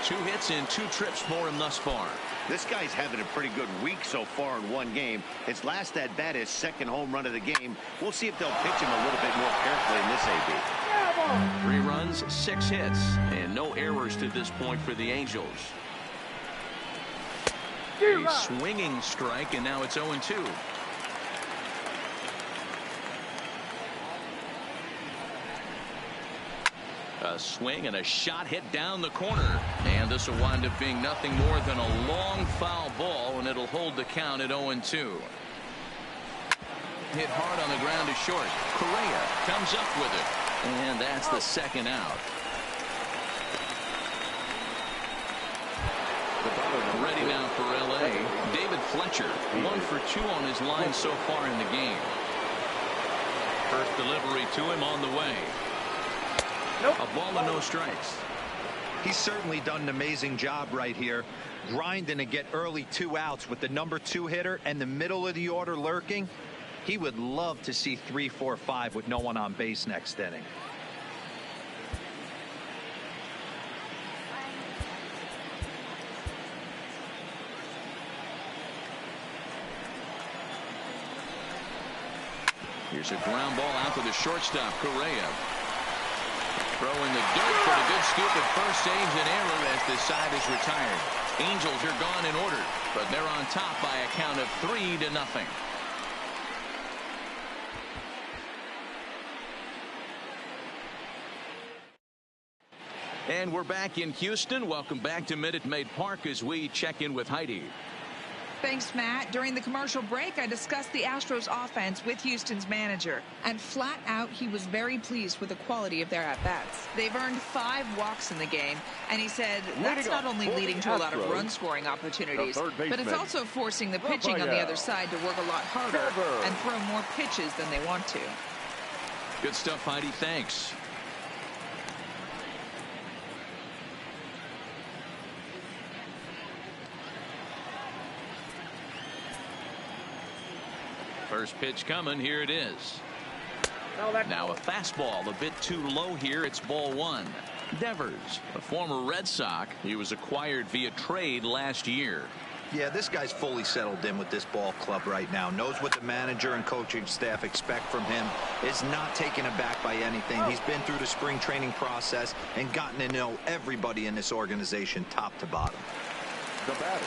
2 hits in 2 trips for him thus far. This guy's having a pretty good week so far in 1 game. His last at bat, his 2nd home run of the game. We'll see if they'll pitch him a little bit more carefully in this AB. 3 runs, 6 hits, and no errors to this point for the Angels. A swinging strike, and now it's 0-2. A swing and a shot hit down the corner. And this will wind up being nothing more than a long foul ball, and it'll hold the count at 0-2. Hit hard on the ground to short. Correa comes up with it. And that's the 2nd out. Ready now for L.A. David Fletcher, 1 for 2 on his line so far in the game. First delivery to him on the way. A ball and no strikes. He's certainly done an amazing job right here, grinding to get early 2 outs with the number 2 hitter and the middle of the order lurking. He would love to see 3, 4, 5 with no one on base next inning. Here's a ground ball out to the shortstop, Correa. Throwing the dirt for the good scoop at first, saves an error as this side is retired. Angels are gone in order, but they're on top by a count of 3-0. And we're back in Houston. Welcome back to Minute Maid Park as we check in with Heidi. Thanks, Matt. During the commercial break, I discussed the Astros offense with Houston's manager. And flat out, he was very pleased with the quality of their at-bats. They've earned 5 walks in the game. And he said that's not only leading to a lot of run-scoring opportunities, but it's also forcing the pitching on the other side to work a lot harder and throw more pitches than they want to. Good stuff, Heidi. Thanks. First pitch coming. Here it is. Now a fastball a bit too low here. It's ball 1. Devers, a former Red Sox. He was acquired via trade last year. Yeah, this guy's fully settled in with this ball club right now. Knows what the manager and coaching staff expect from him. Is not taken aback by anything. He's been through the spring training process and gotten to know everybody in this organization top to bottom. The batter.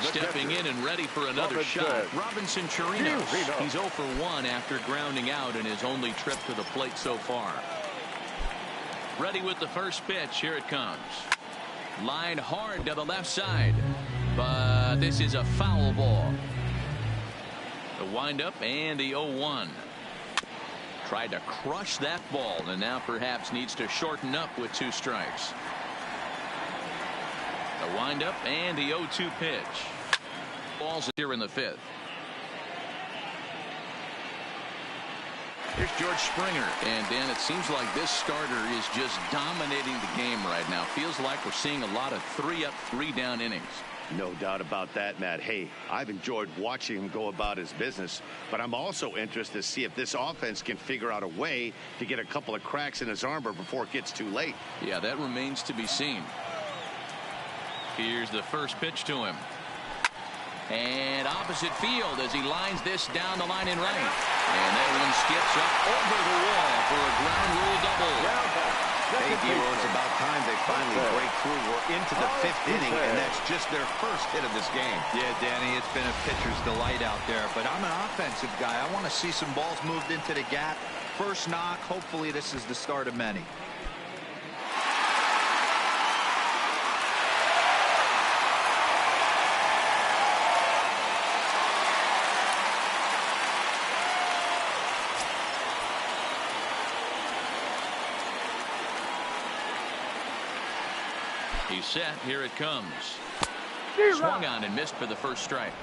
Stepping in and ready for another shot, Robinson Chirinos. He's 0 for 1 after grounding out in his only trip to the plate so far. Ready with the first pitch. Here it comes. Line hard to the left side. But this is a foul ball. The windup and the 0-1. Tried to crush that ball and now perhaps needs to shorten up with 2 strikes. The windup and the 0-2 pitch. Balls here in the 5th. Here's George Springer. And Dan, it seems like this starter is just dominating the game right now. Feels like we're seeing a lot of 3-up, 3-down innings. No doubt about that, Matt. Hey, I've enjoyed watching him go about his business, but I'm also interested to see if this offense can figure out a way to get a couple of cracks in his armor before it gets too late. Yeah, that remains to be seen. Here's the first pitch to him. And opposite field as he lines this down the line in right. And that one skips up over the wall for a ground rule double. Hey, Dero, it's about time they finally break through. We're into the 5th inning, and that's just their first hit of this game. Yeah, Danny, it's been a pitcher's delight out there, but I'm an offensive guy. I want to see some balls moved into the gap. First knock. Hopefully this is the start of many. He's set. Here it comes. Swung on and missed for the first strike.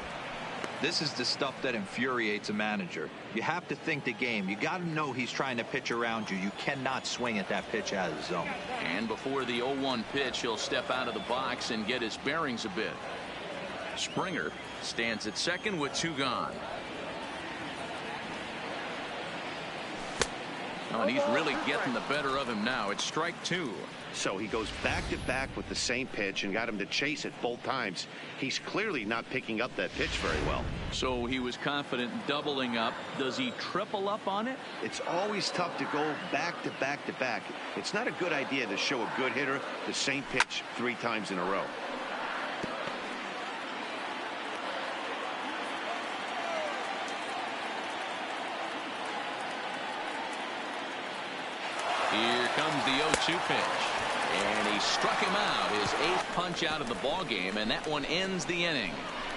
This is the stuff that infuriates a manager. You have to think the game. You got to know he's trying to pitch around you. You cannot swing at that pitch out of the zone. And before the 0-1 pitch, he'll step out of the box and get his bearings a bit. Springer stands at second with 2 gone. Oh, and he's really getting the better of him now. It's strike 2. So he goes back-to-back with the same pitch and got him to chase it both times. He's clearly not picking up that pitch very well. So he was confident doubling up. Does he triple up on it? It's always tough to go back-to-back-to-back. It's not a good idea to show a good hitter the same pitch 3 times in a row. Here comes the 0-2 pitch. And he struck him out, his 8th punch out of the ball game, and that one ends the inning.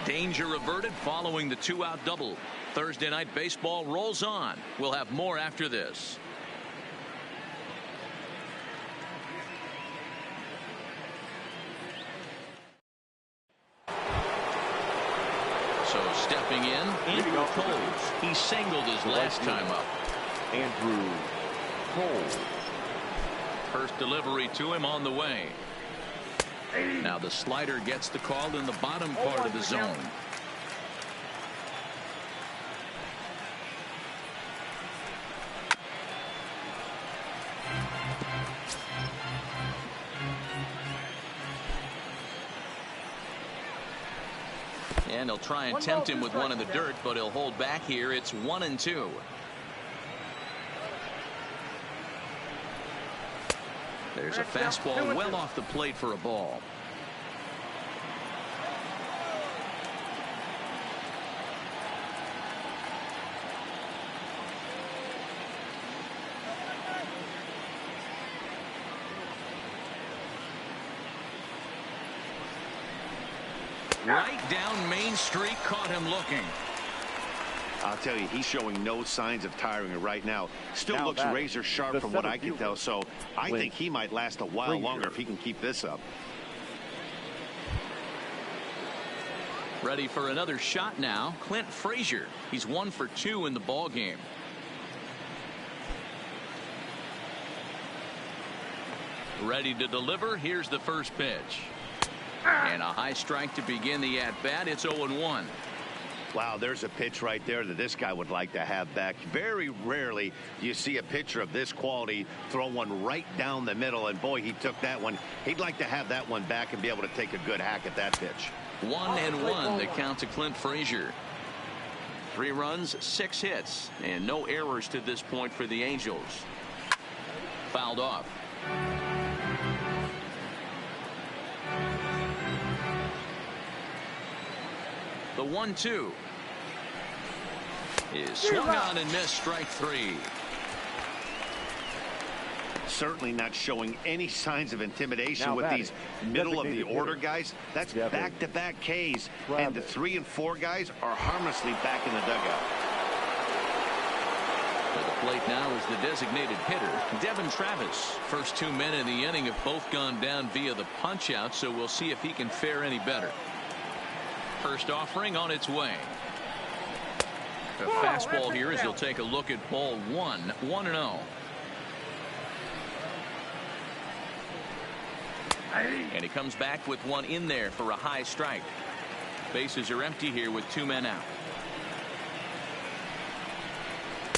Danger averted following the 2-out double. Thursday night baseball rolls on. We'll have more after this. So stepping in, Andrew Coles. He singled his last time up. Andrew Cole. First delivery to him on the way. Now the slider gets the call in the bottom part of the zone. And he'll try and tempt him with one in the dirt, but he'll hold back here. It's 1-2. There's a fastball well off the plate for a ball. Right down Main Street, caught him looking. I'll tell you, he's showing no signs of tiring right now. Still looks razor sharp from what I can tell, so I think he might last a while longer if he can keep this up. Ready for another shot now, Clint Frazier. He's 1 for 2 in the ball game. Ready to deliver. Here's the first pitch. And a high strike to begin the at-bat. It's 0-1. Wow, there's a pitch right there that this guy would like to have back. Very rarely do you see a pitcher of this quality throw one right down the middle, and boy, he took that one. He'd like to have that one back and be able to take a good hack at that pitch. 1-1 the count to Clint Frazier. 3 runs, 6 hits, and no errors to this point for the Angels. Fouled off. The 1-2 is swung on and missed, strike 3. Certainly not showing any signs of intimidation with these middle of the order guys. That's back-to-back Ks, and the 3 and 4 guys are harmlessly back in the dugout. To the plate now is the designated hitter, Devin Travis. First 2 men in the inning have both gone down via the punch-out, so we'll see if he can fare any better. First offering on its way. A fastball here as he'll take a look at ball 1, 1-0. And he comes back with one in there for a high strike. Bases are empty here with 2 men out.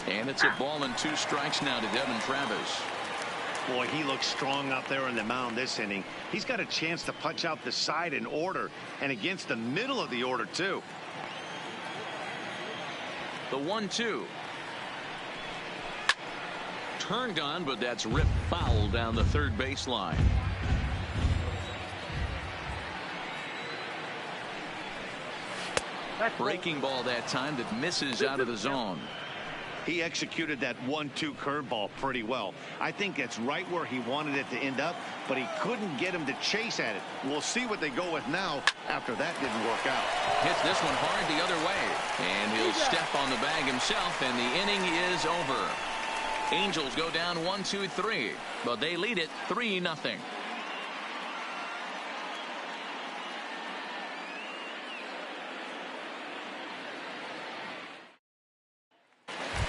And it's a ball and 2 strikes now to Devin Travis. Boy, he looks strong out there on the mound this inning. He's got a chance to punch out the side in order, and against the middle of the order, too. The 1-2. Turned on, but that's ripped foul down the third baseline. Breaking ball that time that misses out of the zone. He executed that 1-2 curveball pretty well. I think that's right where he wanted it to end up, but he couldn't get him to chase at it. We'll see what they go with now after that didn't work out. Hits this one hard the other way, and he'll step on the bag himself, and the inning is over. Angels go down 1-2-3, but they lead it 3-0.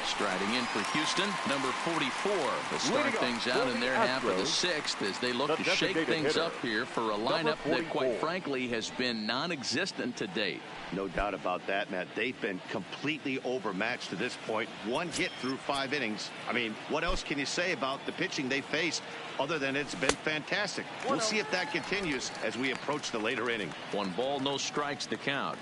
Striding in for Houston, number 44. They'll start things out in their half of the 6th as they look to shake things up here for a lineup that, quite frankly, has been non-existent to date. No doubt about that, Matt. They've been completely overmatched to this point. 1 hit through 5 innings. I mean, what else can you say about the pitching they faced other than it's been fantastic? We'll see if that continues as we approach the later inning. 1 ball, no strikes the count.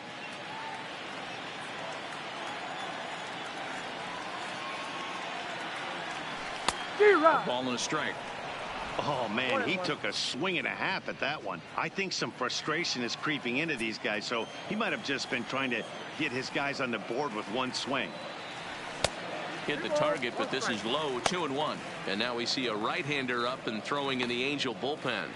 A ball and a strike. Oh, man, he took a swing and a half at that one. I think some frustration is creeping into these guys, so he might have just been trying to get his guys on the board with 1 swing. Hit the target, but this is low, 2-1. And now we see a right-hander up and throwing in the Angel bullpen.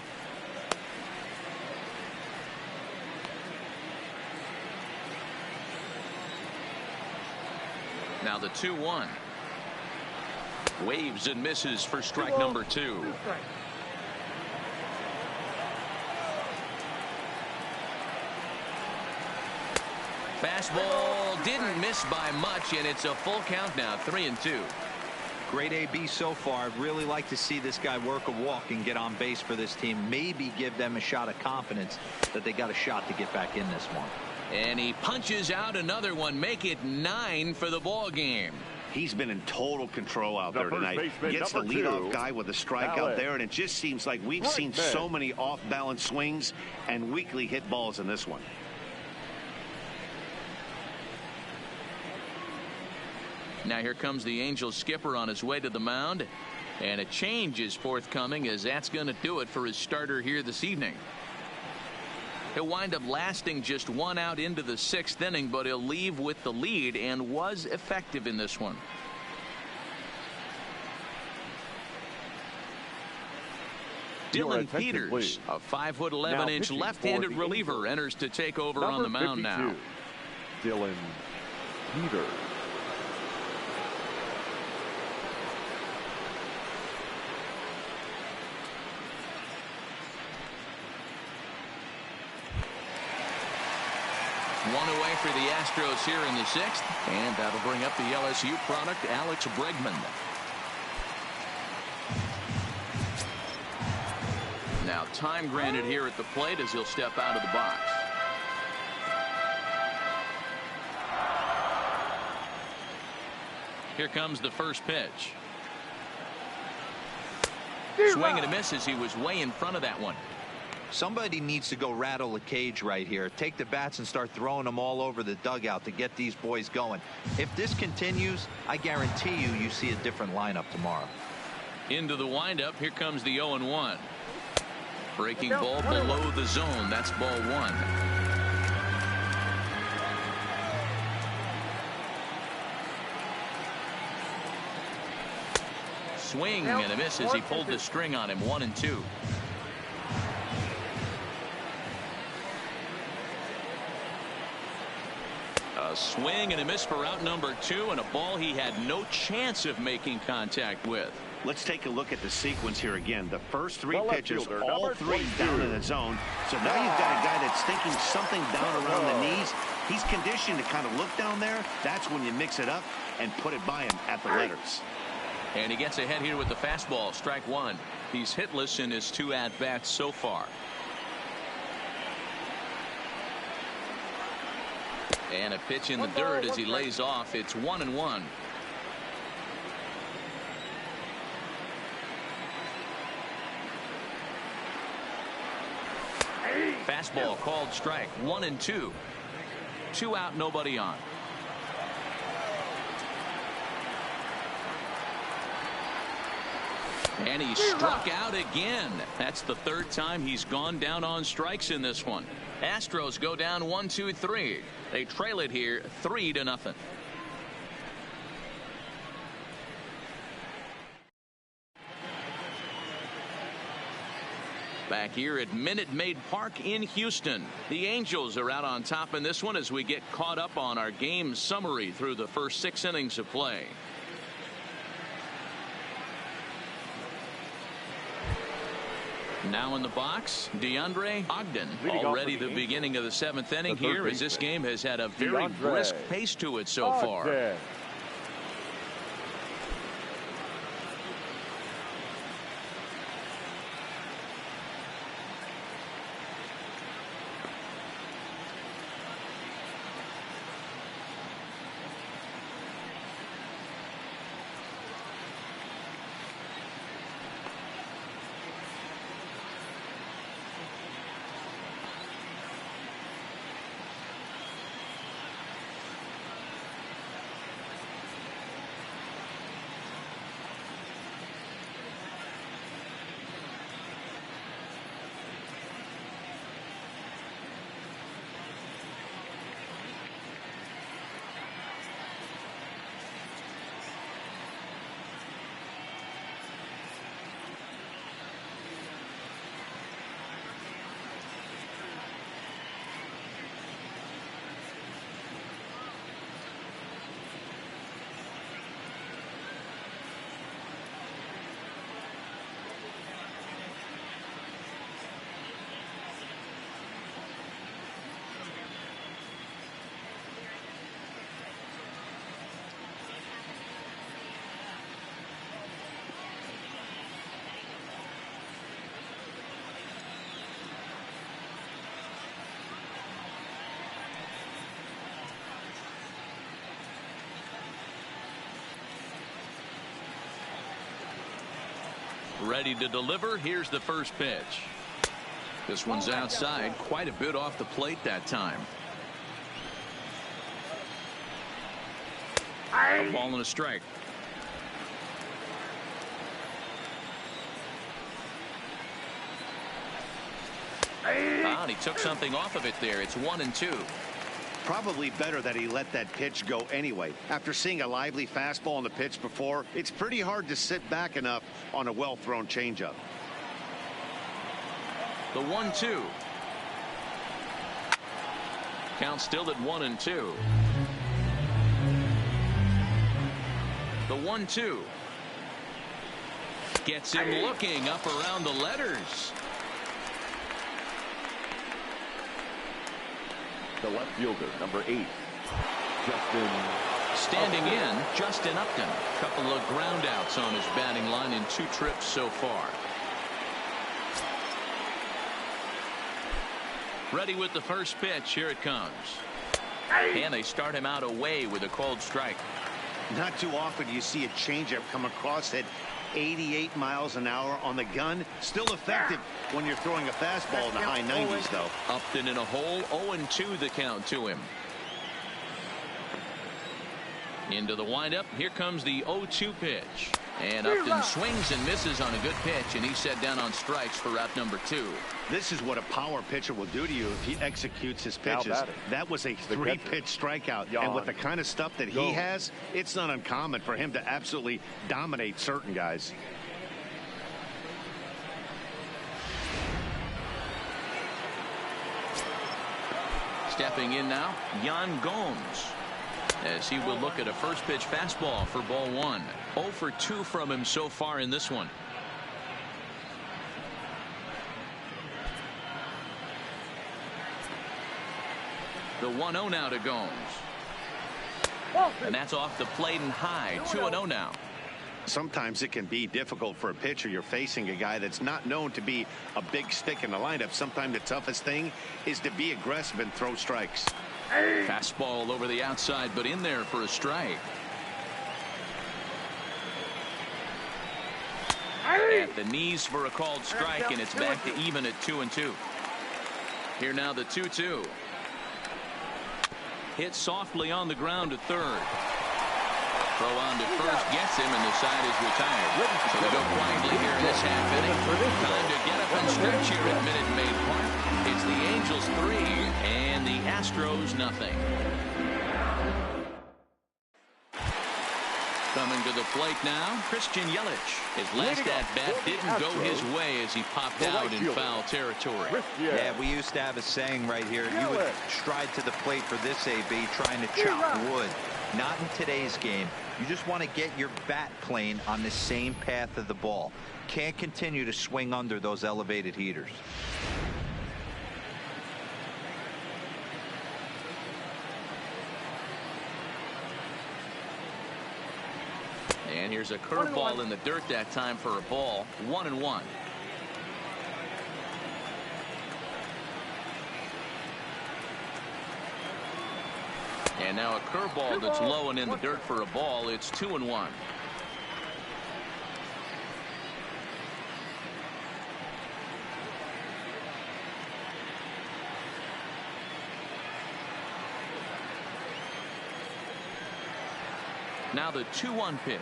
Now the 2-1. Waves and misses for strike number 2. Fastball didn't miss by much, and it's a full count now, 3-2. Great AB so far. I'd really like to see this guy work a walk and get on base for this team. Maybe give them a shot of confidence that they got a shot to get back in this one. And he punches out another one, make it 9 for the ball game. He's been in total control out there tonight. Gets the leadoff guy with a strikeout there, and it just seems like we've seen so many off-balance swings and weakly hit balls in this one. Now here comes the Angels skipper on his way to the mound, and a change is forthcoming as that's going to do it for his starter here this evening. He'll wind up lasting just 1 out into the 6th inning, but he'll leave with the lead and was effective in this one. Dylan Peters, a 5'11" left-handed reliever, enters to take over on the mound now. Dylan Peters. One away for the Astros here in the 6th, and that'll bring up the LSU product, Alex Bregman. Now time granted here at the plate as he'll step out of the box. Here comes the first pitch. Swing and a miss as he was way in front of that one. Somebody needs to go rattle the cage right here. Take the bats and start throwing them all over the dugout to get these boys going. If this continues, I guarantee you see a different lineup tomorrow. Into the windup. Here comes the 0-1. Breaking ball below the zone. That's ball 1. Swing and a miss as he pulled the string on him. 1-2. A swing and a miss for out number 2, and a ball he had no chance of making contact with. Let's take a look at the sequence here again. The first 3 pitches, all 3 down in the zone. So now you've got a guy that's thinking something down around the knees. He's conditioned to kind of look down there. That's when you mix it up and put it by him at the letters. And he gets ahead here with the fastball. Strike 1. He's hitless in his 2 at-bats so far. And a pitch in the dirt as he lays off. It's 1-1. Fastball called strike. 1-2. 2 out, nobody on. And he struck out again. That's the 3rd time he's gone down on strikes in this one. Astros go down 1-2-3. They trail it here 3-0. Back here at Minute Maid Park in Houston. The Angels are out on top in this one as we get caught up on our game summary through the first 6 innings of play. Now in the box, DeAndre Ogden. Already the beginning of the 7th inning here as this game has had a very brisk pace to it so far. Ready to deliver. Here's the first pitch. This one's outside, quite a bit off the plate that time. A ball and a strike. And he took something off of it there. It's 1-2. Probably better that he let that pitch go anyway. After seeing a lively fastball on the pitch before, it's pretty hard to sit back enough on a well-thrown changeup. The 1-2. Count still at 1-2. The 1-2. Gets him looking up around the letters. The left fielder, number 8, Justin. Standing in, Justin Upton. Couple of ground outs on his batting line in 2 trips so far. Ready with the first pitch. Here it comes. And they start him out away with a cold strike. Not too often you see a changeup come across at 88 miles an hour on the gun. Still effective when you're throwing a fastball in the high 90s, though. Upton in a hole. 0-2 the count to him. Into the windup. Here comes the 0-2 pitch. And Upton swings and misses on a good pitch, and he's set down on strikes for out number 2. This is what a power pitcher will do to you if he executes his pitches. That was a 3-pitch strikeout. And with the kind of stuff that he has, it's not uncommon for him to absolutely dominate certain guys. Stepping in now, Yan Gomes, as he will look at a first pitch fastball for ball 1. 0 for 2 from him so far in this one. The 1-0 now to Gomes. And that's off the plate and high. 2-0 now. Sometimes it can be difficult for a pitcher. You're facing a guy that's not known to be a big stick in the lineup. Sometimes the toughest thing is to be aggressive and throw strikes. Fastball over the outside, but in there for a strike. At the knees for a called strike, and it's back to even at 2-2. Here now the 2-2. Hit softly on the ground to third. Throw on to first gets him, and the side is retired. So they go quietly here in this half inning. Time to get up and stretch here at Minute Maid Park. It's the Angels 3 and the Astros nothing. Coming to the plate now, Christian Yelich. His last at-bat didn't go his way as he popped out in foul territory. Yeah, we used to have a saying right here. You would stride to the plate for this AB, trying to chop wood. Not in today's game. You just want to get your bat plane on the same path of the ball. Can't continue to swing under those elevated heaters. And here's a curveball in the dirt that time for a ball. 1-1. And now a curveball that's low and in the dirt for a ball. It's 2-1. Now the 2-1 pitch.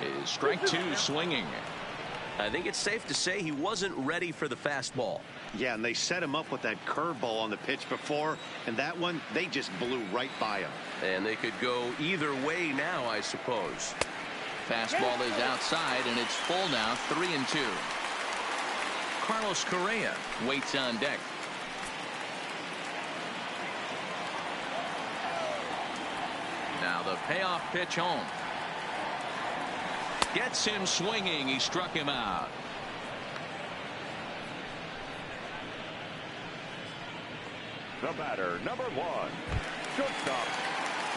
Is strike 2 swinging. I think it's safe to say he wasn't ready for the fastball. Yeah, and they set him up with that curveball on the pitch before, and that one, they just blew right by him. And they could go either way now, I suppose. Fastball is outside, and it's full now. 3-2. Carlos Correa waits on deck. Now the payoff pitch home. Gets him swinging. He struck him out. The batter, number 1, shortstop.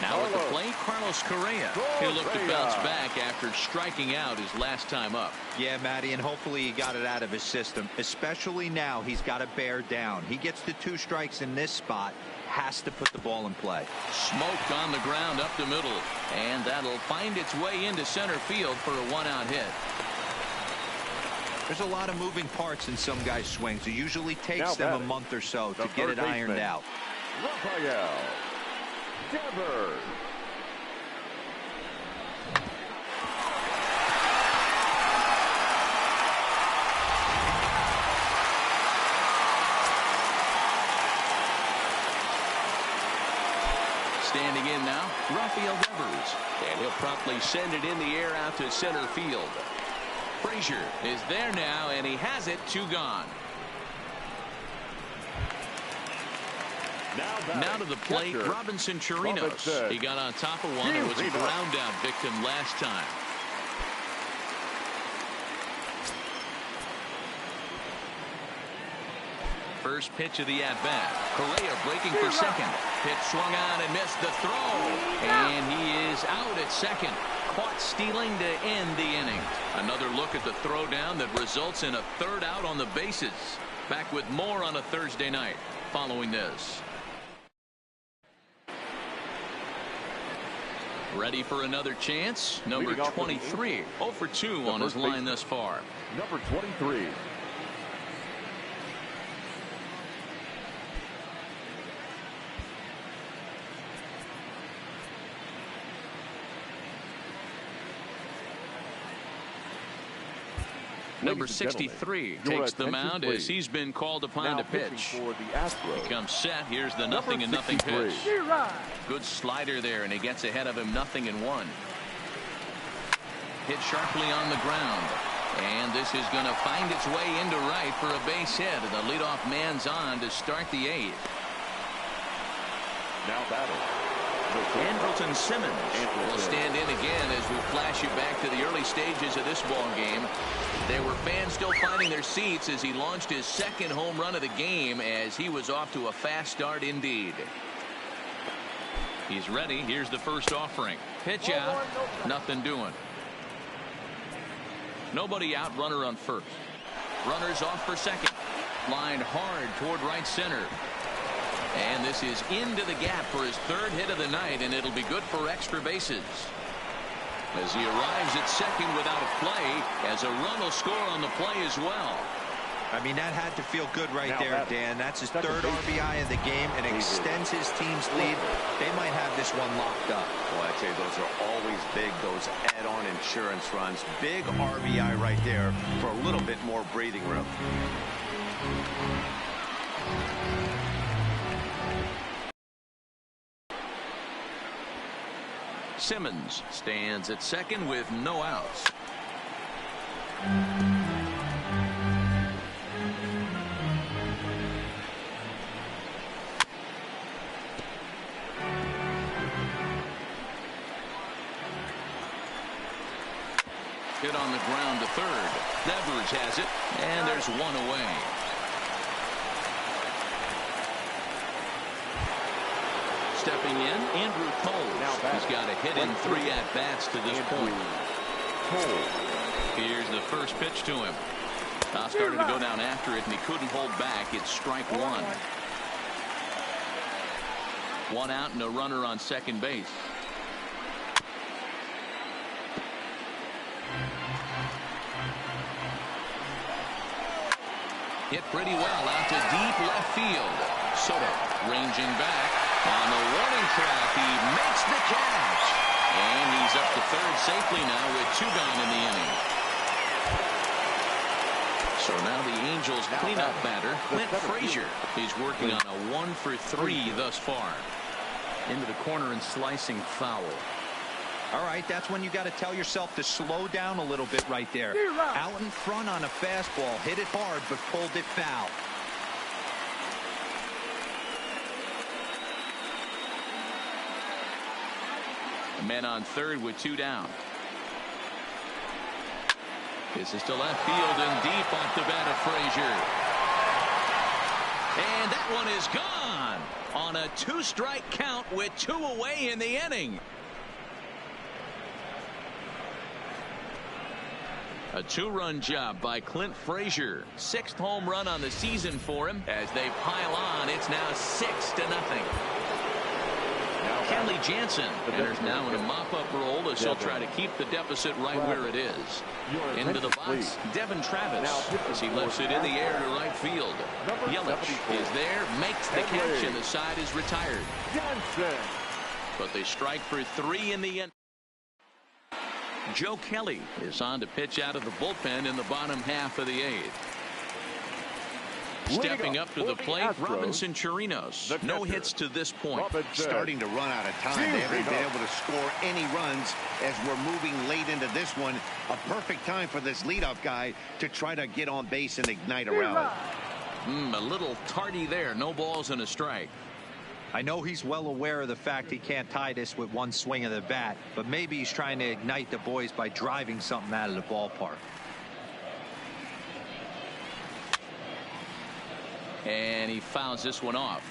Now at the plate, Carlos Correa. He'll look to bounce back after striking out his last time up. Yeah, Matty, and hopefully he got it out of his system. Especially now, he's got to bear down. He gets the 2 strikes in this spot. Has to put the ball in play. Smoked on the ground up the middle, and that'll find its way into center field for a 1-out hit. There's a lot of moving parts in some guys' swings. It usually takes them a month or so to get it ironed out. Rafael Devers. Standing in now, Rafael Devers, and he'll promptly send it in the air out to center field. Frazier is there now, and he has it. 2 gone. Now to the plate, Robinson Chirinos. He got on top of one and was a ground out victim last time. First pitch of the at-bat. Correa breaking for second. Pitch swung on and missed the throw. And he is out at second. Caught stealing to end the inning. Another look at the throwdown that results in a 3rd out on the bases. Back with more on a Thursday night following this. Ready for another chance. Number 23. 0 for 2 on his line thus far. Number 23. Number 63 takes the mound as he's been called upon to pitch. For the Astro. He comes set. Here's the 0-0 pitch. Good slider there, and he gets ahead of him 0-1. Hit sharply on the ground. And this is going to find its way into right for a base hit. And the leadoff man's on to start the 8th. Now batting. Andrelton Simmons will stand in again as we flash you back to the early stages of this ball game. There were fans still finding their seats as he launched his 2nd home run of the game as he was off to a fast start indeed. He's ready. Here's the first offering. Pitch out. Nothing doing. Nobody out. Runner on first. Runners off for second. Lined hard toward right center. And this is into the gap for his 3rd hit of the night, and it'll be good for extra bases. As he arrives at second without a play, as a run will score on the play as well. I mean, that had to feel good right there, Dan. That's his 3rd RBI of the game and extends his team's lead. They might have this one locked up. Well, I tell you, those are always big, those add-on insurance runs. Big RBI right there for a little bit more breathing room. Simmons stands at second with no outs. Hit on the ground to third. Devers has it, and there's one away. Stepping in, Andrew Cole. He's got a hit in 3 at-bats to this point. Here's the first pitch to him. Started to go down after it, and he couldn't hold back. It's strike 1. 1 out and a runner on second base. Hit pretty well out to deep left field. Soto ranging back. On the warning track, he makes the catch. And he's up to third safely now with 2 gone in the inning. So now the Angels cleanup batter, Clint Frazier. He's working on a 1 for 3 thus far. Into the corner and slicing foul. All right, that's when you got to tell yourself to slow down a little bit right there. Out in front on a fastball, hit it hard, but pulled it foul. Men on third with 2 down. This is to left field and deep off the bat of Frazier. And that one is gone on a 2-strike count with 2 away in the inning. A 2-run job by Clint Frazier. 6th home run on the season for him. As they pile on, it's now 6-0. Kenley Jansen enters now in a mop-up role as he'll try to keep the deficit right where it is. Into the box, Devin Travis as he lifts it in the air to right field. Yelich is there, makes the catch, and the side is retired. But they strike for 3 in the end. Joe Kelly is on to pitch out of the bullpen in the bottom half of the 8th. Stepping up to the plate, Robinson Chirinos. No hits to this point. Starting to run out of time. They haven't been able to score any runs as we're moving late into this one. A perfect time for this leadoff guy to try to get on base and ignite a rally. A little tardy there. No balls and a strike. I know he's well aware of the fact he can't tie this with one swing of the bat, but maybe he's trying to ignite the boys by driving something out of the ballpark. And he fouls this one off.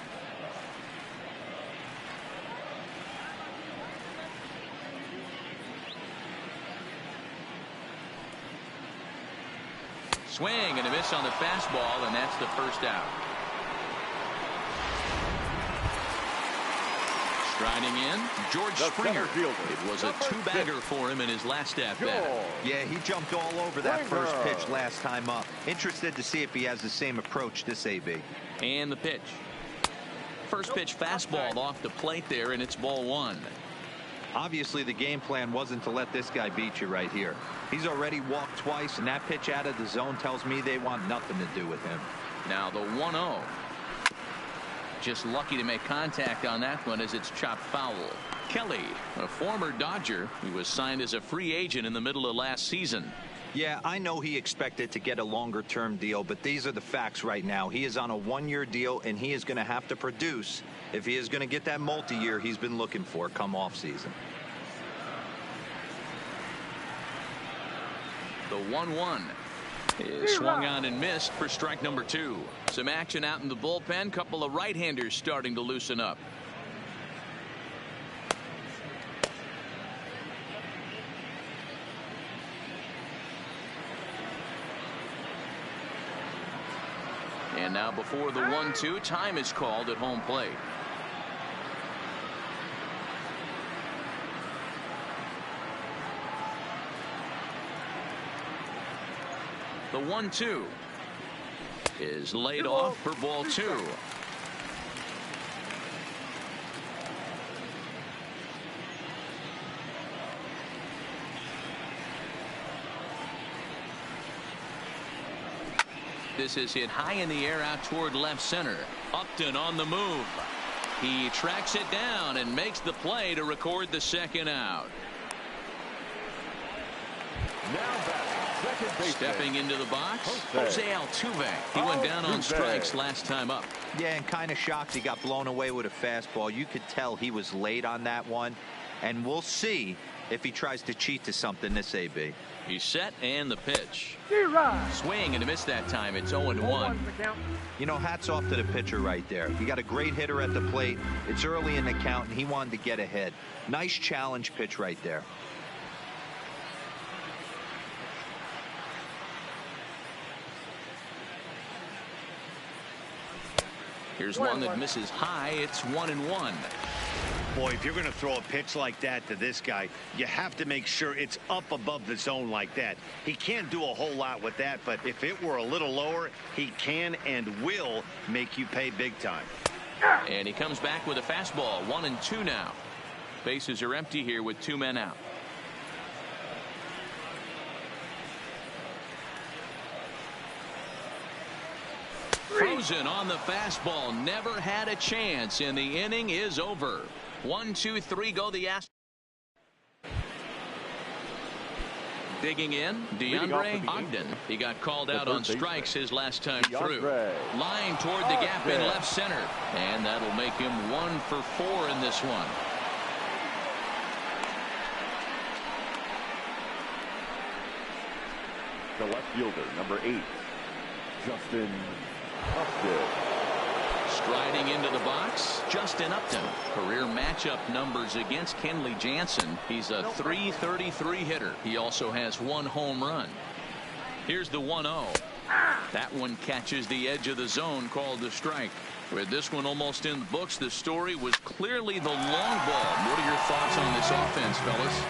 Swing and a miss on the fastball, and that's the first out. Striding in, George Springer. It was a two-bagger for him in his last at-bat. Yeah, he jumped all over that first pitch last time up. Interested to see if he has the same approach this AB. And the pitch. First pitch fastball off the plate there, and it's ball one. Obviously, the game plan wasn't to let this guy beat you right here. He's already walked twice, and that pitch out of the zone tells me they want nothing to do with him. Now the 1-0. Just lucky to make contact on that one as it's chopped foul. Kelly, a former Dodger, he was signed as a free agent in the middle of last season. Yeah, I know he expected to get a longer-term deal, but these are the facts right now. He is on a one-year deal, and he is going to have to produce if he is going to get that multi-year he's been looking for come off-season. The 1-1 is swung on and missed for strike number 2. Some action out in the bullpen. Couple of right-handers starting to loosen up. And now before the 1-2, time is called at home plate. The 1-2 is laid off for ball 2. This is hit high in the air out toward left center. Upton on the move. He tracks it down and makes the play to record the second out. Stepping into the box, Jose Altuve. He went down on strikes last time up. Yeah, and kind of shocked he got blown away with a fastball. You could tell he was late on that one, and we'll see if he tries to cheat to something this AB. He's set, and the pitch. Swing and a miss that time. It's 0-1. You know, hats off to the pitcher right there. You got a great hitter at the plate. It's early in the count, and he wanted to get ahead. Nice challenge pitch right there. Here's one that misses high. It's 1-1. Boy, if you're going to throw a pitch like that to this guy, you have to make sure it's up above the zone like that. He can't do a whole lot with that, but if it were a little lower, he can and will make you pay big time. And he comes back with a fastball. 1-2 now. Bases are empty here with 2 men out. Frozen on the fastball. Never had a chance, and the inning is over. 1, 2, 3 go the Astros. Digging in, DeAndre Ogden. He got called out on strikes his last time through. Line toward the gap in left center. And that'll make him 1 for 4 in this one. The left fielder, number 8, Justin Upton. Striding into the box, Justin Upton. Career matchup numbers against Kenley Jansen. He's a .333 hitter. He also has 1 home run. Here's the 1-0. That one catches the edge of the zone, called a strike. With this one almost in the books, the story was clearly the long ball. What are your thoughts on this offense, fellas?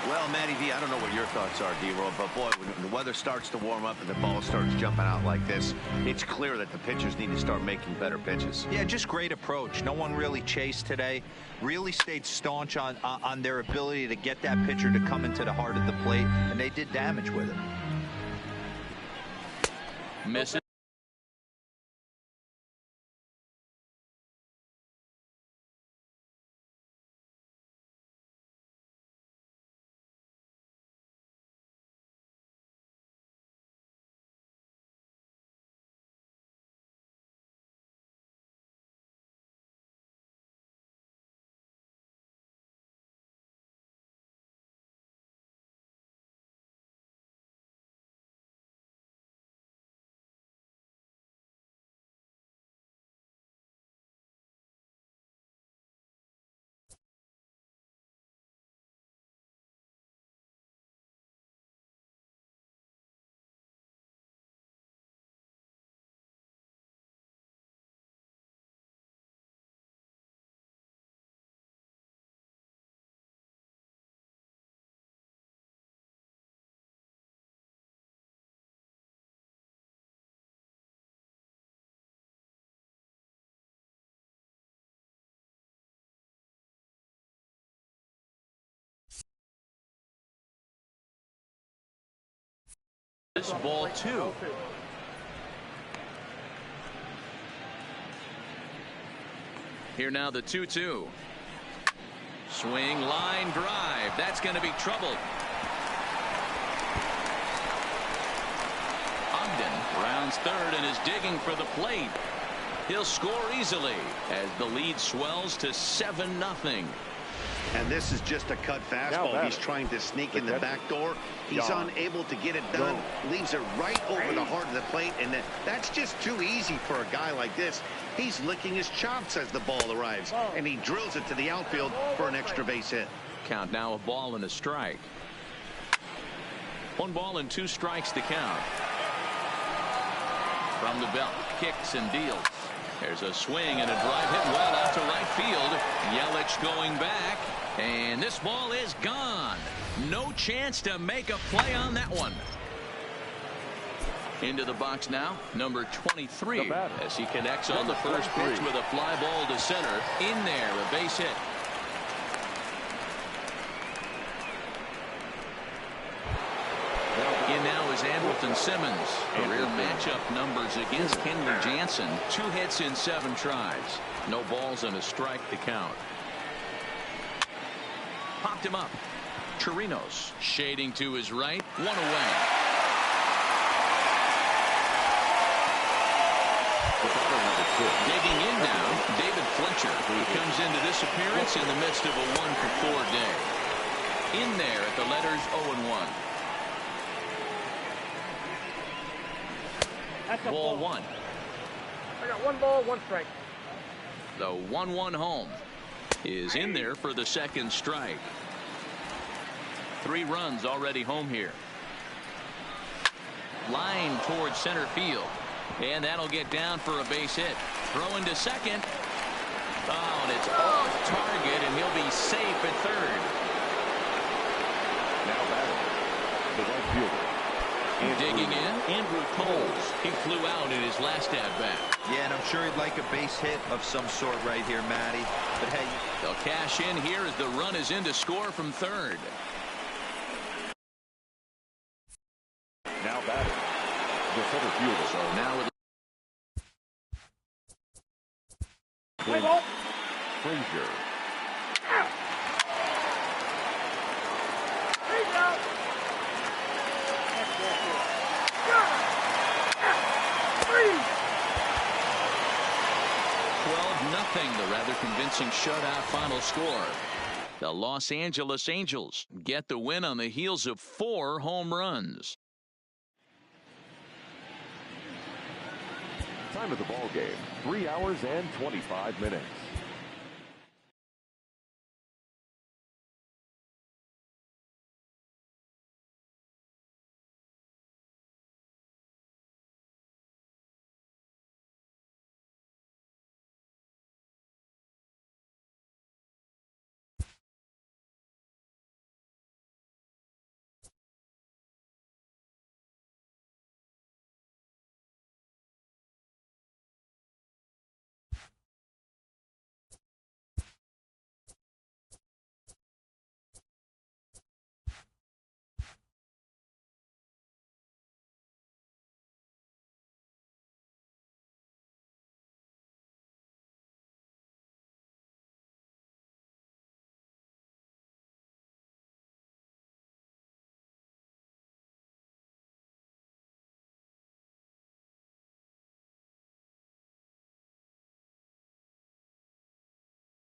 Well, Matty V, I don't know what your thoughts are, D-Roll, but boy, when the weather starts to warm up and the ball starts jumping out like this, it's clear that the pitchers need to start making better pitches. Yeah, just great approach. No one really chased today. Really stayed staunch on their ability to get that pitcher to come into the heart of the plate, and they did damage with it. Misses. This ball 2. Here now the 2-2. Swing, line drive. That's going to be trouble. Ogden rounds third and is digging for the plate. He'll score easily as the lead swells to 7-0. And this is just a cut fastball. He's trying to sneak in the back door. He's unable to get it done. Leaves it right over the heart of the plate. And that's just too easy for a guy like this. He's licking his chops as the ball arrives. And he drills it to the outfield for an extra base hit. Count now a ball and a strike. 1 ball and 2 strikes to count. From the belt, kicks and deals. There's a swing and a drive hit well out to right field. Yelich going back. And this ball is gone. No chance to make a play on that one. Into the box now, number 23, as he connects on the first pitch with a fly ball to center. In there, a base hit. In now is Andrelton Simmons. Career matchup numbers against Kenley Jansen. 2 hits in 7 tries. No balls and a strike to count. Popped him up. Chirinos shading to his right. 1 away. Digging in now, David Fletcher, who comes into this appearance in the midst of a 1-for-4 day. In there at the letters 0-1. Ball 1. I got 1 ball, 1 strike. The 1-1 home is in there for the second strike. 3 runs already home here. Line towards center field. And that'll get down for a base hit. Throwing to second. Oh, and it's off target, and he'll be safe at third. Now batting, the right fielder. Digging in, Andrew Coles. He flew out in his last at-bat. Yeah, and I'm sure he'd like a base hit of some sort right here, Matty. But hey, they'll cash in here as the run is in to score from third. Now batting, the center fielder. So now with Clint Frazier. There you go. 12-0, the rather convincing shutout final score. The Los Angeles Angels get the win on the heels of 4 home runs. Time of the ball game, 3 hours and 25 minutes.